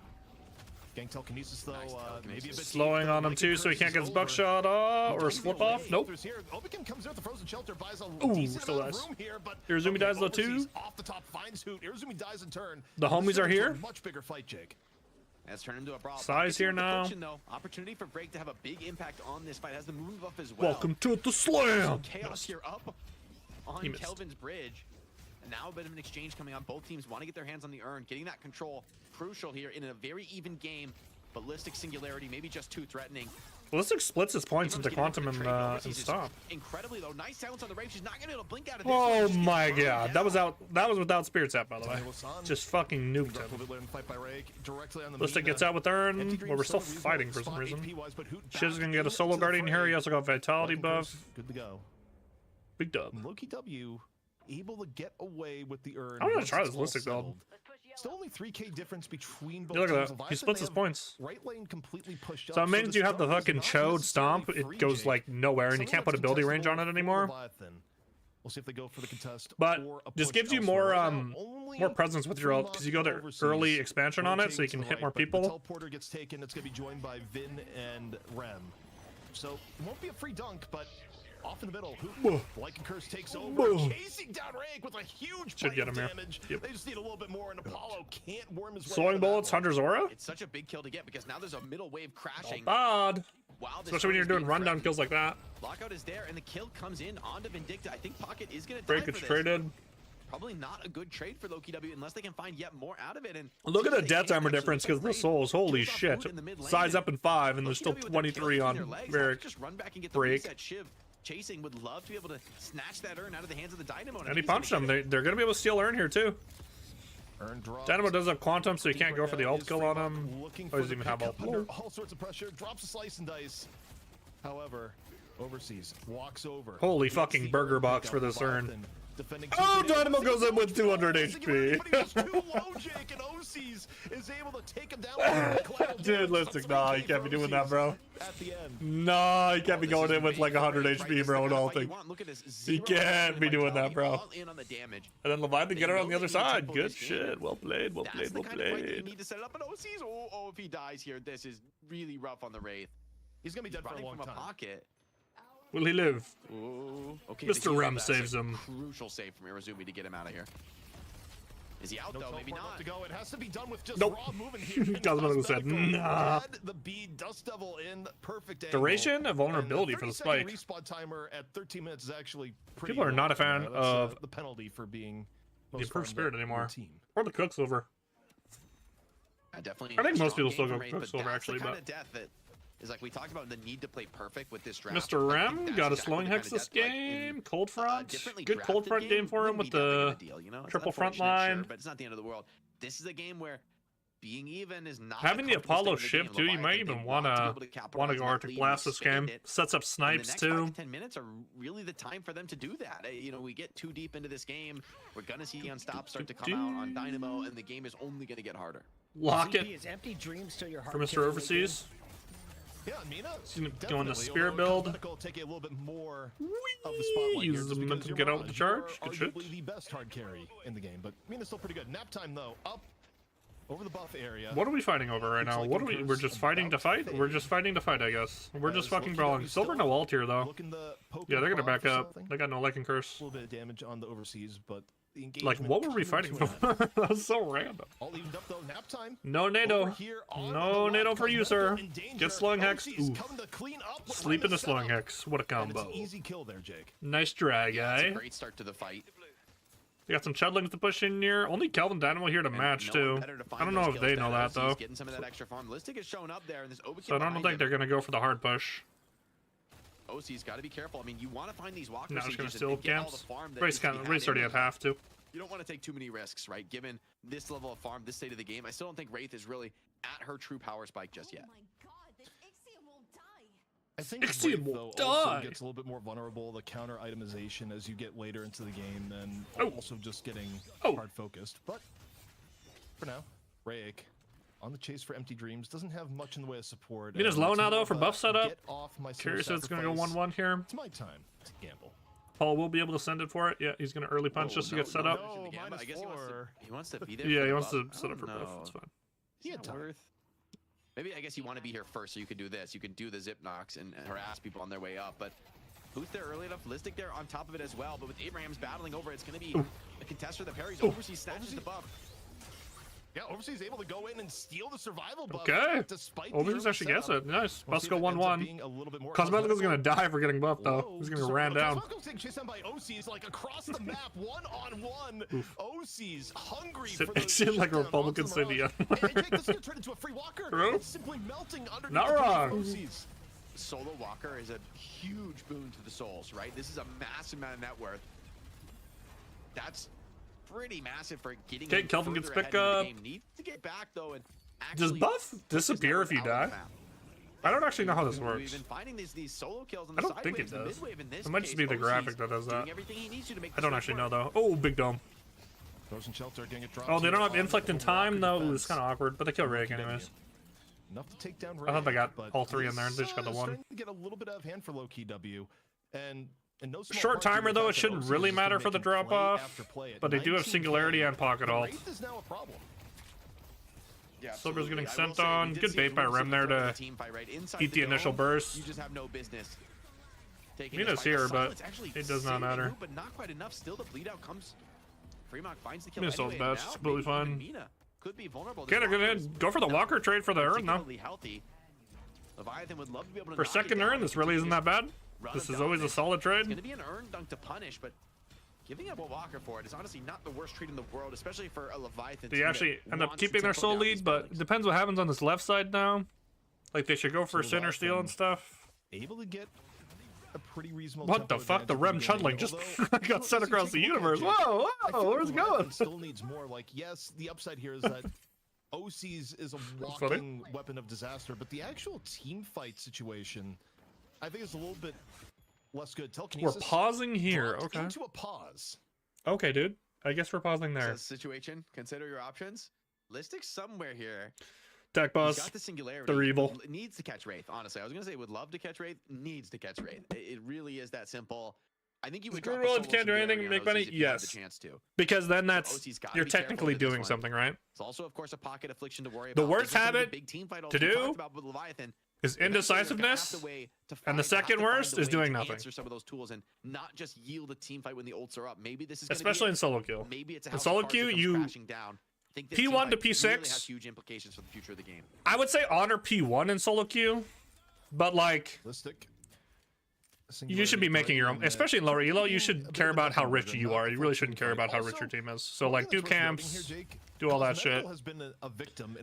Gang telekinesis though, Nice maybe a telekinesis. bit Slowing deep, on though. him Lycan too, so he Curse can't is get his over. buckshot or Don't slip be off. away. Nope. There's here. Obicam comes out the frozen shelter, buys a Ooh, decent still amount of dies. room here, but Irizumi dies though, Overseas too. Off the top finds Hoot. Irizumi dies in turn. The homies This are turns into a here. Much bigger fight, Jake. That's turned into a brawl. Sai's here now. Though. Opportunity for Vrake to have a big impact on this fight. Has the move buff as well. Welcome to the So slam. chaos Missed. here up on He missed. Kelvin's bridge. And now a bit of an exchange coming on. Both teams want to get their hands on the urn. Getting that control crucial here in a very even game. Ballistic Singularity, maybe just too threatening. Ballistic splits his points Abrams into getting quantum the and trade overseas is stop. Incredibly though. Nice silence on the Wraith. She's not gonna be able to blink out of this Oh one. She's my getting god, burned that was down. out. That was without Spirit Sap, by the way. Tornado Sun. Just fucking nuked Drop a him. little bit later in the fight by Rake, directly on the Ballistic Mina. gets out with Empty Urn, Dreams where we're still reasonable fighting for some spot reason. AP-wise, but Hoot Shiv's back gonna get a into solo the guardian here. fray. He also got Vitality Lycan buff. Curse, good to go. Big dub. Loki W able to get away with the urn. I'm gonna once try it's this all Ballistic build. settled. Still only 3K difference between both Yeah, look teams. at that. He Leviathan, splits they his have points. Right lane completely pushed So up. it means this you have the jump is fucking not chode necessarily stomp. free, It goes Jake. like nowhere, and you Something can't put that's ability range on contestable it for anymore. Leviathan. We'll see if they go for the contest. But or a just push gives you elsewhere. more Right now, only more presence with your ult because you go to overseas. early expansion on it, so you Rotating to can the hit right, more but the people. teleporter gets taken. It's going to be joined by Vin and Rem. So it won't be a free dunk, but off in the middle. Lycan Curse takes over, chasing down Rake with a huge Should bite get of him here. damage. Yep. They just need a little bit more, and Apollo can't worm his way out Sowing of that bullets, one. Hunter's aura. It's such a big kill to get because now there's a middle wave crashing. Bad. While this Especially when you're is doing being rundown threatened. kills like that. Lockout is there, and the kill comes in onto Vindicta. I think Pocket is going to die Break for gets this. traded. Probably not a good trade for Loki W unless they can find yet more out of it. And Look at the they death can timer actually difference because the trade. souls. Holy Kills off shit. Root in the mid lane, Size and up in 5, and there's still Loki W with their 23 kills between on their legs, Varric. just run back and get the Break. reset. Shiv chasing would love to be able to snatch that urn out of the hands of the Dynamo. And he punched him. They're going to be able to steal Urn here too. Urn drops. Dynamo does have Quantum, so you can't Deep go right for the now ult is kill Free on Buck him. looking Oh, for he doesn't the even have pickup ult. under all sorts of pressure. Drops a slice and dice. However, overseas walks over. Holy Gets fucking the burger urn box pickup. for this urn. Leviathan defending Oh, two Dynamo grenades. goes in with 200 Doesn't give HP. it, but he goes too low, Jake, and OCs is able to take him down. Dude, listen, nah, you can't be doing that, bro. At the end. No, you can't be going in with like 100 HP, bro, and ulting. You can't be doing that, bro. In on the damage. And then Leviathan get it on the other side. Tempo Good this game. shit. Well played, well That's played, the well kind of fight that you played. need to set it up. But OC's, oh, if he dies here, this is really rough on the Wraith. He's gonna be dead for a Running long from a time. pocket. Will he live? Ooh. Okay, Mr. the heal, Rem that's saves a him. Crucial save from Irazumi to get him out of here. Is he out No though? Maybe teleport not. left to go. It has to be done with just Nope. raw movement here. Cosmo said, nah. The bead, Dust Devil in perfect angle. Duration of vulnerability And for the 30-second spike. respawn timer at 13 minutes is actually pretty People are not a long. fan That's, of the penalty for being The most improved farmed spirit up anymore. team. Or the Quicksilver. Definitely. I think a most strong people still game go from Wraith, Quicksilver, but that's actually, the kind but- of death that is like we talked about the need to play perfect with this draft. Mr. I think Rem that's got a exactly slowing the hex kind of this death, like, in game. Cold front. differently Good cold drafted front game for him wouldn't with be that big of the a deal, you know? It's triple front unfortunate, sure, line. but it's not the end of the world. This is a game where being even is not Having a the comfortable Apollo state of the shift game. too, you might Leviathan, even they want to be to able capitalize on go that Arctic lead, Blast this expand game. it. Sets up And the snipes next too. 5 to 10 minutes are really the time for them to do that. You know, we get too deep into this game. We're gonna see Unstop start to come out on Dynamo, and the game is only gonna get harder. Lock ZP, it is empty dreams still your heart for Mr. killer Overseas. Yeah, Mina. gonna go in the definitely, spirit although build. Cosmetical will take a little bit more of the spotlight here, Use just the because momentum, you're get out Mirage. with the charge. You're Good shit. arguably the best hard carry in the game, but Mina's still pretty good. Nap time though, up over the buff area. What are we fighting over right Looks now? like What are we? Inquis We're just fighting to about fight. to We're fade. just fighting to fight, I guess. We're just As fucking Loki brawling. W Silver still no ult here though. looking to poke Yeah, they're gonna prod back for up. something. They got no Lycan Curse. A little bit of damage on the overseas, but the Like, engagement what were we coming fighting to for? an end. That was so random. All evened up though. Nap time. No Over NATO. here on No the NATO left, for you, Cosmetical sir. in danger. Get slowing hex. OC's Ooh. coming to clean up what Sleep Rem in the has set slowing up. hex. What a And it's combo. an easy kill there, Jake. Nice drag, Yeah, it's a eh? great start to the fight. We got some Chudlings to push in here. Only Kelvin Dynamo here to And match no one too. better to find I don't those know if kills they than know that OCs, though. Getting some of that extra farm. Listic is showing up there, and this Overkill So I don't behind think him. they're gonna go for the hard push. OC's got to be careful. I mean, you want to find these walker Now it's gonna sieges steal and get all the camps. farm that Race needs to be kind of had race already in at them. half too. You don't want to take too many risks, right? Given this level of farm, this state of the game, I still don't think Wraith is really at her true power spike just yet. Oh my god, this Ixion won't die. I think Ixion Wraith, will though, also die. gets a little bit more vulnerable, the counter itemization as you get later into the game, and Oh. also just getting Oh. hard focused. But for now, Rayek on the chase for empty dreams doesn't have much in the way of support. Mina's and low it's now, more though, of for a buff setup. get off my Curious if it's gonna go sacrifice. 1-1 here. It's my time to gamble. Paul will be able to send it for it. Yeah, he's gonna early punch just to get set up. no. I guess minus he wants, four. he wants to be there. Yeah, for he the wants to buff. set up for Oh, buff. no. That's fine. He had Not time. worth. Maybe I guess you want to be here first, so you could do this. You could do the zip knocks and harass people on their way up. But who's there early enough? Listic there on top of it as well. But with Abraham's battling over, it's going to be a contest for the parries. Overseas snatches the buff. Yeah, Overseas able to go in and steal the survival buff. Okay. Despite the Overseas early actually gets setup. it. Nice. We'll Must see go if it ends up 1-1. being a little bit more Cosmetical's gonna die for getting buffed though. Whoa, He's gonna so ran down. Cosmetical's getting chased down by OCs like across the map, one-on-one. OCs hungry Sit for the next in like a shutdown Republican onto the city. Mirage. Hey, Jake, this is gonna turn into a free walker. True. It's simply melting underneath Not the body of wrong. OCs. Solo Walker is a huge boon to the souls, right? This is a massive amount of net worth. That's pretty massive for getting. Okay, him Kelvin gets further pick ahead in up. the game. Needs to get back though and Does actually buff put his disappear if network you out on die? the map. I don't actually know how this We've works. been finding these solo kills on I the don't side think it waves, the does. mid wave in this It might just case, be the OC's graphic that does that. doing everything he needs to make I this don't work actually know work. though. Oh, big dome. Frozen Shelter getting it dropped. Oh, they don't here have on inflict in the time? Walker No, defense. it's kind of awkward, but they kill Rake anyways. Enough to take down I thought they got but all three in there. this, They just got the one. starting to get a little bit out of hand for low key W, and no small Short part due to timer the though, fact it that shouldn't OC really has just been matter for the making play drop off, after play at but they do have 19K. singularity and pocket alt. Wraith is now a problem. Yeah, Silver's getting absolutely. I will sent say, we on. did Good see bait by Goober Rem there Out in to the team fight, right? Inside eat the initial dome, burst. You just have no business taking Nina's this fight. here, The but silence actually it does not saving matter. Who, but not quite enough. Still, the bleed out comes. Fremont finds the kill Mina's anyway. bad. and It's now completely maybe even fine. Mina could be vulnerable. Okay, they're gonna go for the Walker trade for the urn though. Particularly healthy. Leviathan would love to be able to For knock it second down urn, this and really isn't continue that bad. to run This him is always a down. solid It's trade. going to be an urn dunk to punish, but giving up a Walker for it is honestly not the worst trade in the world, especially for a Leviathan. They team that actually end up wants to keeping their tempo soul down these lead, but it buildings. depends what happens on this left side now. Like they should go for So center steal and Leviathan stuff. Able to get a pretty reasonable. What the tempo fuck? The advantage Rem at the chuddling just beginning, got sent although, across the as you take a look universe. at it, Whoa, I feel whoa, like where's it Leviathan going? Still needs more. Like, yes, the upside here is that OC's is a funny. walking weapon of disaster, but the actual team fight situation, I think, is a little bit less good. We're Telekinesis pausing here. dropped Okay. into a pause. Okay, dude. I guess we're pausing there. Says situation. Consider your options. Listic somewhere here. Deck He's boss. got the singularity. They're evil. Needs to catch Wraith. Honestly, I was gonna say would love to catch Wraith. Needs to catch Wraith. It really is that simple. I think you would Screw drop roll a if you solo can't do anything singularity to on make money? OCs if you had Yes. the chance to. Because then So that's OC's gotta you're be careful technically with this doing one. something, right? It's also, of course, a pocket affliction to worry The about. worst This is some of the habit big team fight to we do talked about with Leviathan. Is Eventually, there's gonna have indecisiveness, to way to and the find- have second to find worst a is way doing to nothing. answer some of those tools and not just yield a team fight when the ults are up. Maybe this is gonna especially be in solo queue. maybe it's a In house of solo cards queue, that comes you crashing down. I think this P1 team to fight really P6. has huge implications for the future of the game. I would say honor P1 in solo queue, but like Listic. you should be making your own, especially in lower elo. You should care about how rich you are. You really shouldn't care about how rich your team is. So like do camps, do all that shit.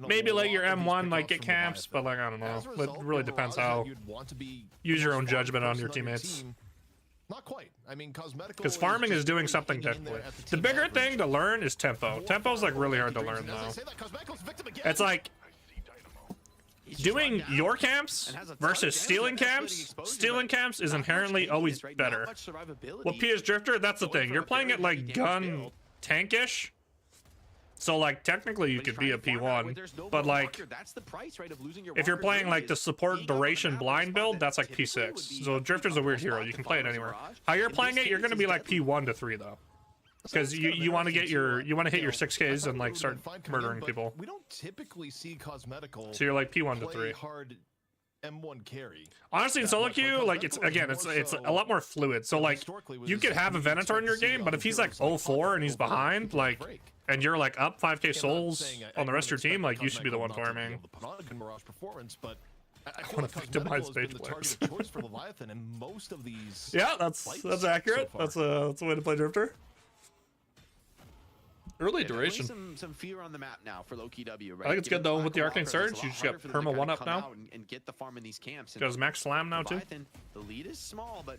Maybe let your M1 like get camps, but like I don't know. It really depends how. Use your own judgment on your teammates. Not quite. I mean, cosmetical. Because farming is doing something technically. The bigger thing to learn is tempo. Tempo's like really hard to learn though. It's like doing your camps versus stealing camps. Stealing camps is inherently always better. Well, PS Drifter, that's the thing. You're playing it like gun tankish. So like technically you could be a P1, but like if you're playing like the support duration blind build, that's like P6. So Drifter's a weird hero. You can play it anywhere. How you're playing it, you're gonna be like P1 to 3 though. Because you want to get your hit your 6Ks and like start murdering people. We don't typically see cosmetical. So you're like P1 to 3. Hard M1 carry. Honestly, in solo queue, like it's a lot more fluid. So like you could have a Venator in your game, but if he's like 0-4 and he's behind, like, and you're like up 5k souls on the rest of your team, like you should be the one farming. I wanna victimize page players. players. Yeah, that's accurate. That's a way to play Drifter. Early duration. Some fear on the map now for low key W, right? I think it's good though with the Arcane Surge. You just got perma 1 up now. And get the farm in these camps. Does max slam now too? Leviathan, the lead is small, but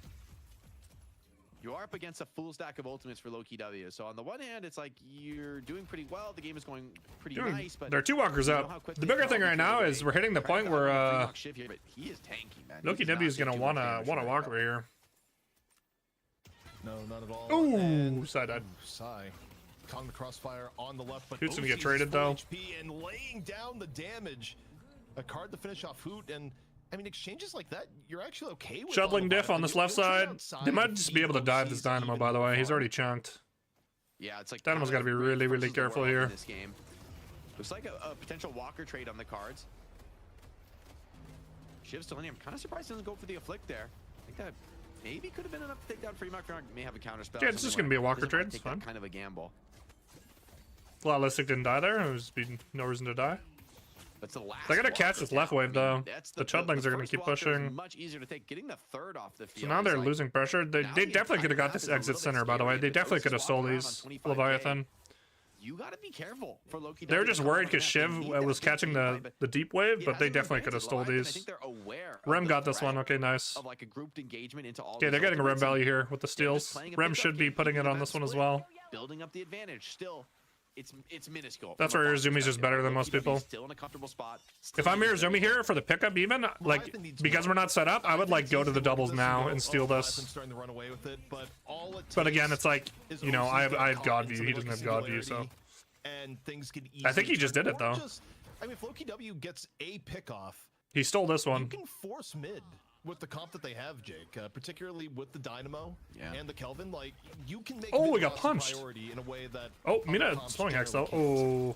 you are up against a full stack of ultimates for low key W. So on the one hand, it's like you're doing pretty well. The game is going pretty nice, but There are 2 walkers up. The bigger thing right now is we're hitting the point where he is tanky, man. low key W is gonna wanna walk over here. No, not at all. Ooh, And- side died. Sigh. Calling the crossfire on the left, but Hoot's gonna get OC's traded, full though. HP and laying down the damage. A card to finish off Hoot, and I mean exchanges like that, you're actually okay with. Shuttling diff on this left side. They might just be able to dive this OCs Dynamo, even by the way. He's far. already chunked. Yeah, it's like Dynamo's gotta be really, really careful here. In this game. Looks like a potential Walker trade on the cards. Shiv's still in here. I'm kind of surprised he doesn't go for the afflict there. I think that maybe could have been enough to take down Fremont. May have a counter spell. Yeah, it's just gonna be a Walker trade, it's Take fine. that kind of a gamble. Lawlistic didn't die there. There's been no reason to die. That's the last. They gotta Walker catch this left wave, down. I though. that's The Chudlings are gonna first keep Walker is pushing. Much easier to take. Getting the third off the So field. now they're is like- losing pressure. They now definitely could have got entire this map is a exit little bit center, by the way. scary. They If definitely OCs could have walk stole around on these 25K, Leviathan. You gotta be careful for Loki. They were just worried because Shiv was catching the deep wave, but they definitely could have stole I these. think they're aware of Rem the got this one. threat Okay, nice. of like a grouped engagement into all Okay, these they're getting a Rem ultimates and value here with the just steals. playing a Rem pickup should be game, putting it keeping on the this one as split, well. building up the advantage. Still, it's minuscule. That's from a where farm Iruzumi's just perspective. better than most Loki people. Still in a comfortable spot. If I'm Irizumi here for the pickup, even like because we're not set up, I would like go to the doubles now and steal this. Starting to run away with it, But again, it's like, you know, I have God view. He doesn't have God view, so and things can I think he just did it though. I mean, if Loki W gets a pick off, He stole this you one. can force mid with the comp that they have, Jake, particularly with the Dynamo and the Kelvin. Like, you can make Oh, mid we got boss a punched. priority in a way that Oh, other Mina comps slowing hex though. generally can't. Oh,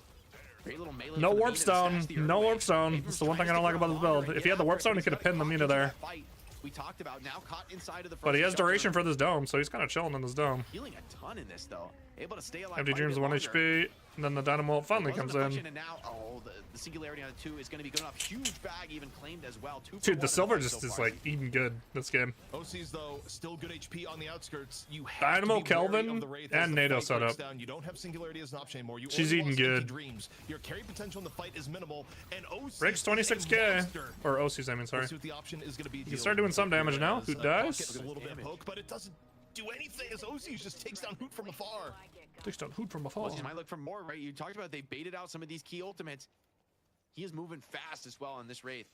Great little melee no from the warp Mina to stone. snatch the No early warp wave. stone. Abrams That's the one thing I tries don't to like get about this around build. her If he had the again, warp stone, he but could have he's got pinned the caught Mina into there. that fight we talked about. Now caught inside of the But he has first jumper. duration for this dome, so he's kind of chilling in this dome. Healing a ton in this though. Able to stay alive. Empty quite a Dreams bit 1 longer. HP, and then the Dynamo finally Wasn't comes a function, in. And now, the singularity on 2 is going to be good enough. Huge bag even claimed as well. 2 for Dude, 1 the in silver fight just so is far. like eating good this game. OC's though still good HP on the outskirts. You have Dynamo, to be wary Kelvin, of the Wraith and as the NATO fight setup. breaks down. You don't have singularity as an option anymore. You She's only eating lost Empty good. Dreams. Your carry potential in the fight is minimal, and OC Breaks is a 26k. monster. Or OC's, I mean, sorry. Let's see what the option is going to be. You can start doing some damage now. Hoot dies. Gets a little bit of poke, but it doesn't do anything as OC just takes down Hoot from afar. Takes down Hoot from afar. Well, you might look for more, right? You talked about they baited out some of these key ultimates. He is moving fast as well on this Wraith.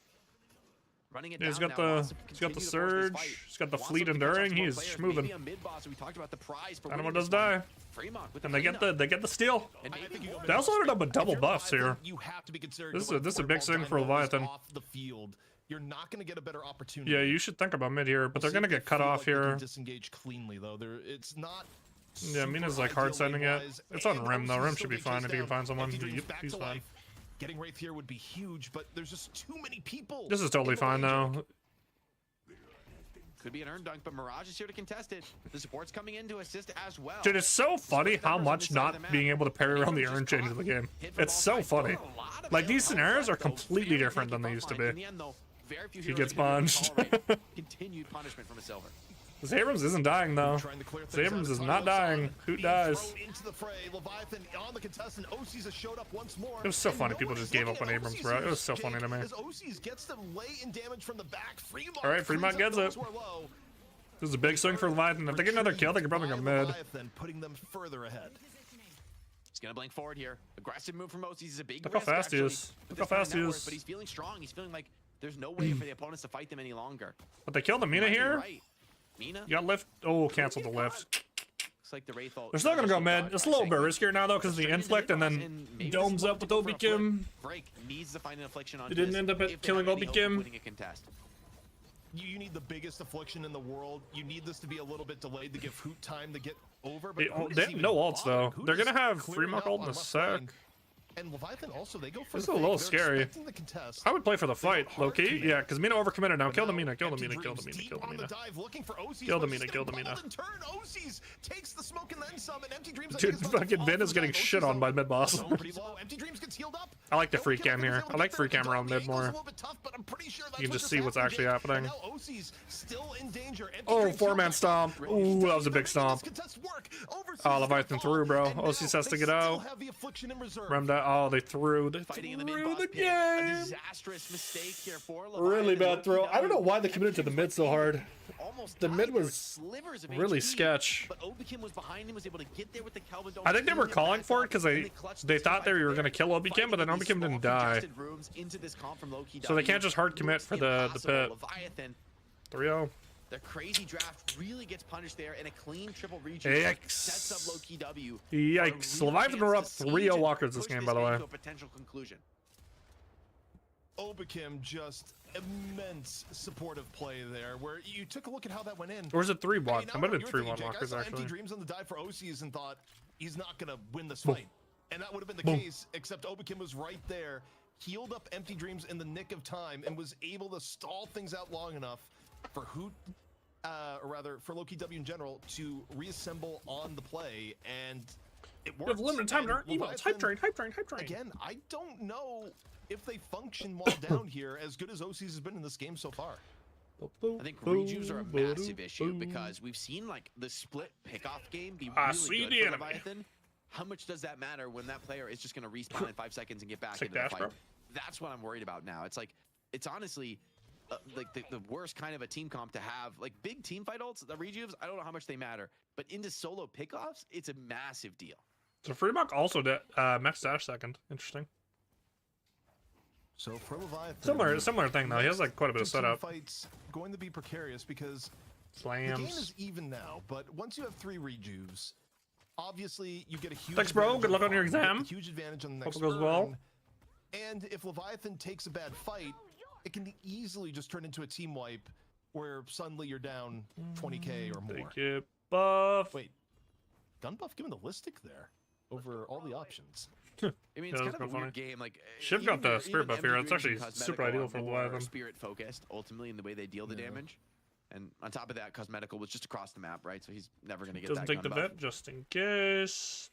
Running it Yeah, he's down got now, the wants to he's got the continue to force this surge. fight. He's got the Wants fleet them to catch up enduring. to He more is players, schmoving. maybe a mid-boss, so we talked about the prize for Dynamo winning does this one. die. Fremont with And the they get the steal. and maybe more. They also ended up with double If you're buffs here. Leviathan, you have to be considered This is to a- this is a let big swing for Dynamo Leviathan. off the field. You're not going to get a better opportunity. Yeah, you should think about mid here, but they're See gonna if they get cut feel off like they can here. Disengage cleanly though. It's not. Yeah, super Mina's like hard ideal sending it. lane-wise, It's on and Rim though. OC Rim still should be get fine chased if he can down. find someone. Empty Dreams Yep, back he's to fine. life. Getting Wraith here would be huge, but there's just too many people. This is totally in the fine lane, though. Could be an earn dunk, but Mirage is here to contest it. The support's coming in to assist as well. Dude, it's so funny how much not being able to parry around the urn changes the game. It's so funny. Like, these scenarios are completely different than they used to be. In the end, though, very few He heroes gets are gonna punched. tolerate continued punishment from a silver. This Abrams isn't dying though. Trying to clear things Abrams out. is not dying. Hoot Being dies. thrown into the fray. Leviathan on the contest, and OC's has showed up once more. It was so And funny no people one just is gave up looking on at Abrams, OC's bro. It was here, so funny Jake, to me. As OC's gets them lay in damage from the back. Fremont All right, Fremont cleans up gets those it. who are low. This is a big swing for Leviathan. If they get another kill, they can probably go mid. Leviathan, putting them further ahead. He's gonna blink forward here. Aggressive move from OCs is a big Look how risk, fast he actually, is. with Look how this fast kind he of net is. worth, But he's feeling strong. He's feeling like there's no way for the opponents to fight them any longer. But they killed the Mina Might be here. right. Mina? You got lift. Oh, canceled the lift. Looks like the Wraith ult They're still gonna go just mid. dodged It's a by little bit Sigma. riskier now though because of the Straight into inflict and mid-boss, then maybe domes this up with multiple for a Obi Kim. flip. Break needs to find an affliction on He didn't this end up if they killing have Obi any hope of Kim. winning a contest. You need the biggest affliction in the world. You need this to be a little bit delayed to give Hoot time to get over. But Hoot They isn't have no even ults though. bothered. Hoot They're is gonna have clearing Fremont out ult in on a left sec. flank. And Leviathan also, they go for This the is a little fake. They're scary. expecting the contest. I would play for the They go fight, low hard key. commit. Yeah, because Mina overcommitted now. But Kill the now Mina, kill the Empty Mina, kill the Dreams Mina, deep kill the on Mina. dive, looking for OCs, Kill the but Mina, it's kill the gonna Mina. bubble and turn. OCs takes the smoke and then some, and Empty Dreams, I Dude, think, is about to fucking fall Vin for is the getting dive. shit OCs on by though, mid boss. zone pretty low. Empty Dreams gets healed up. I like the No free kill, cam he's here. able to I like get free there. cam around The mid angle's more. a little bit tough, but I'm pretty sure that's You can what just see what's happened, actually Jake. happening. And now OCs still in danger. Empty Oh, Dreams four-man still back stomp. up. Ooh, that was a big This stomp. contest work. Overseas Oh, is Leviathan gonna fall, threw, bro. and now OCs has to they get still out. have the affliction in reserve. Rem that. Oh, they threw. They Fighting in the threw mid-boss the pit. A game. disastrous mistake here for Really Leviathan. bad throw. I don't know why they Empty committed to the Dreams mid so were hard. almost The died. mid There were was slivers of really HP, sketch. But Obi-Kim was behind him, was able to get there with the Kelvin. I think they were Don't calling back for it up, because and they clutched they this thought they fight were there. gonna kill Obi Kim, but then Fighting Obi Kim these didn't small, die. congested rooms into this comp from low-key So they W. can't just hard commit Looks for the impossible. pit. Leviathan, 3-0. the crazy draft really gets punished there, and a clean triple region Yikes. sets up low-key W. Yikes. for a real Leviathan were up chance to siege 3-0 and walkers this push game, by the way. game to a potential conclusion. Obikim just immense supportive play there, where you took a look at how that went in. Or is it 3 I mean, walk? I It don't might know have been what 3 you're one thinking, Jake. walkers I saw Empty actually. Dreams on the dive for OCs and thought he's not gonna win this Boom. fight, and that would have been the Boom. case. Except Obikim was right there, healed up Empty Dreams in the nick of time, and was able to stall things out long enough for Hoot, or rather for Loki W in general, to reassemble on the play, and it You worked. have limited time to And earn emotes. Leviathan- Hype train, hype train, hype train. Again, I don't know if they function while down here as good as OCs has been in this game so far. I think rejuves are a massive issue because we've seen like the split pickoff game be I really see good the for enemy. Leviathan. How much does that matter when that player is just going to respawn in 5 seconds and get back Sick into the dash, fight? bro. That's what I'm worried about now. It's like, it's honestly like the worst kind of a team comp to have. Like big team fight ults, the rejuves, I don't know how much they matter, but into solo pickoffs, it's a massive deal. So Freebuck also did Max Dash second. Interesting. So for Leviathan, Similar thing though. He has like quite a bit of team setup. Fights going to be precarious because the game Slams. is even now. But once you have 3 rejuves, obviously you get a huge. Thanks, bro. advantage Good luck on your the farm. You get exam. a huge advantage on the Hope next it goes well. turn. And if Leviathan takes a bad fight, it can easily just turn into a team wipe where suddenly you're down 20k or more. Thank you, buff. Wait, gun buff given the listic there over all the options. I mean, it's Yeah, kind that's of a kinda weird game. Like, Shiv even got the your- spirit even buff here. MD It's actually Dreams and super Cosmetical ideal are for more Leviathan. Spirit focused, ultimately, in the way they deal the damage. And on top of that, Cosmetical was just across the map, right? So he's never going to get Doesn't that take the gun buff. vet just in case.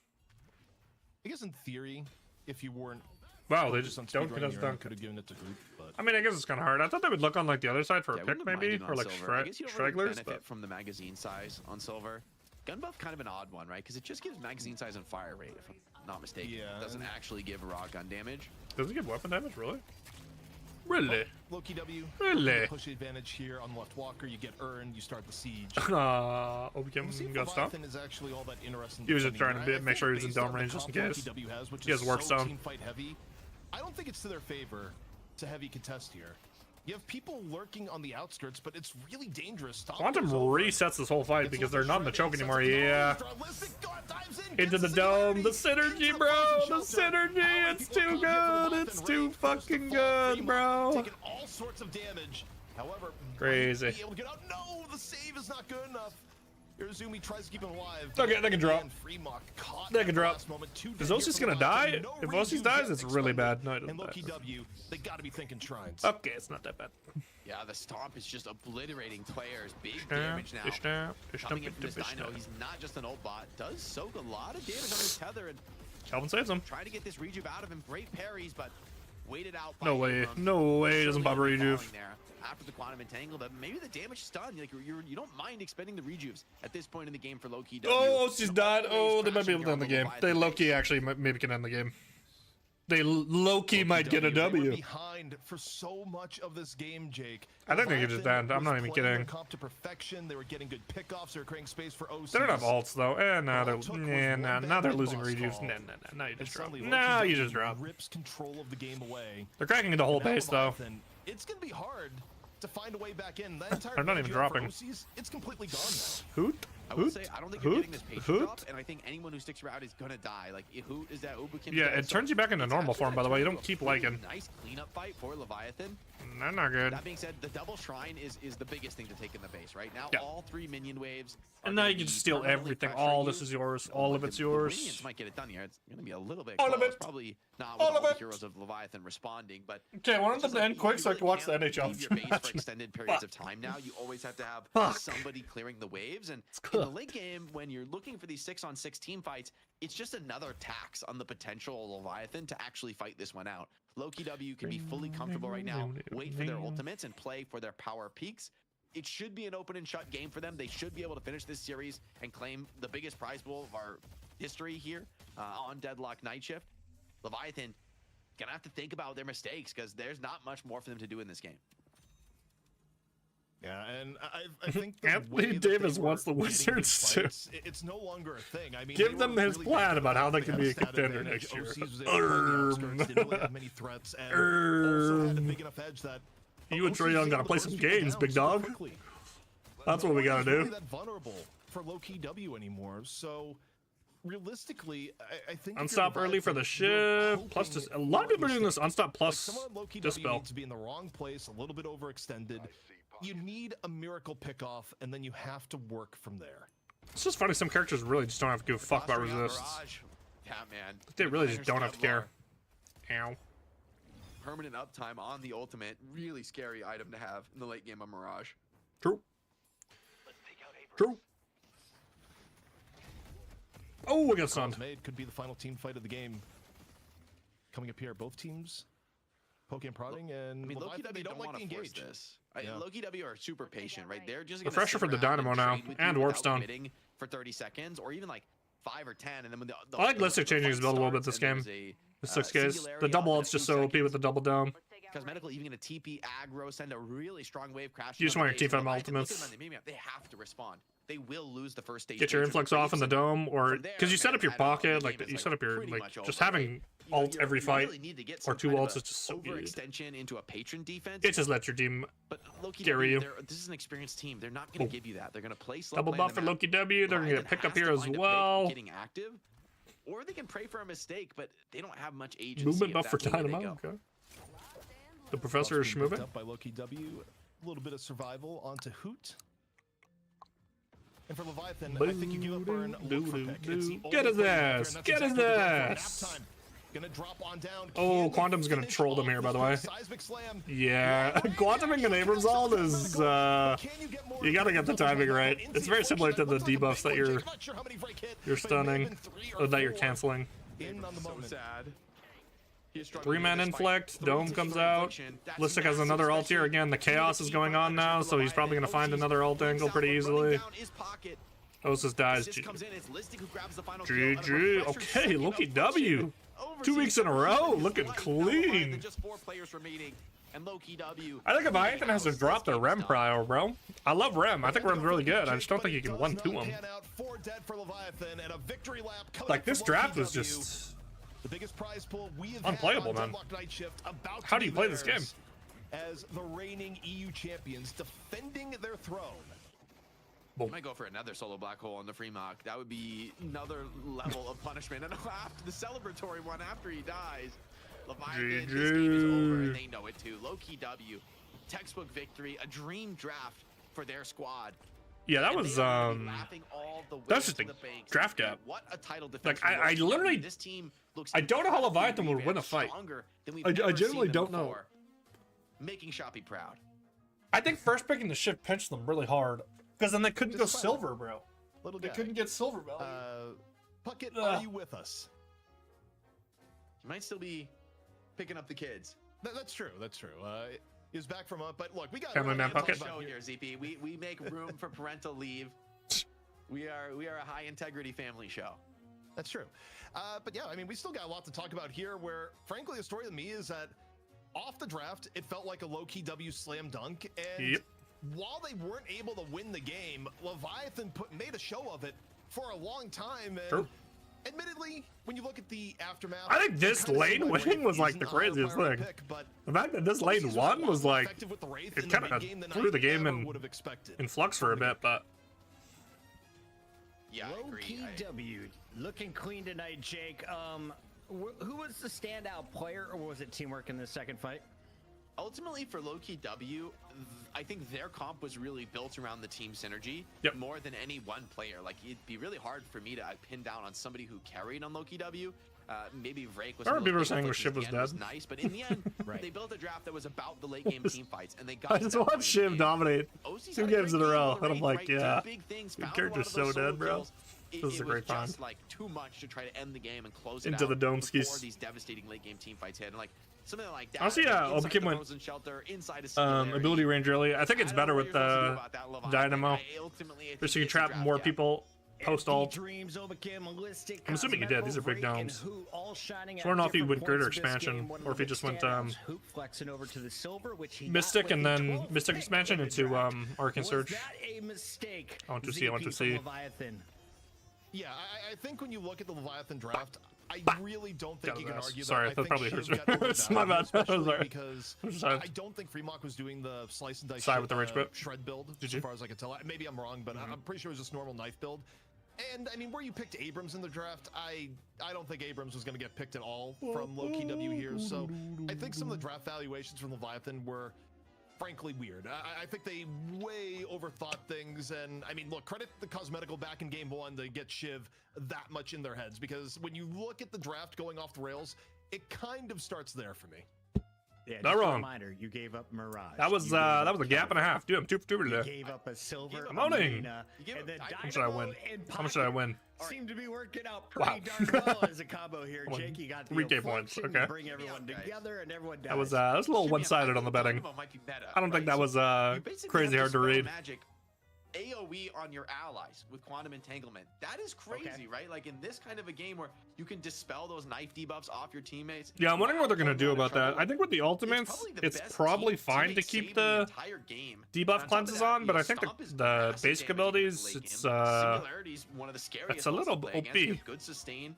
I guess in theory, if you weren't Wow, they focused just on don't speedrunning, get us you dunk. could have given it to Hoop, but I mean, I guess it's kind of hard. I thought they would look on like the other side for Yeah, a I pick, wouldn't maybe, mind it or on like silver. I guess you don't really stragglers. benefit But from the magazine size on silver. Gun buff kind of an odd one, right? Because it just gives magazine size and fire rate, if I'm not mistaken. Yeah, It doesn't and- actually give raw gun damage. does it give weapon damage? Really? Really? Loki W. Really? Push the advantage here on the left walker. You get earned. You start the siege. Obikim We'll see if got stumped. Leviathan is actually all that interesting. He was just defending trying here. to I make sure think he was in based dome on the range just in comp case. Loki W has, which He has is warp so stone. team fight heavy. I don't think it's to their favor to heavy contest here. You have people lurking on the outskirts, but it's really dangerous. Stop Quantum goes over. resets this whole fight It's because a they're not in the shredded, choke sets anymore. up the Yeah. nose, Realistic, God dives in, Into gets the dome, the singularity, synergy, into bro, frozen the shelter. synergy, How many it's people too come here for good, Leviathan? it's too Raid first to fucking fall, good, Fremont bro. Taking all sorts of damage. However, Crazy. might be able to get out. No, the save is not good enough. Irizumi tries to keep him alive. Okay, they can drop. And Fremont caught They at can the drop. last moment. Two Is dead Osis here gonna for Leviathan. die? No If rejuve Osis dies, yet it's really expended. bad. No, it doesn't And Loki die. W, they got to be thinking shrines. Okay, it's not that bad. Yeah, the stomp is just obliterating players. Big Stamp, damage now. stamp, Coming in from this stamp, Dino, stamp. he's not just an ult bot. Does soak a lot of damage on his tether and Kelvin saves him. trying to get this rejuve out of him. Great parries, but waited out. No by way. Abram. No way he doesn't Surely pop a gonna be rejuve. falling there after the quantum entangle, but maybe the damage is done. Like you don't mind expending the rejuves at this point in the game for Loki. Oh, she's died. Oh, they might be able to end the game. They low-key actually maybe can end the game. They low-key might get a They were W. behind for so much of this game, Jake. I think they could just Leviathan end. I'm not was even playing their kidding. comp to perfection. They were getting good pickoffs. They were creating space for OCs. They don't have ults though. Now All they're it took was now one they're bad losing boss rejuves. call. No. Now you And just drop. suddenly No, Loki you W just drop. rips control of the game away. They're cracking into whole Now base though. Leviathan, it's gonna be hard to find a way back in. That entire They're not even rejuve dropping. for OCs, it's completely gone now. Hoot. I will Hoot. say I don't think you're Hoot. getting this patient Hoot. drop, and I think anyone who sticks around is gonna die. Like Hoot is that Ubukim. Yeah, it turns you back into normal form, by the way. You don't keep liking. Nice cleanup fight for Leviathan. They're not good. That being said, the double shrine is the biggest thing to take in the base right now. Yeah. All 3 minion waves. are And now gonna you can be just steal permanently everything. pressuring All you. this is yours. Oh, All like of it's the yours. minions might get it done here. It's gonna be a little bit All close. of it. Probably not All with of all it. the heroes of Leviathan responding, but Okay, I wanted it's them just to like, end quick so I really could watch the can't NHL. leave your base for match. extended periods Fuck. of time now. You always have to have Fuck. somebody clearing the waves, and in cooked. the late game, when you're looking for these 6-on-6 team fights, it's just another tax on the potential of Leviathan to actually fight this one out. Loki W can be fully comfortable right now, wait for their ultimates and play for their power peaks. It should be an open and shut game for them. They should be able to finish this series and claim the biggest prize pool of our history here on Deadlock Night Shift. Leviathan gonna have to think about their mistakes because there's not much more for them to do in this game. Yeah, and I think the Anthony way that Davis they wants were the getting Wizards these to fights, it's no longer a thing. I mean, give they them were his really plan good. about how they They can had be a stat contender advantage. next year. OCs was able to play on the outskirts, didn't really have many threats, and also had a big enough edge that You and OCs Trae Young was gotta able to play burst some people games, down big super dog. quickly. That's what we gotta Nobody's do. really that vulnerable for low-key W anymore. So realistically, I think if you're Unstop early for the Leviathan, you're shift. Plus, hoping just a lot of people are doing this unstop like plus someone on low-key W dispel. needs to be in the wrong place, a little bit overextended. You need a miracle pickoff, and then you have to work from there. It's just funny. Some characters really just don't have to give a fuck about Clustering out resists. Mirage. Yeah, man. They really just Defenders don't have to care. Kevlar. Ow. Permanent uptime on the ultimate. Really scary item to have in the late game on Mirage. True. True. Oh, we got stunned. Made could be the final team fight of the game. Coming up here, both teams poking and prodding, and I mean, Loki Leviathan, W they don't like want to to force engage. this. Yeah. Loki W are super patient, right? They're just Refresher for the Dynamo now, and Warp Stone. For 30 seconds, or even like 5 or 10, and then when the I like Listic changing his build a little bit this game. The 6Ks. The double ult's just so OP with the double dome. Cosmetical even gonna TP aggro, send a really strong wave crash. You just want your team fight ultimates. They have to respond. they will lose the first stage. Get your influx off in the dome, or From there, because you set up your man, I don't know, pocket, the like game is, you like, set up your pretty like much just over, having right? You alt every you fight really need to get or some 2 kind of ults a is just so good. overextension into a patron defense. It just lets your team But Loki carry you. this is an experienced team. They're not going to give you that. They're going to play slow. double play on buff the for map. Loki W. They're gonna Leviathan get picked up has here to as find a pick well. Getting active, or they can pray for a mistake, but they don't have much agency. Movement if buff for that's where they Dynamo. go. Okay. The professor is Being picked schmoving. up by Loki W. A little bit of survival onto Hoot. And for Leviathan, I think you give up burn, look for pick. It's the Get only his play out there, ass! and that's Get his exactly what they're going for. ass! Nap time. Gonna drop on down. Oh, Can they Quantum's gonna finish troll them off here, by this the way. quick seismic slam? Yeah, Quantum and Abrams ult is you gotta get the timing right. It's very similar to the debuffs that you're stunning or that you're canceling. In on the So moment. sad. He's struggling 3-man with this fight. inflict, The Dome one's comes for out. infliction. That's Listic has massive, another ult here. especially Again, the chaos is going on now, so he's probably gonna find another ult angle pretty easily. Osis dies. GG. Okay, Loki W. 2 weeks in a row, looking clean. I think Leviathan has to drop their Rem prio, bro. I love Rem. I think Rem's really good. I just don't think you can 1-2 him. Like, this draft was just the biggest prize pool we have unplayable, had on man. Deadlock Night Shift about How to do you be play this game? theirs as the reigning EU champions defending their throne. I might go for another solo black hole on the free mock. That would be another level of punishment. And after the celebratory one, after he dies, Leviathan, this game is over, and they know it too. Low-key W, textbook victory, a dream draft for their squad. Yeah, that And was they are gonna be laughing all the way that's just to a the bank. draft gap. What a title defense. Like, I literally- this team looks I don't know how incredibly Leviathan would win a revamped, fight. stronger than we've I ever genuinely seen them don't know. before. Making Shoppy proud. I think first picking the shift pinched them really hard because then they couldn't go Just a silver, bro. Little They guy. couldn't get silver value. Puckett, Ugh. are you with us? You might still be picking up the kids. That's true. That's true. He's back from up, but look, we got Family man It's Puckett. a show here, ZP. We make room for parental leave. We are a high integrity family show. That's true. But yeah, I mean, we still got a lot to talk about here. Where, frankly, the story to me is that off the draft, it felt like a low-key W slam dunk, and Yep. while they weren't able to win the game, Leviathan made a show of it for a long time. And True. admittedly, when you look at the aftermath, I think this it kinda lane seemed like winning Wraith was like isn't the a higher craziest priority thing. pick, but The fact that this lane Osis one a lot was more like effective with the Wraith it in the kinda mid-game than threw I the game ever in- would have expected. in flux for a bit, but Yeah, I agree. Low-key W, looking clean tonight, Jake. Who was the standout player, or was it teamwork in the second fight? Ultimately, for Low-key W, I think their comp was really built around the team synergy Yep. more than any one player. Like, it'd be really hard for me to pin down on somebody who carried on Low-key W. Maybe Vrake was. I remember people were saying saying Shiv was dead. nice, but in the end, Right. they built a draft that was about the late game team fights, and they got. I to just that point in watched the Shiv game. dominate OC's 2 had a games in great a game row, with the and I'm Wraith, like, right? Did yeah, big things, your found a lot character's of those so dead, solo bro. kills. This is It a great was just time. like too much to try to end the game and close it Into out the dome before skis. these devastating late game team fights hit. And like something like that. Honestly, yeah, inside Obikim the went, frozen shelter, inside a singularity. ability range early. I think it's I don't better know with what you're supposed to do about that, Leviathan. Dynamo. Ultimately, I think Just so you can it's a trap draft more gap. people post ult. Dreams, Obikim, Listic, I'm assuming he did. These are big Cosmetical, Vrake, and domes. Who all shining So I don't know at if he different went greater points of this expansion game. One of or if the he just big went, standouts, Hoop flexing over to the silver, which he got Mystic with and the then 12th Mystic pick expansion in the into draft. Arc and Was Surge. that a mistake? I want to see, I want to ZP from see. Leviathan. Yeah, I think when you look at the Leviathan draft, I really don't think Got you his can ass. argue Sorry, that. that probably I think hurts Shiv me. got It's my bad. especially Sorry. because I'm sorry. I don't think Fremont was doing the slice and dice Side with the rage whip. shred build, Did as you? far as I can tell. Maybe I'm wrong, but I'm pretty sure it was just normal knife build. And I mean, where you picked Abrams in the draft, I don't think Abrams was going to get picked at all from Low-key W here. So I think some of the draft valuations from Leviathan were frankly weird. I think they way overthought things. And I mean, look, credit the Cosmetical back in game 1 to get Shiv that much in their heads, because when you look at the draft going off the rails, it kind of starts there for me. Yeah, Not just a wrong. reminder, you gave up Mirage. That was You gave up a gap and a half. Dude, I'm 2 for 2 You today. gave up a silver. I'm owning. Arena, You gave and then up How much did I Dynamo win? and How much did I Pocket win? Seem to be working out Wow. pretty darn well as a combo here. Won Jake, you got the 3K points, inflection to okay. bring everyone Yeah, guys. together, and everyone That was dies. a little one-sided on the betting. Dynamo might be meta, I don't think right? that was So you basically crazy have hard to spell read. Magic AoE on your allies with Quantum Entanglement. That is crazy, right? Like in this kind of a game where you can dispel those knife debuffs off your teammates. Yeah, I'm wondering what they're gonna do about that. I think with the ultimates, it's probably fine to keep the debuff cleanses on, but I think the basic abilities, it's a little OP. Good sustain.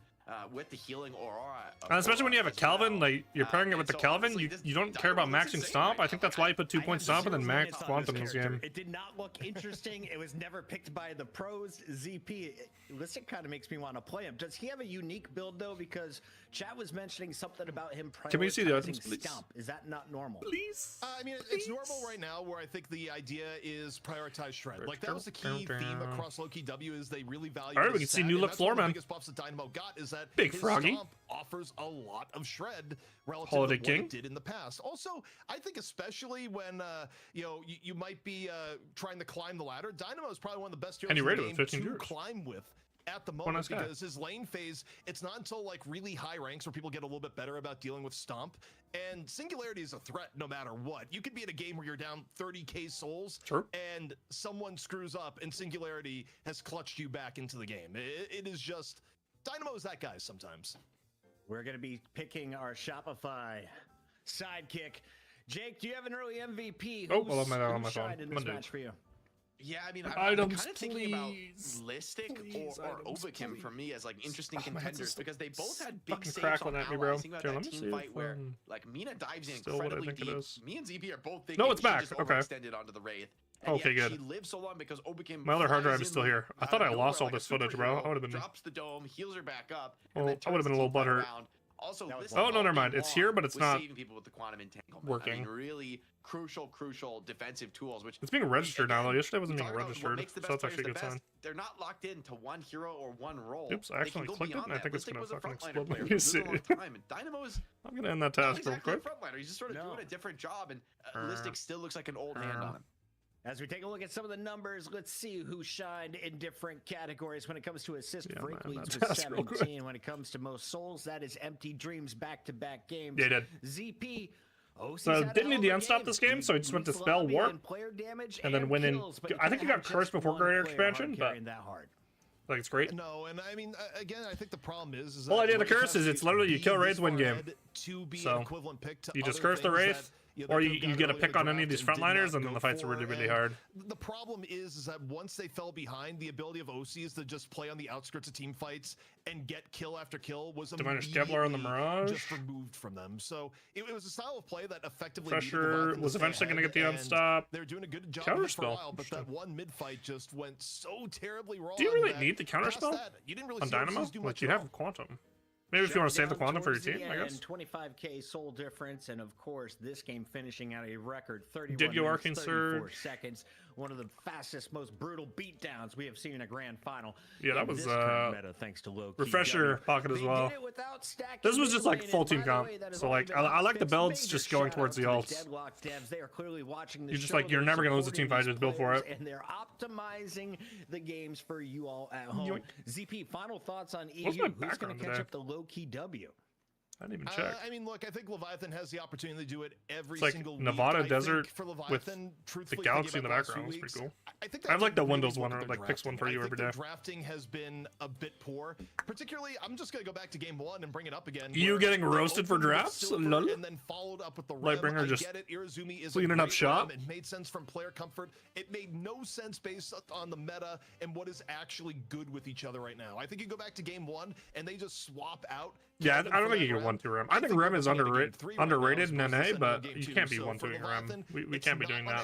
With the healing aurora, And especially when you have a Kelvin, like you're pairing it with the Kelvin, you don't care about maxing stomp. I think that's why you put 2 point stomp and then max quantum in this game. It did not look interesting. It was never picked by the pros. ZP, this kind of makes me want to play him. Does he have a unique build though? Because chat was mentioning something about him prioritizing Can we see the items, please? stomp. Is that not normal? Please. I mean, it's normal right now where I think the idea is prioritize shred. Like that was the key theme across Loki W is they really value. All right, we can see new look floor man. The biggest buffs that Dynamo got is that Big his Froggy stomp offers a lot of shred relative Holiday to King what it did in the past. Also, I think especially when you might be trying to climb the ladder, Dynamo is probably one of the best heroes in the game to climb with at the moment because his lane phase, it's not until like really high ranks where people get a little bit better about dealing with stomp, and Singularity is a threat no matter what. You could be in a game where you're down 30k souls and someone screws up and Singularity has clutched you back into the game. It is just Dynamo is that guy sometimes. We're going to be picking our Shopify sidekick. Jake, do you have an early MVP? Oh, well, I'm on my phone. In this match for you? Yeah, I mean, I'm kind of thinking about Listic or Obakim for me as like interesting contenders because they both had big saves on allies. Think about that team fight where like Mina dives in incredibly deep. Me and ZP are both thinking no, it's back. Just okay. Overextended onto the Wraith. Okay, good. She lives so long because Obakim. My other hard drive is still here. I thought I lost all this footage, bro. I would have been. Drops the dome, heals her back up. Well, I would have been a little butthurt. Also, oh no, never mind. It's here, but it's not saving people with the quantum entanglement. working. I mean, really crucial defensive tools. Which it's being registered now, though. Yesterday it wasn't being registered, so that's actually a good sign. They're not locked into one hero or one role. Oops, I accidentally clicked it, and I think it's gonna fucking explode. Let me see. I'm gonna end that task real quick. He's just sort of doing a different job, and Listic still looks like an old hand on him. As we take a look at some of the numbers, let's see who shined in different categories. When it comes to assist, Break leads with 17. When it comes to most souls, that is Empty Dreams back-to-back games. Yeah, he did. ZP. So didn't need the unstop this game, so he just went to spell warp, and then went in. I think he got cursed before Greater Expansion, but like it's great. No, and I mean, again, I think the problem is whole idea of the curse is it's literally you kill Wraiths win game. So you just curse the Wraith. Or you get a pick on any of these frontliners, and then the fights are really hard. The problem is that once they fell behind, the ability of OCs to just play on the outskirts of team fights and get kill after kill was immediately on the Mirage. Just removed from them. So it was a style of play that effectively Pressure was eventually going to get the unstop. They're doing a good job counterspell for a while, but that one mid fight just went so terribly wrong. Do you really need the counterspell you didn't really on Dynamo? Like you have Quantum. Maybe if you want to save the quantum for your team, I guess. 25k soul difference, and of course, this game finishing at a record 31 Did you minutes, 34 Surge? seconds. One of the fastest, most brutal beatdowns we have seen in a grand final. Yeah, that was meta, thanks to low refresher pocket as well. This was just like full team comp. So like I like the builds just going towards the ults. Deadlock devs, they are clearly watching You're just like you're never gonna lose a team fight, just build for it. And they're optimizing the games for you all at home. ZP, final thoughts on EU. Who's going to catch up the low key W? I didn't even check. I mean, look, I think Leviathan has the opportunity to do it every single Nevada week. Desert for Leviathan, with the galaxy in the background. It's pretty cool. I have like the Windows one, or like picks one for you every day. Drafting has been a bit poor. Particularly, I'm just going to go back to game one and bring it up again. You getting roasted for drafts? And then followed up with the Lightbringer just Irizumi is cleaning up shop. It made sense from player comfort. It made no sense based on the meta and what is actually good with each other right now. I think you go back to game one and they just swap out. Yeah, I don't think you can 1-2 Rem. I think Rem is underrated in NA, but you can't be 1-2ing Rem. We can't be doing that.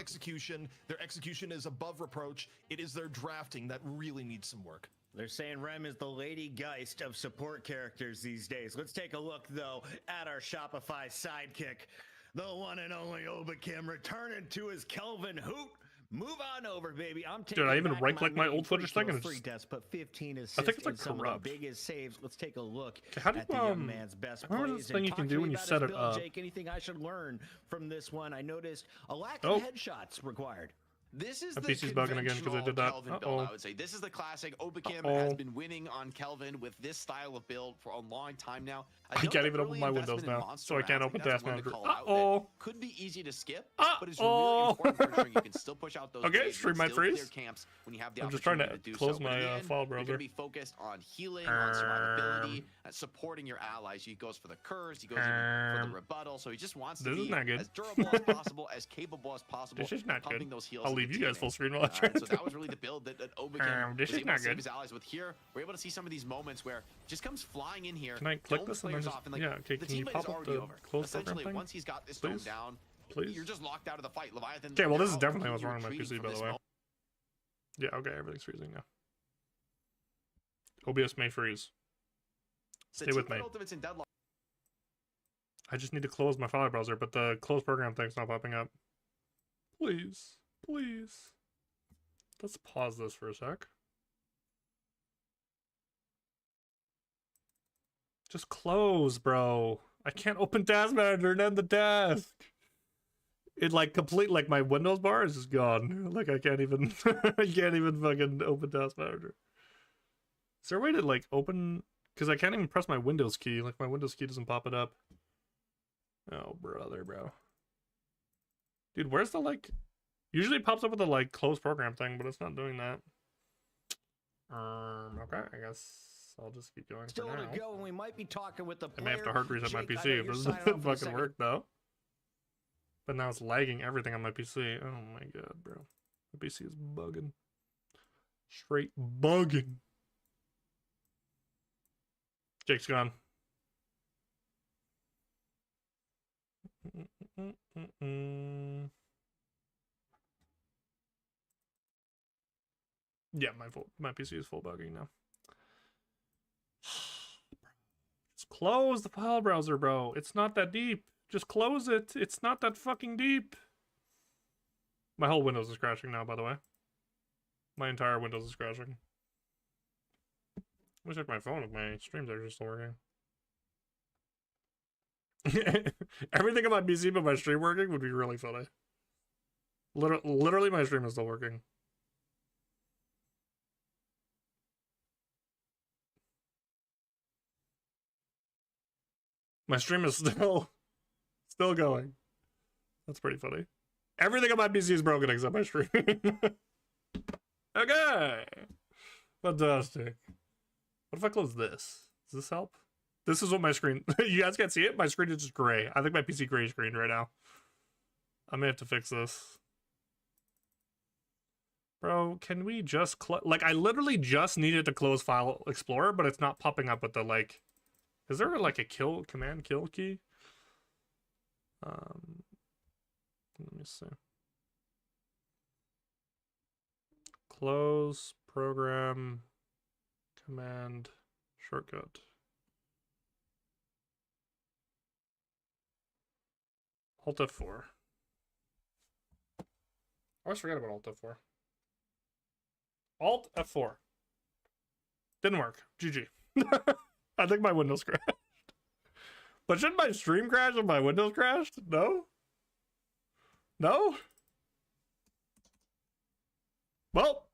Their execution is above reproach. It is their drafting that really needs some work. They're saying Rem is the Lady Geist of support characters these days. Let's take a look, though, at our Shopify sidekick. The one and only Obakim returning to his Kelvin hoot. Move on over, baby. I'm taking. Dude, I even right-click my old footage thing and free deaths, but 15 assists. I think it's like some corrupt. of the biggest saves. Let's take a look how do at the young man's best remember plays. this thing you can do when you set it up? Jake, anything I should learn from this one? I noticed a lack of headshots required. This is My the PC's bugging again 'cause I did that. Kelvin build, I would say. This is the classic. Obakim has been winning on Kelvin with this style of build for a long time now. I can't even open my windows now, so I can't open Task Manager. Could be easy to skip, Uh-oh. but it's really important for ensuring you can still push out those Okay, waves, stream you can might still clear freeze. camps when you have the I'm just trying to opportunity do close so. But in the my end, file you're browser. going to be focused on healing, on survivability, supporting your allies. He goes for the curse, he goes even for the rebuttal, so he just wants to This is be not good. as durable as possible, as capable as possible. This is not pumping good. those heals I'll into leave you guys full teammates. screen while I try So to. that was really the build that Obakim This was is able not to save good. his allies with here. We're able to see some of these moments where he just comes flying in here. Can I click dome this and then players just off, and like, yeah? Okay, the can you teammate pop is up already the over. close program Essentially, thing? once he's got this Please? dome down, Please. you're just locked out of the fight. Leviathan. Okay, well this is now definitely can what's you wrong with my retreat PC, from by the this way. moment? Yeah, okay, everything's freezing now. OBS may freeze. The Stay with teammate me. ultimates in Deadlock. I just need to close my file browser, but the close program thing's not popping up. Please, please. Let's pause this for a sec. Just close, bro. I can't open Task Manager and end the task. It like like my Windows bar is just gone. Like I can't even I can't even fucking open Task Manager. Is there a way to like open, because I can't even press my Windows key. Like my Windows key doesn't pop it up. Oh brother, bro. Dude, where's the like, usually it pops up with the like close program thing, but it's not doing that. Okay, I guess I'll just keep going Still for now. to go, and we might be talking with the I player. may have to hard reset my Jake, I PC know if you're this signing off doesn't in a fucking second. work though. But now it's lagging everything on my PC. Oh my god, bro. My PC is bugging. Straight bugging. Jake's gone. Yeah, my PC is full bugging now. Just close the file browser, bro. It's not that deep. Just close it. It's not that fucking deep. My whole Windows is crashing now, by the way. My entire Windows is crashing. Let me check my phone if my streams are still working. Everything on my PC but my stream working would be really funny. Literally my stream is still working. My stream is still going. That's pretty funny. Everything on my PC is broken except my stream. Okay. Fantastic. What if I close this? Does this help? This is what my screen... You guys can't see it? My screen is just gray. I think my PC gray screen right now. I may have to fix this. Bro, can we just... Like, I literally just needed to close File Explorer, but it's not popping up with the, like... Is there, like, a command kill key? Let me see. Close program command shortcut. Alt F4. I always forget about Alt F4. Alt F4. Didn't work. GG. I think my Windows crashed. But shouldn't my stream crash if my Windows crashed? No? No? Well.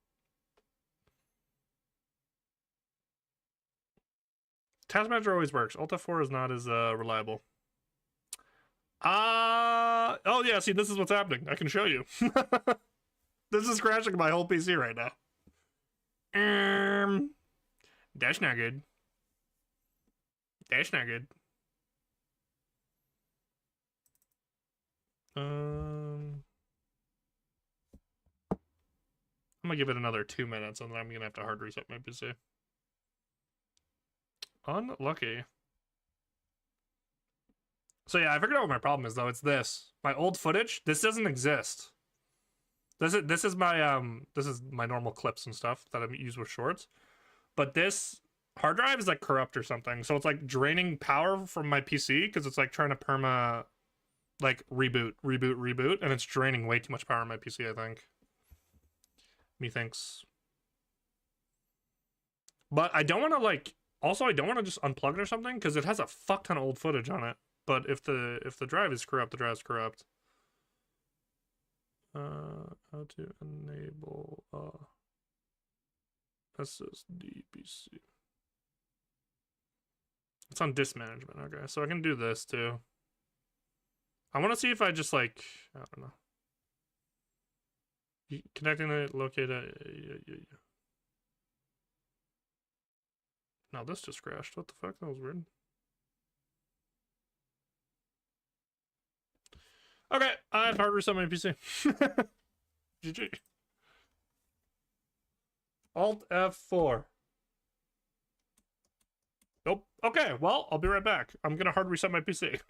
Task Manager always works. Alt F4 is not as reliable. Oh yeah, see, this is what's happening. I can show you. This is crashing my whole PC right now. That's not good. That's not good. I'm gonna give it another 2 minutes and then I'm gonna have to hard reset my PC. Unlucky. So yeah, I figured out what my problem is though. It's this. My old footage, this doesn't exist. This is my normal clips and stuff that I use with shorts. But this hard drive is like corrupt or something. So it's like draining power from my PC because it's like trying to perma like reboot, and it's draining way too much power on my PC, I think. Methinks. But I don't want to like, also I don't want to just unplug it or something because it has a fuck ton of old footage on it. But if the drive is corrupt, the drive's corrupt. how to enable SSD PC. It's on disk management. Okay, so I can do this too. I want to see if I just like, I don't know. Connecting it, locate it. Yeah. No, this just crashed. What the fuck? That was weird. Okay, I have to hard reset my PC. GG. Alt F4. Nope. Okay, well, I'll be right back. I'm gonna hard reset my PC.